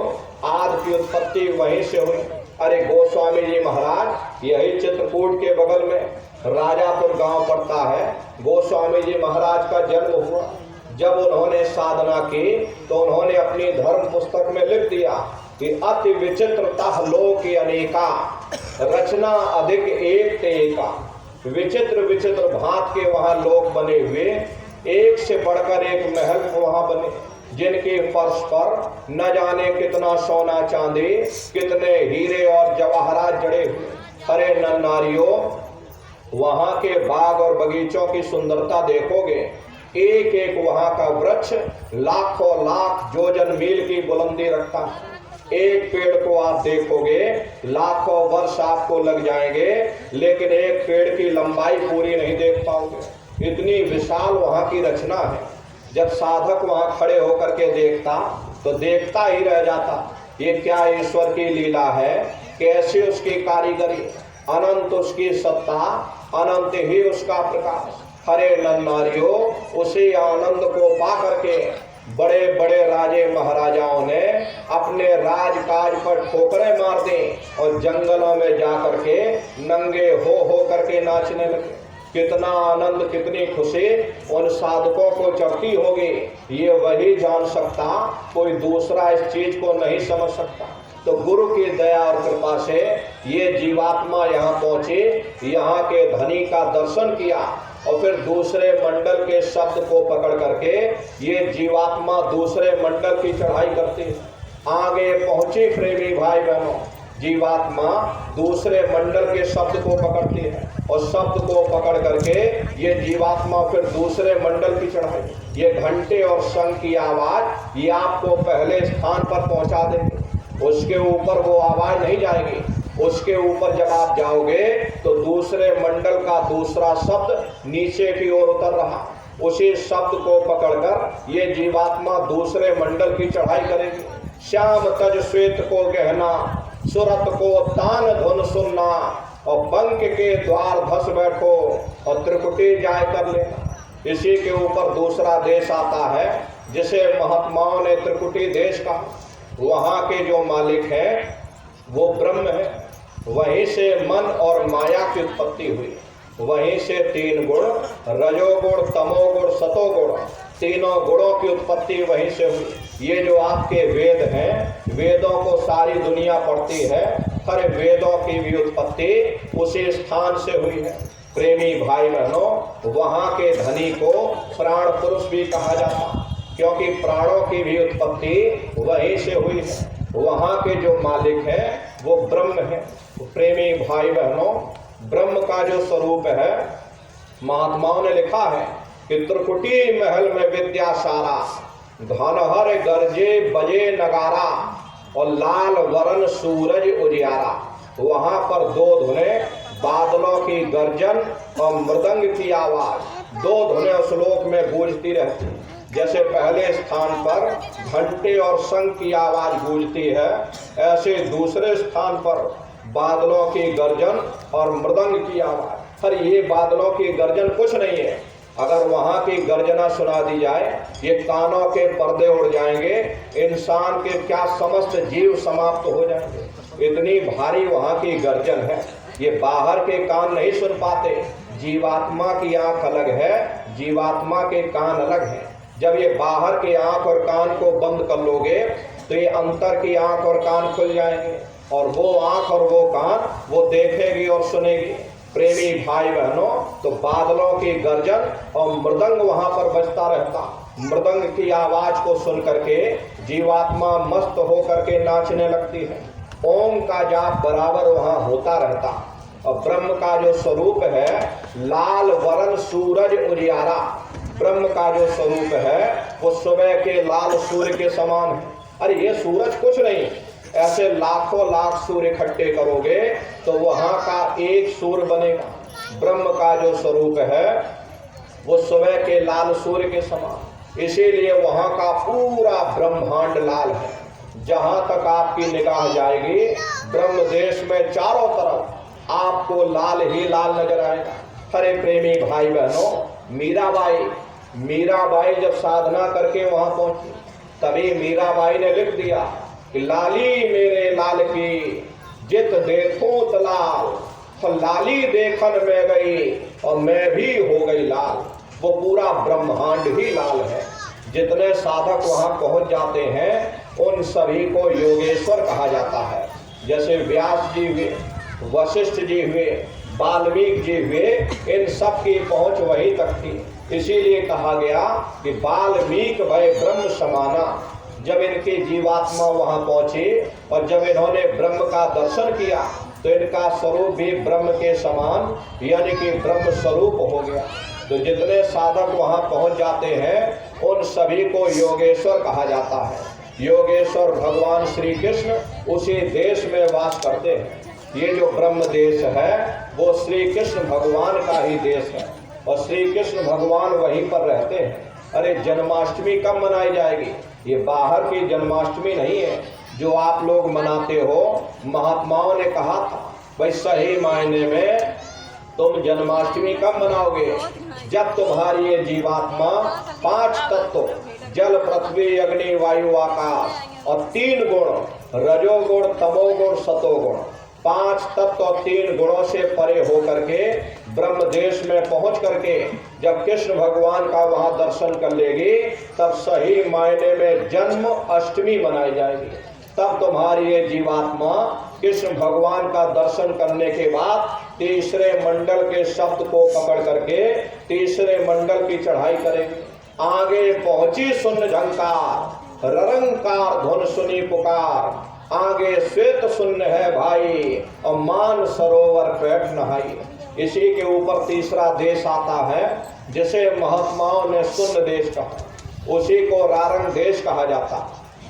आदि की उत्पत्ति वहीं से हुई। अरे गोस्वामी जी महाराज यही चित्रकूट के बगल में राजापुर गांव पड़ता है। गोस्वामी जी महाराज का जन्म हुआ। जब उन्होंने साधना की तो उन्होंने अपनी धर्म पुस्तक में लिख दिया कि अति विचित्रता लोक अनेका, रचना अधिक एक ते एका। विचित्र विचित्र भांत के वहां लोक बने हुए, एक से बढ़कर एक महल वहां बने, जिनके फर्श पर न जाने कितना सोना चांदी, कितने हीरे और जवाहरात जड़े हुए। अरे नर नारियों, वहां के बाग और बगीचों की सुंदरता देखोगे, एक एक वहां का वृक्ष लाखों लाख जोजन मील की बुलंदी रखता है। एक पेड़ को आप देखोगे लाखों वर्ष आपको लग जाएंगे, लेकिन एक पेड़ की लंबाई पूरी नहीं देख पाओगे। इतनी विशाल वहां की रचना है। जब साधक वहां खड़े होकर के देखता तो देखता ही रह जाता, ये क्या ईश्वर की लीला है, कैसे उसकी कारीगरी, अनंत उसकी सत्ता, अनंत ही उसका प्रकाश। हरे नर नारियों, उसी आनंद को पा करके बड़े बड़े राजे महाराजाओं ने अपने राजकाज पर ठोकरें मार दी और जंगलों में जाकर के नंगे हो करके नाचने लगे। कितना आनंद, कितनी खुशी उन साधकों को चढ़ती होगी, ये वही जान सकता, कोई दूसरा इस चीज को नहीं समझ सकता। तो गुरु की दया और कृपा से ये जीवात्मा यहाँ पहुंची, यहाँ के धनी का दर्शन किया और फिर दूसरे मंडल के शब्द को पकड़ करके ये जीवात्मा दूसरे मंडल की चढ़ाई करती है। आगे पहुंची प्रेमी भाई बहनों, जीवात्मा दूसरे मंडल के शब्द को पकड़ती है और शब्द को पकड़ करके ये जीवात्मा फिर दूसरे मंडल की चढ़ाई। ये घंटे और शंख की आवाज ये आपको पहले स्थान पर पहुंचा देगी, उसके ऊपर वो आवाज नहीं जाएगी। उसके ऊपर जब आप जाओगे तो दूसरे मंडल का दूसरा शब्द नीचे की ओर उतर रहा, उसी शब्द को पकड़कर ये जीवात्मा दूसरे मंडल की चढ़ाई करेगी। श्याम तज श्वेत को गहना, सुरत को तान धुन सुनना, और बंक के द्वार धस बैठो और त्रिकुटी जाय कर लेना। इसी के ऊपर दूसरा देश आता है जिसे महात्माओं ने त्रिकुटी देश कहा। वहाँ के जो मालिक हैं वो ब्रह्म है। वहीं से मन और माया की उत्पत्ति हुई। वहीं से तीन गुण, रजोगुण, तमोगुण, सतोगुण, तीनों गुणों की उत्पत्ति वहीं से हुई। ये जो आपके वेद हैं, वेदों को सारी दुनिया पढ़ती है, हर वेदों की भी उत्पत्ति उसी स्थान से हुई है। प्रेमी भाई बहनों, वहाँ के धनी को प्राण पुरुष भी कहा जाता, क्योंकि प्राणों की भी उत्पत्ति वहीं से हुई है। वहाँ के जो मालिक हैं वो ब्रह्म है। प्रेमी भाई बहनों, ब्रह्म का जो स्वरूप है, महात्माओं ने लिखा है कि त्रिकुटी महल में विद्या सारा, धनहर गरजे बजे नगारा, और लाल वरण सूरज उजियारा। वहाँ पर दो धुनें, बादलों की गर्जन और मृदंग की आवाज, दो धुनें उस लोक में गूंजती रहती। जैसे पहले स्थान पर घंटे और शंख की आवाज गूंजती है, ऐसे दूसरे स्थान पर बादलों की गर्जन और मृदंग की आवाज। पर ये बादलों की गर्जन कुछ नहीं है। अगर वहाँ की गर्जना सुना दी जाए, ये कानों के पर्दे उड़ जाएंगे, इंसान के क्या समस्त जीव समाप्त हो जाएंगे। इतनी भारी वहाँ की गर्जन है। ये बाहर के कान नहीं सुन पाते। जीवात्मा की आंख अलग है, जीवात्मा के कान अलग हैं। जब ये बाहर के आंख और कान को बंद कर लोगे तो ये अंतर की आंख और कान खुल जाएंगे, और वो आंख और वो कान वो देखेगी और सुनेगी। प्रेमी भाई बहनों, तो बादलों की गर्जन और मृदंग वहां पर बजता रहता। मृदंग की आवाज को सुन करके जीवात्मा मस्त होकर के नाचने लगती है। ओम का जाप बराबर वहां होता रहता। और ब्रह्म का जो स्वरूप है, लाल वरण सूरज उजियारा, ब्रह्म का जो स्वरूप है वो सुबह के लाल सूर्य के समान है। अरे ये सूरज कुछ नहीं, ऐसे लाखों लाख सूर्य इकट्ठे करोगे तो वहां का एक सूर्य बनेगा। ब्रह्म का जो स्वरूप है वो सुबह के लाल सूर्य के समान, इसीलिए वहां का पूरा ब्रह्मांड लाल है। जहां तक आपकी निगाह जाएगी ब्रह्म देश में चारों तरफ आपको लाल ही लाल नजर आएगा। हरे प्रेमी भाई बहनों, मीराबाई जब साधना करके वहां पहुंची, तभी मीराबाई ने लिख दिया कि लाली मेरे लाल की जित देखो तलाल, तो लाली देखन में गई और मैं भी हो गई लाल। वो पूरा ब्रह्मांड ही लाल है। जितने साधक वहां पहुंच जाते हैं उन सभी को योगेश्वर कहा जाता है। जैसे व्यास जी हुए, वशिष्ठ जी हुए, वाल्मीकि जी हुए, इन सब की पहुंच वहीं तक थी। इसीलिए कहा गया कि वाल्मीकि भय ब्रह्म समाना। जब इनकी जीवात्मा वहां पहुंची और जब इन्होंने ब्रह्म का दर्शन किया तो इनका स्वरूप भी ब्रह्म के समान यानी कि ब्रह्म स्वरूप हो गया। तो जितने साधक वहां पहुंच जाते हैं उन सभी को योगेश्वर कहा जाता है। योगेश्वर भगवान श्री कृष्ण उसी देश में वास करते हैं। ये जो ब्रह्म देश है वो श्री कृष्ण भगवान का ही देश है और श्री कृष्ण भगवान वहीं पर रहते हैं। अरे जन्माष्टमी कब मनाई जाएगी? ये बाहर की जन्माष्टमी नहीं है जो आप लोग मनाते हो। महात्माओं ने कहा था भाई सही मायने में तुम जन्माष्टमी कब मनाओगे? जब तुम्हारी ये जीवात्मा 5 तत्व जल पृथ्वी अग्नि वायु आकाश और 3 गुण रजोगुण तमोगुण सतोगुण 5 तत्व और 3 गुणों से परे होकर के ब्रह्म देश में पहुंच करके जब कृष्ण भगवान का वहां दर्शन कर लेगी तब सही मायने में जन्म अष्टमी मनाई जाएगी। तब तुम्हारी ये जीवात्मा कृष्ण भगवान का दर्शन करने के बाद तीसरे मंडल के शब्द को पकड़ करके तीसरे मंडल की चढ़ाई करेगी। आगे पहुंची सुन झंकार ररंकार धुन सुनी पुकार, आगे श्वेत शून्य है भाई और मान सरोवर पेट नहाई। इसी के ऊपर तीसरा देश आता है जिसे महात्माओं ने शून्य देश कहा। उसी को रारंग देश कहा जाता,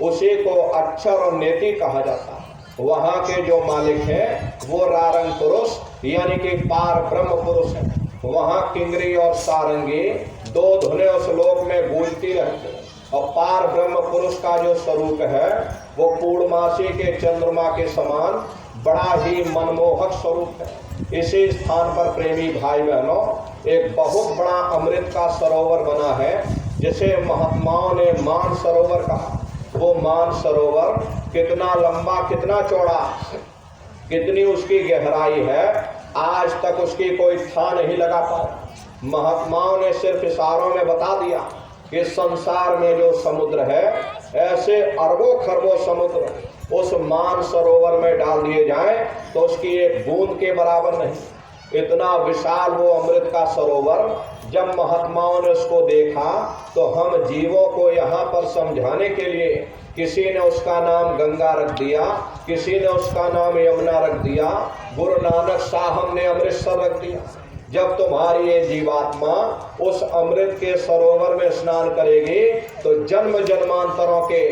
उसी को अक्षर और नेति कहा जाता। वहाँ के जो मालिक हैं वो रारंग पुरुष यानी कि पार ब्रह्म पुरुष है। वहाँ किंगरी और सारंगी दो धुनें उस लोक में गूंजती रहती हैं। और पार ब्रह्म पुरुष का जो स्वरूप है वो पूर्णमासी के चंद्रमा के समान बड़ा ही मनमोहक स्वरूप है। इसी स्थान पर प्रेमी भाई बहनों एक बहुत बड़ा अमृत का सरोवर बना है जिसे महात्माओं ने मान सरोवर कहा। वो मान सरोवर कितना लंबा, कितना चौड़ा, कितनी उसकी गहराई है, आज तक उसकी कोई था नहीं लगा पाया। महात्माओं ने सिर्फ इशारों में बता दिया कि संसार में जो समुद्र है ऐसे अरबों खरबों समुद्र उस मान सरोवर में डाल दिए जाएं तो उसकी एक बूंद के बराबर नहीं। इतना विशाल वो अमृत का सरोवर। जब महात्माओं ने उसको देखा तो हम जीवों को यहाँ पर समझाने के लिए किसी ने उसका नाम गंगा रख दिया, किसी ने उसका नाम यमुना रख दिया, गुरु नानक साहब ने अमृतसर रख दिया। जब तुम्हारी ये जीवात्मा उस अमृत के सरोवर में स्नान करेगी तो जन्म जन्मांतरों के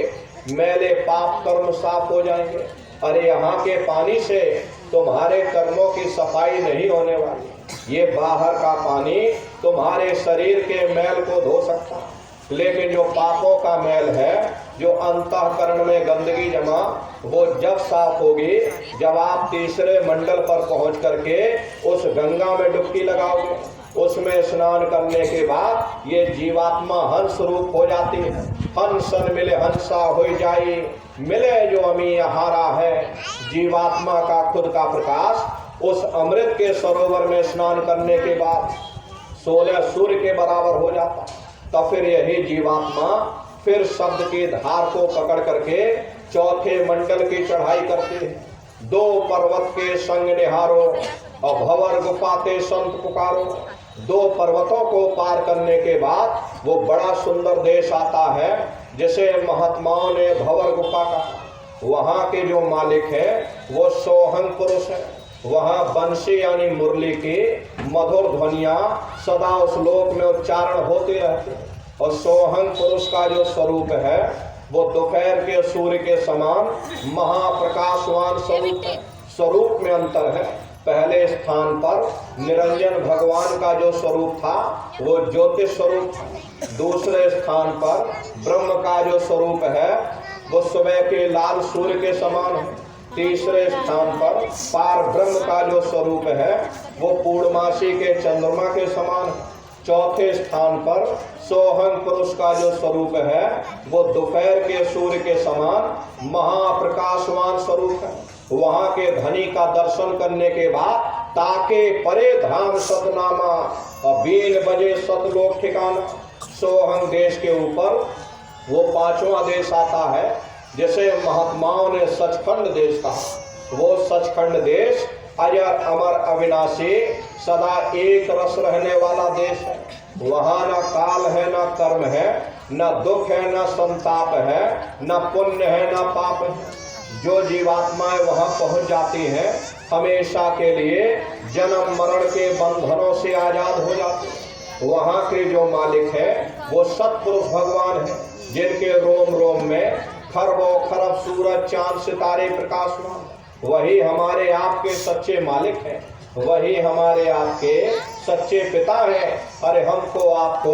मैले पाप कर्म साफ हो जाएंगे। अरे यहाँ के पानी से तुम्हारे कर्मों की सफाई नहीं होने वाली। ये बाहर का पानी तुम्हारे शरीर के मैल को धो सकता, लेकिन जो पापों का मैल है, जो अंतःकरण में गंदगी जमा, वो जब साफ होगी जब आप तीसरे मंडल पर पहुंच करके उस गंगा में डुबकी लगाओगे। उसमें स्नान करने के बाद ये जीवात्मा हंस रूप हो जाती है। हंसन मिले हंसा हो जाई, मिले जो अमी हारा है। जीवात्मा का खुद का प्रकाश उस अमृत के सरोवर में स्नान करने के बाद 16 सूर्य के बराबर हो जाता। तो फिर यही जीवात्मा फिर शब्द की धार को पकड़ करके चौथे मंडल की चढ़ाई करती है। 2 पर्वत के संग निहारो और भंवर गुफाते संत पुकारो। 2 पर्वतों को पार करने के बाद वो बड़ा सुंदर देश आता है जिसे महात्माओं ने भंवर गुफा कहा। वहाँ के जो मालिक है वो सोहंग पुरुष है। वहाँ बंसी यानी मुरली की मधुर ध्वनियाँ सदा उस लोक में उच्चारण होती रहती है। और सोहंग पुरुष का जो स्वरूप है वो दोपहर के सूर्य के समान महाप्रकाशवान स्वरूप है। स्वरूप में अंतर है। पहले स्थान पर निरंजन भगवान का जो स्वरूप था वो ज्योतिष स्वरूप था। दूसरे स्थान पर ब्रह्म का जो स्वरूप है वो सुबह के लाल सूर्य के समान है। तीसरे स्थान पर पार ब्रह्म का जो स्वरूप है वो पूर्णमासी के चंद्रमा के समान है। चौथे स्थान पर सोहंग पुरुष का जो स्वरूप है वो दोपहर के सूर्य के समान महाप्रकाशवान स्वरूप है। वहाँ के धनी का दर्शन करने के बाद ताके परे धाम सतनामा और 3 बजे सतलोक ठिकाना। सोहंग देश के ऊपर वो 5वां देश आता है जिसे महात्माओं ने सचखंड देश कहा। वो सचखंड देश अजर अमर अविनाशी सदा एक रस रहने वाला देश है। वहाँ न काल है, न कर्म है, न दुख है, न संताप है, न पुण्य है, न पाप है। जो जीवात्माएं वहाँ पहुँच जाती हैं हमेशा के लिए जन्म मरण के बंधनों से आजाद हो जाती हैं। वहाँ के जो मालिक है वो सत्पुरुष भगवान है जिनके रोम रोम में खरबों खरब सूरज चांद सितारे प्रकाशमान। वही हमारे आपके सच्चे मालिक हैं, वही हमारे आपके सच्चे पिता हैं। अरे हमको आपको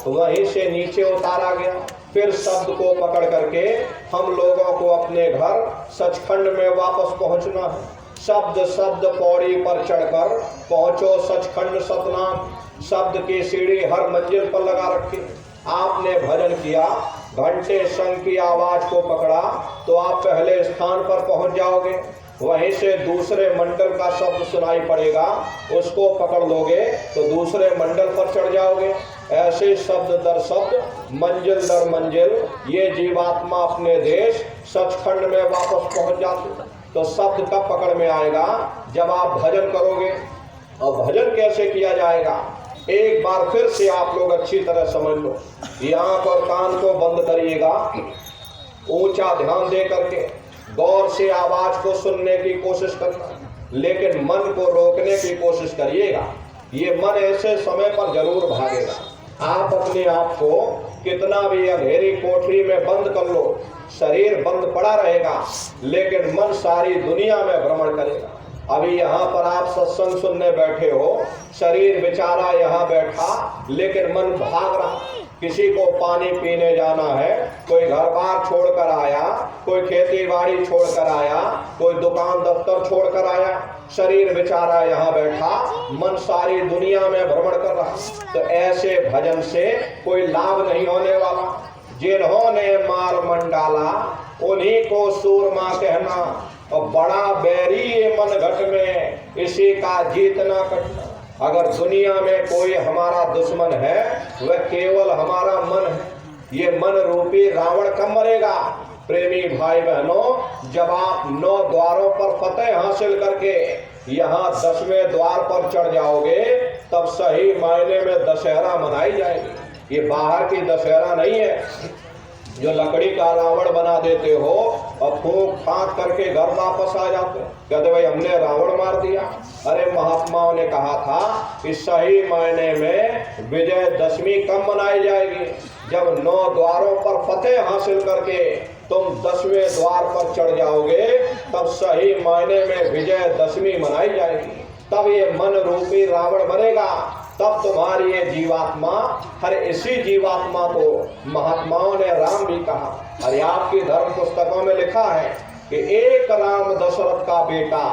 वहीं से नीचे उतारा गया, फिर शब्द को पकड़ करके हम लोगों को अपने घर सचखंड में वापस पहुंचना है। शब्द शब्द पौड़ी पर चढ़कर पहुंचो सचखंड सतनाम। शब्द की सीढ़ी हर मंजिल पर लगा रखी। आपने भजन किया, घंटे शंख की आवाज को पकड़ा तो आप पहले स्थान पर पहुंच जाओगे। वहीं से दूसरे मंडल का शब्द सुनाई पड़ेगा, उसको पकड़ लोगे तो दूसरे मंडल पर चढ़ जाओगे। ऐसे शब्द दर शब्द मंजिल दर मंजिल ये जीवात्मा अपने देश सचखंड में वापस पहुंच जाती। तो शब्द कब पकड़ में आएगा? जब आप भजन करोगे। और भजन कैसे किया जाएगा एक बार फिर से आप लोग अच्छी तरह समझ लो। आंख और कान को बंद करिएगा, ऊंचा ध्यान दे करके गौर से आवाज को सुनने की कोशिश करना, लेकिन मन को रोकने की कोशिश करिएगा। ये मन ऐसे समय पर जरूर भागेगा। आप अपने आप को कितना भी अंधेरी कोठरी में बंद कर लो, शरीर बंद पड़ा रहेगा लेकिन मन सारी दुनिया में भ्रमण करेगा। अभी यहाँ पर आप सत्संग सुनने बैठे हो, शरीर बेचारा यहाँ बैठा लेकिन मन भाग रहा। किसी को पानी पीने जाना है, कोई घर बार छोड़ कर आया, कोई खेती बाड़ी छोड़ कर आया, कोई दुकान दफ्तर छोड़ कर आया। शरीर बेचारा यहाँ बैठा, मन सारी दुनिया में भ्रमण कर रहा। तो ऐसे भजन से कोई लाभ नहीं होने वाला। जिन्होंने मार मंडाला उन्हीं को सूरमा कहना, और बड़ा बैरी ये मन घट में, इसी का जीतना कटना। अगर दुनिया में कोई हमारा दुश्मन है वह केवल हमारा मन है। ये मन रूपी रावण कब मरेगा? प्रेमी भाई बहनों, जब आप 9 द्वारों पर फतेह हासिल करके यहाँ 10वें द्वार पर चढ़ जाओगे, तब सही मायने में दशहरा मनाई जाएगी। ये बाहर की दशहरा नहीं है जो लकड़ी का रावण बना देते हो और फूंक फांक करके घर वापस आ जाते हो, कहते भाई हमने रावण मार दिया। अरे महात्माओं ने कहा था कि सही मायने में विजयदशमी कब मनाई जाएगी? जब 9 द्वारों पर फतेह हासिल करके तुम 10वें द्वार पर चढ़ जाओगे, तब सही मायने में विजयदशमी मनाई जाएगी। तब ये मन रूपी रावण मरेगा, तब तुम्हारी ये जीवात्मा, हर इसी जीवात्मा को महात्माओं ने राम भी कहा। अरे आपकी धर्म पुस्तकों में लिखा है कि एक राम दशरथ का बेटा,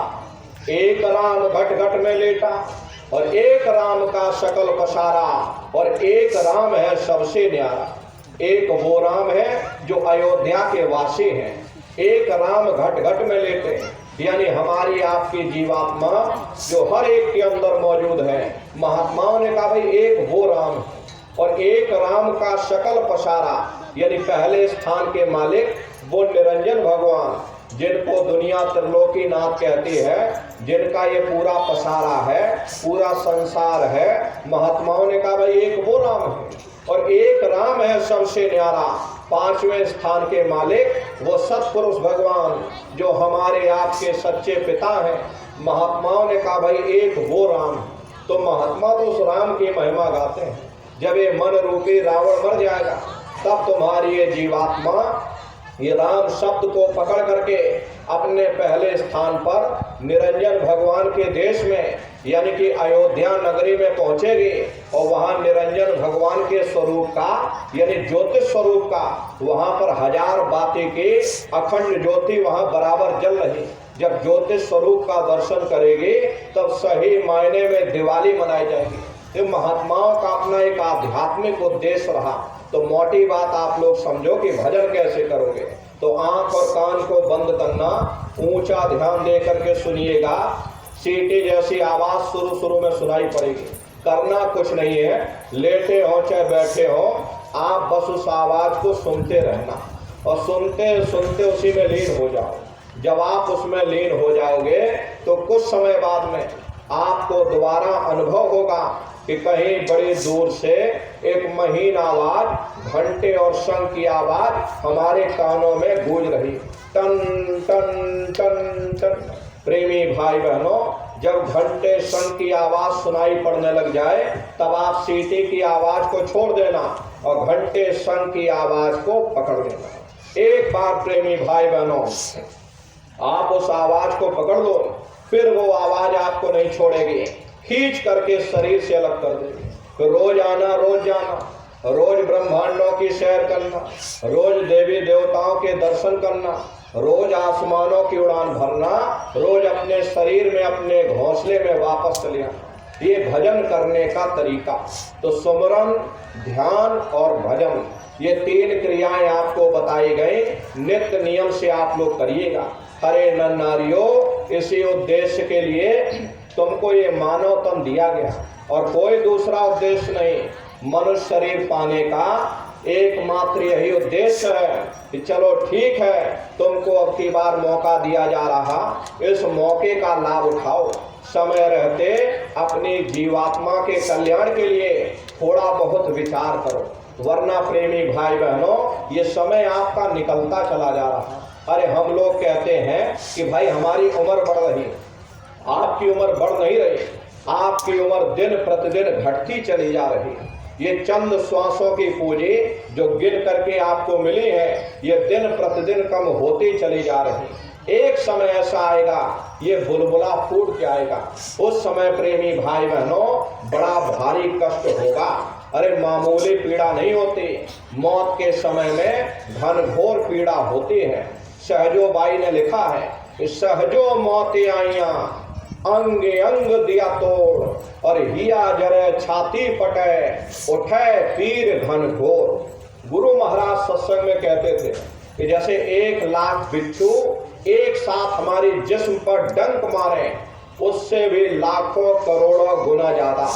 एक राम घट घट में लेटा, और एक राम का शकल पसारा, और एक राम है सबसे न्यारा। एक वो राम है जो अयोध्या के वासी हैं, एक राम घट घट में लेटे हैं, यानी हमारी आपकी जीवात्मा जो हर एक के अंदर मौजूद है। महात्माओं ने कहा भाई एक वो राम है, और एक राम का शकल पसारा, यानी पहले स्थान के मालिक वो निरंजन भगवान, जिनको दुनिया त्रिलोकीनाथ कहती है, जिनका ये पूरा पसारा है, पूरा संसार है। महात्माओं ने कहा भाई एक वो राम है, और एक राम है सबसे न्यारा, 5वें स्थान के मालिक वो सत्पुरुष भगवान जो हमारे आपके सच्चे पिता हैं। महात्माओं ने कहा भाई एक वो राम है। तो महात्मा तो उस राम की महिमा गाते हैं। जब ये मन रूपी रावण मर जाएगा, तब तुम्हारी ये जीवात्मा ये राम शब्द को पकड़ करके अपने पहले स्थान पर निरंजन भगवान के देश में, यानी कि अयोध्या नगरी में पहुंचेगी, और वहां निरंजन भगवान के स्वरूप का, यानी ज्योतिष स्वरूप का, वहां पर 1000 बाती की अखंड ज्योति वहां बराबर जल रही। जब ज्योतिष स्वरूप का दर्शन करेगी, तब सही मायने में दिवाली मनाई जाएगी। तो महात्माओं का अपना एक आध्यात्मिक उद्देश्य रहा। तो मोटी बात आप लोग समझो कि भजन कैसे करोगे। तो आंख और कान को बंद करना, ऊंचा ध्यान दे करके सुनिएगा। सीटी जैसी आवाज शुरू में सुनाई पड़ेगी। करना कुछ नहीं है, लेटे हो चाहे बैठे हो, आप बस उस आवाज को सुनते रहना, और सुनते सुनते उसी में लीन हो जाओ। जब आप उसमें लीन हो जाओगे, तो कुछ समय बाद में आपको दोबारा अनुभव होगा कि कहीं बड़ी दूर से एक महीन आवाज, घंटे और शंख की आवाज हमारे कानों में गूंज रही, टन टन टन टन। प्रेमी भाई बहनों, जब घंटे शंख की आवाज सुनाई पड़ने लग जाए, तब आप सीटी की आवाज को छोड़ देना और घंटे शंख की आवाज को पकड़ लेना। एक बार प्रेमी भाई बहनों आप उस आवाज को पकड़ लो, फिर वो आवाज आपको नहीं छोड़ेगी, खींच करके शरीर से अलग कर देगी। तो रोज आना, रोज जाना, रोज ब्रह्मांडों की सैर करना, रोज देवी देवताओं के दर्शन करना, रोज आसमानों की उड़ान भरना, रोज अपने शरीर में, अपने घोंसले में वापस चले आना। ये भजन करने का तरीका। तो सुमरन, ध्यान और भजन, ये 3 क्रियाएं आपको बताई गई। नित्य नियम से आप लोग करिएगा। हरे नर नारियों, इसी उद्देश्य के लिए तुमको ये मानव तन दिया गया, और कोई दूसरा उद्देश्य नहीं। मनुष्य शरीर पाने का एकमात्र यही उद्देश्य है कि चलो ठीक है, तुमको अब की बार मौका दिया जा रहा, इस मौके का लाभ उठाओ। समय रहते अपनी जीवात्मा के कल्याण के लिए थोड़ा बहुत विचार करो, वरना प्रेमी भाई बहनों ये समय आपका निकलता चला जा रहा। अरे हम लोग कहते हैं कि भाई हमारी उम्र बढ़ रही है, आपकी उम्र बढ़ नहीं रही, आपकी उम्र दिन प्रतिदिन घटती चली जा रही है। ये चंद श्वासों की पूंजी जो गिन करके आपको मिली है, ये दिन प्रतिदिन कम होती चली जा रही। एक समय ऐसा आएगा ये बुलबुला फूट के आएगा। उस समय प्रेमी भाई बहनों बड़ा भारी कष्ट होगा। अरे मामूली पीड़ा नहीं होती, मौत के समय में घनघोर पीड़ा होती है। सहजो बाई ने लिखा है कि सहजो मौतें आइयां अंग अंग दिया तोड़ और हिया जरे छाती पटे उठे पीर घनघोर। गुरु महाराज सत्संग में कहते थे कि जैसे 1 लाख बिच्छू एक साथ हमारी जिस्म पर डंक मारे, उससे भी लाखों करोड़ों गुना ज्यादा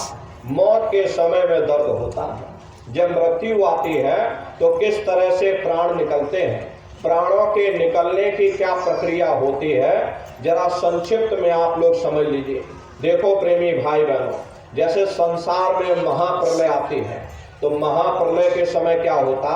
मौत के समय में दर्द होता है। जब मृत्यु आती है तो किस तरह से प्राण निकलते हैं, प्राणों के निकलने की क्या प्रक्रिया होती है, जरा संक्षिप्त में आप लोग समझ लीजिए। देखो प्रेमी भाई बहनों, जैसे संसार में महाप्रलय आती है तो महाप्रलय के समय क्या होता,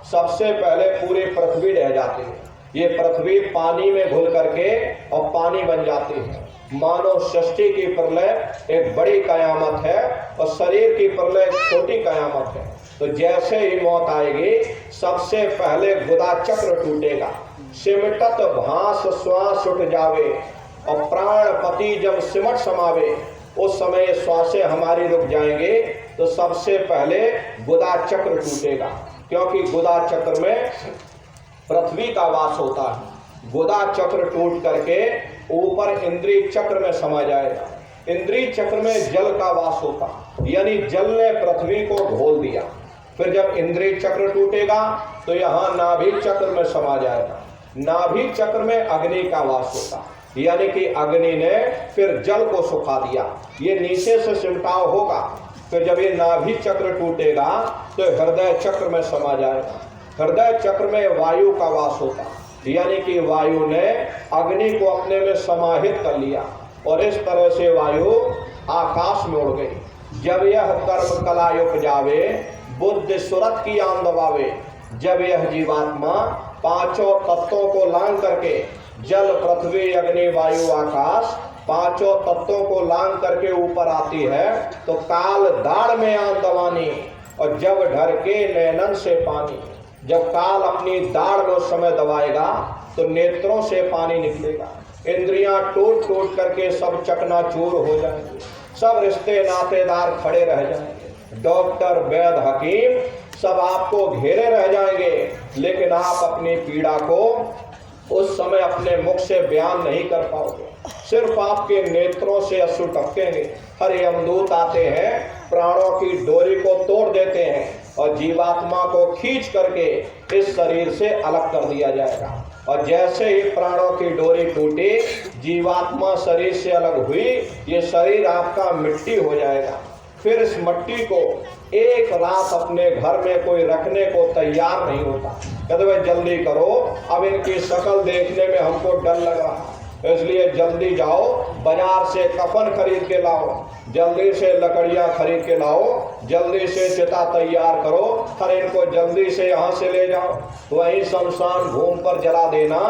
सबसे पहले पूरी पृथ्वी रह जाती है। ये पृथ्वी पानी में घुल करके और पानी बन जाती है। मानव सृष्टि की प्रलय एक बड़ी कयामत है और शरीर की प्रलय एक छोटी कयामत है। तो जैसे ही मौत आएगी सबसे पहले गुदा चक्र टूटेगा, सिमटत भास श्वास उठ जावे और प्राण पति जब सिमट समावे, उस समय श्वासें हमारी रुक जाएंगे। तो सबसे पहले गुदा चक्र टूटेगा, क्योंकि गुदा चक्र में पृथ्वी का वास होता है। गुदा चक्र टूट करके ऊपर इंद्रिय चक्र में समा जाएगा। इंद्रिय चक्र में जल का वास होता, यानी जल ने पृथ्वी को घोल दिया। फिर जब इंद्रिय चक्र टूटेगा तो यहाँ नाभि चक्र में समा जाएगा। नाभि चक्र में अग्नि का वास होता, यानी कि अग्नि ने फिर जल को सुखा दिया, ये नीचे से सिमटाव होगा। फिर जब ये नाभि चक्र टूटेगा तो हृदय चक्र में समा जाएगा। हृदय चक्र में वायु का वास होता, यानी कि वायु ने अग्नि को अपने में समाहित कर लिया और इस तरह से वायु आकाश में उड़ गई। जब यह कर्म कला उपजावे बुद्धि सुरत की आन दबावे, जब यह जीवात्मा पांचों तत्वों को लांग करके जल पृथ्वी अग्नि वायु आकाश पांचों तत्वों को लांग करके ऊपर आती है तो काल दाढ़ में आन दबानी और जब ढर के नैनन से पानी। जब काल अपनी दाढ़ में उस समय दबाएगा तो नेत्रों से पानी निकलेगा, इंद्रियां टूट टूट करके सब चकनाचूर हो जाएंगे, सब रिश्ते नातेदार खड़े रह जाएंगे, डॉक्टर वैद्य हकीम सब आपको घेरे रह जाएंगे, लेकिन आप अपनी पीड़ा को उस समय अपने मुख से बयान नहीं कर पाओगे, सिर्फ आपके नेत्रों से अश्रु टपकेंगे। हर यमदूत आते हैं, प्राणों की डोरी को तोड़ देते हैं और जीवात्मा को खींच करके इस शरीर से अलग कर दिया जाएगा। और जैसे ही प्राणों की डोरी टूटी, जीवात्मा शरीर से अलग हुई, ये शरीर आपका मिट्टी हो जाएगा। फिर इस मिट्टी को एक रात अपने घर में कोई रखने को तैयार नहीं होता, कहते भाई जल्दी करो, अब इनकी शक्ल देखने में हमको डर लग रहा है, इसलिए जल्दी जाओ बाजार से कफन खरीद के लाओ, जल्दी से लकड़ियां खरीद के लाओ, जल्दी से चिता तैयार करो, हर इनको जल्दी से यहाँ से ले जाओ, वहीं शमशान भूमि पर जला देना।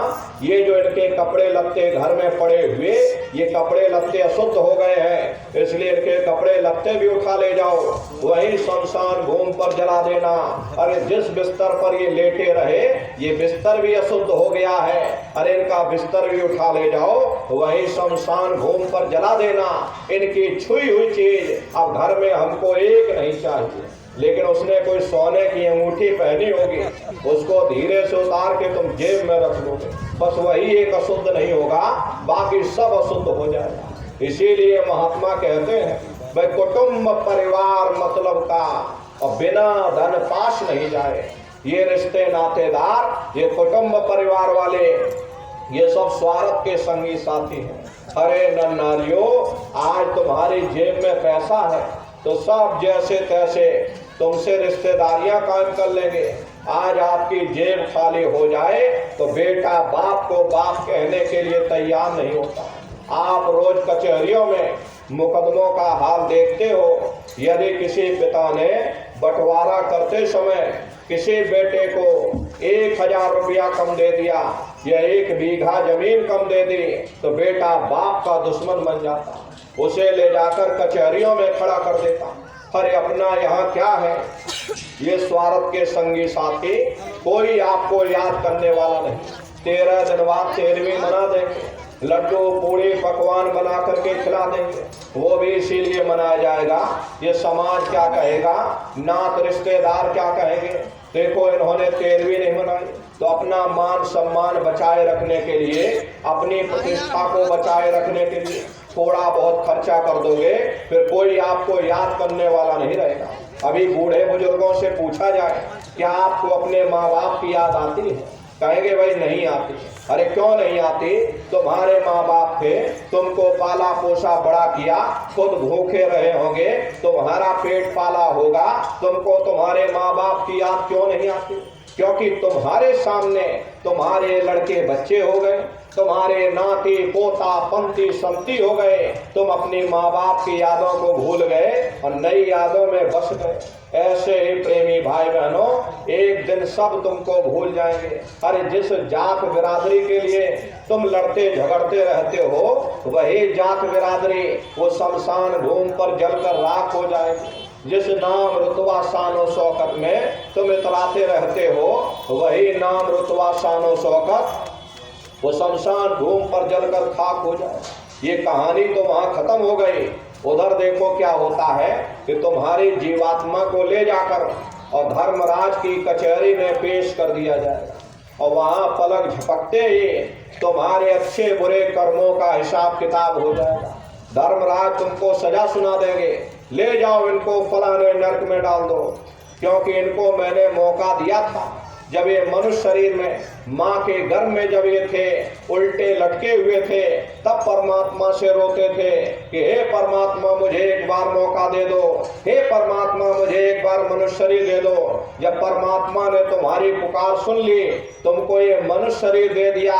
ये जो इनके कपड़े लत्ते घर में पड़े हुए, ये कपड़े लत्ते अशुद्ध हो गए हैं, इसलिए इनके कपड़े लत्ते भी उठा ले जाओ, वहीं शमशान भूमि पर जला देना। अरे जिस बिस्तर पर ये लेटे रहे ये बिस्तर भी अशुद्ध हो गया है, अरे इनका बिस्तर भी उठा ले जाओ, वहीं शमशान भूमि पर जला देना। इनकी छुई हुई चीज अब घर में हमको एक नहीं चाहिए। लेकिन उसने कोई सोने की अंगूठी पहनी होगी, उसको धीरे से उतार के तुम जेब में रख लोगे, बस वही एक अशुद्ध नहीं होगा, बाकी सब अशुद्ध हो जाएगा। इसीलिए महात्मा कहते हैं भाई कुटुंब परिवार मतलब का और बिना धन पास नहीं जाए। ये रिश्ते नातेदार, ये कुटुंब परिवार वाले, ये सब स्वार्थ के संगी साथी हैं। अरे नर नारियों, आज तुम्हारी जेब में पैसा है तो सब जैसे तैसे तुमसे रिश्तेदारियां कायम कर लेंगे। आज आपकी जेब खाली हो जाए तो बेटा बाप को बाप कहने के लिए तैयार नहीं होता। आप रोज कचहरियों में मुकदमों का हाल देखते हो, यदि किसी पिता ने बंटवारा करते समय किसी बेटे को 1000 रुपया कम दे दिया या 1 बीघा जमीन कम दे दी तो बेटा बाप का दुश्मन बन जाता, उसे ले जाकर कचहरियों में खड़ा कर देता। अरे अपना यहाँ क्या है, ये स्वार्थ के संगी साथी, कोई आपको याद करने वाला नहीं। 13 दिन बाद 13वीं मना देंगे। लड्डू पूड़ी पकवान बना करके खिला देंगे, वो भी इसीलिए मनाया जाएगा। ये समाज क्या कहेगा, नात रिश्तेदार क्या कहेंगे। देखो इन्होंने 13वीं नहीं मनाई, तो अपना मान सम्मान बचाए रखने के लिए, अपनी प्रतिष्ठा को बचाए रखने के लिए थोड़ा बहुत खर्चा कर दोगे, फिर कोई आपको याद करने वाला नहीं रहेगा। अभी बूढ़े बुजुर्गों से पूछा जाए, क्या आपको अपने माँ बाप की याद आती है? कहेंगे भाई नहीं आती। अरे क्यों नहीं आती? तुम्हारे माँ बाप थे, तुमको पाला पोसा बड़ा किया, खुद भूखे रहे होंगे, तुम्हारा पेट पाला होगा, तुमको तुम्हारे माँ बाप की याद क्यों नहीं आती? क्योंकि तुम्हारे सामने तुम्हारे लड़के बच्चे हो गए, तुम्हारे नाती पोता पंती संती हो गए, तुम अपनी माँ बाप की यादों को भूल गए और नई यादों में बस गए। ऐसे ही प्रेमी भाई बहनों, एक दिन सब तुमको भूल जाएंगे। अरे जिस जात बिरादरी के लिए तुम लड़ते झगड़ते रहते हो, वही जात बिरादरी वो शमशान भूमि पर जलकर राख हो जाएगी। जिस नाम रुतबा शानो शौकत में तुम इतराते रहते हो, वही नाम रुतबा शानो शौकत वो शमशान भूमि पर जलकर खाक हो जाए। ये कहानी तो वहां खत्म हो गई। उधर देखो क्या होता है कि तुम्हारी जीवात्मा को ले जाकर और धर्मराज की कचहरी में पेश कर दिया जाएगा और वहां पलक झपकते ही तुम्हारे अच्छे बुरे कर्मों का हिसाब किताब हो जाएगा। धर्मराज तुमको सजा सुना देंगे, ले जाओ इनको फलाने नरक में डाल दो, क्योंकि इनको मैंने मौका दिया था। जब ये मनुष्य शरीर में माँ के गर्भ में जब ये थे, उल्टे लटके हुए थे, तब परमात्मा से रोते थे कि हे परमात्मा मुझे एक बार मौका दे दो, हे परमात्मा मुझे एक बार मनुष्य शरीर दे दो। जब परमात्मा ने तुम्हारी पुकार सुन ली, तुमको ये मनुष्य शरीर दे दिया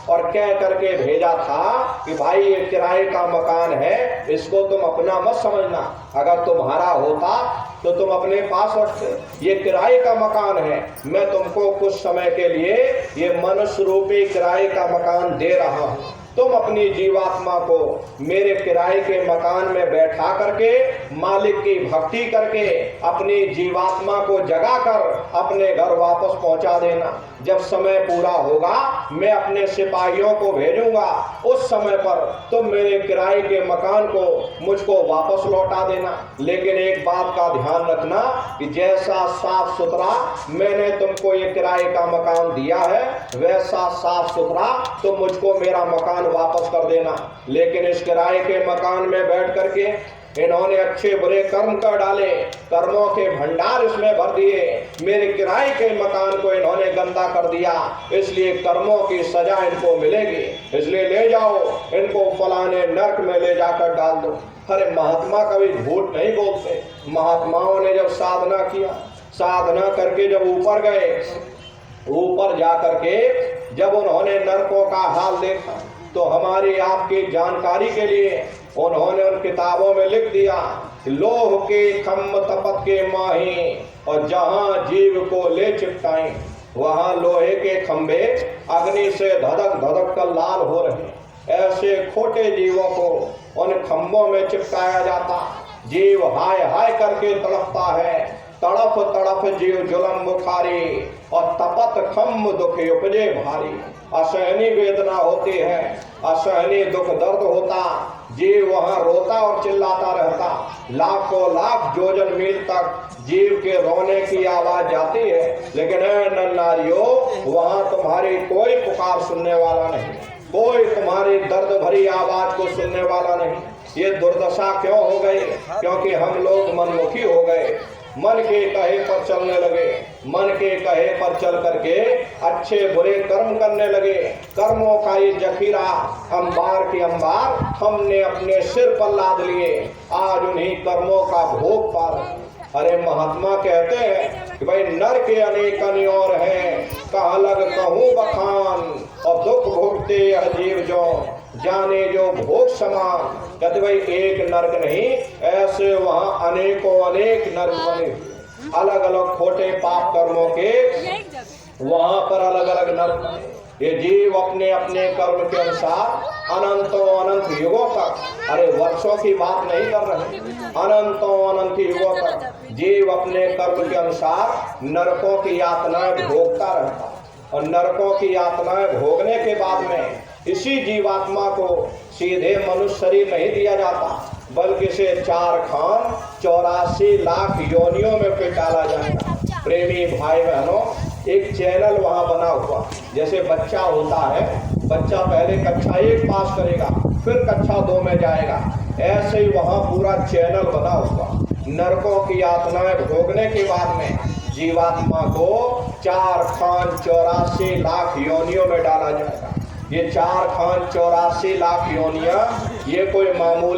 और कह करके भेजा था कि भाई ये किराए का मकान है, इसको तुम अपना मत समझना, अगर तुम्हारा होता तो तुम अपने पास रखते। ये किराए का मकान है, मैं तुमको कुछ समय के लिए ये मनुष्य रूपी किराए का मकान दे रहा हूँ। तुम अपनी जीवात्मा को मेरे किराए के मकान में बैठा करके, मालिक की भक्ति करके, अपनी जीवात्मा को जगाकर अपने घर वापस पहुंचा देना। जब समय पूरा होगा, मैं अपने सिपाहियों को भेजूंगा, उस समय पर तुम मेरे किराए के मकान को मुझको वापस लौटा देना। लेकिन एक बात का ध्यान रखना कि जैसा साफ सुथरा मैंने तुमको ये किराए का मकान दिया है, वैसा साफ सुथरा तुम मुझको मेरा मकान वापस कर देना। लेकिन इस किराए के मकान में बैठ करके इन्होंने अच्छे बुरे कर्म कर डाले, कर्मों के भंडार इसमें भर दिए, मेरे किराए के मकान को इन्होंने गंदा कर दिया, इसलिए कर्मों की सजा इनको मिलेगी, इसलिए ले जाओ इनको फलाने नरक में ले जाकर डाल दो। अरे महात्मा कभी झूठ नहीं बोलते। महात्माओं ने जब साधना किया, साधना करके जब ऊपर गए, ऊपर जा करके जब उन्होंने नरकों का हाल देखा, तो हमारी आपकी जानकारी के लिए उन्होंने उन किताबों में लिख दिया, लोह के खम्भ तपत के माही और जहां जीव को ले चिपटाएं, वहां लोहे के खंभे अग्नि से धधक धधक कर लाल हो रहे। ऐसे खोटे जीवों को उन खंभों में चिपकाया जाता, जीव हाय हाय करके तड़पता है, तड़प तड़प जीव जुलम बुखारी और तपत खम्भ दुख उपजे भारी। असहनीय वेदना होती है, असहनीय दुख दर्द होता, जीव वहां रोता और चिल्लाता रहता, लाखों लाख योजन मील तक जीव के रोने की आवाज जाती है, लेकिन नर नारियों वहां तुम्हारी कोई पुकार सुनने वाला नहीं, कोई तुम्हारी दर्द भरी आवाज को सुनने वाला नहीं। ये दुर्दशा क्यों हो गई? क्योंकि हम लोग मनमुखी हो गए, मन के कहे पर चलने लगे, मन के कहे पर चल करके अच्छे बुरे कर्म करने लगे। कर्मों का ये जखीरा अंबार के अंबार हमने अपने सिर पर लाद लिए, आज उन्हीं कर्मों का भोग पा रहे। अरे महात्मा कहते हैं कि भाई नर के अनेक और हैं, कहाँ लग कहूँ बखान और दुख भोगते यह जीव जो जाने जो भोग समान। कहते भाई एक नरक नहीं, ऐसे वहाँ अनेकों अनेक नरक बने, अलग अलग खोटे पाप कर्मों के वहाँ पर अलग अलग नरक बने। ये जीव अपने अपने कर्म के अनुसार अनंतों अनंत युगों तक, अरे वर्षों की बात नहीं कर रहे, अनंतों अनंत युगों तक जीव अपने कर्म के अनुसार नरकों की यातनाएं भोगता रहता। और नरकों की यातनाएं भोगने के बाद में इसी जीवात्मा को सीधे मनुष्य शरीर नहीं दिया जाता, बल्कि इसे 4 खान 84 लाख योनियों में पे डाला जाएगा। प्रेमी भाई बहनों, एक चैनल वहां बना हुआ, जैसे बच्चा होता है, बच्चा पहले कक्षा 1 पास करेगा, फिर कक्षा 2 में जाएगा, ऐसे ही वहां पूरा चैनल बना हुआ। नरकों की यातनाएं भोगने के बाद में जीवात्मा को 4 खान 84 लाख योनियों में डाला जाएगा। ये 4 खान 84 लाख योनियां ये कोई मामूली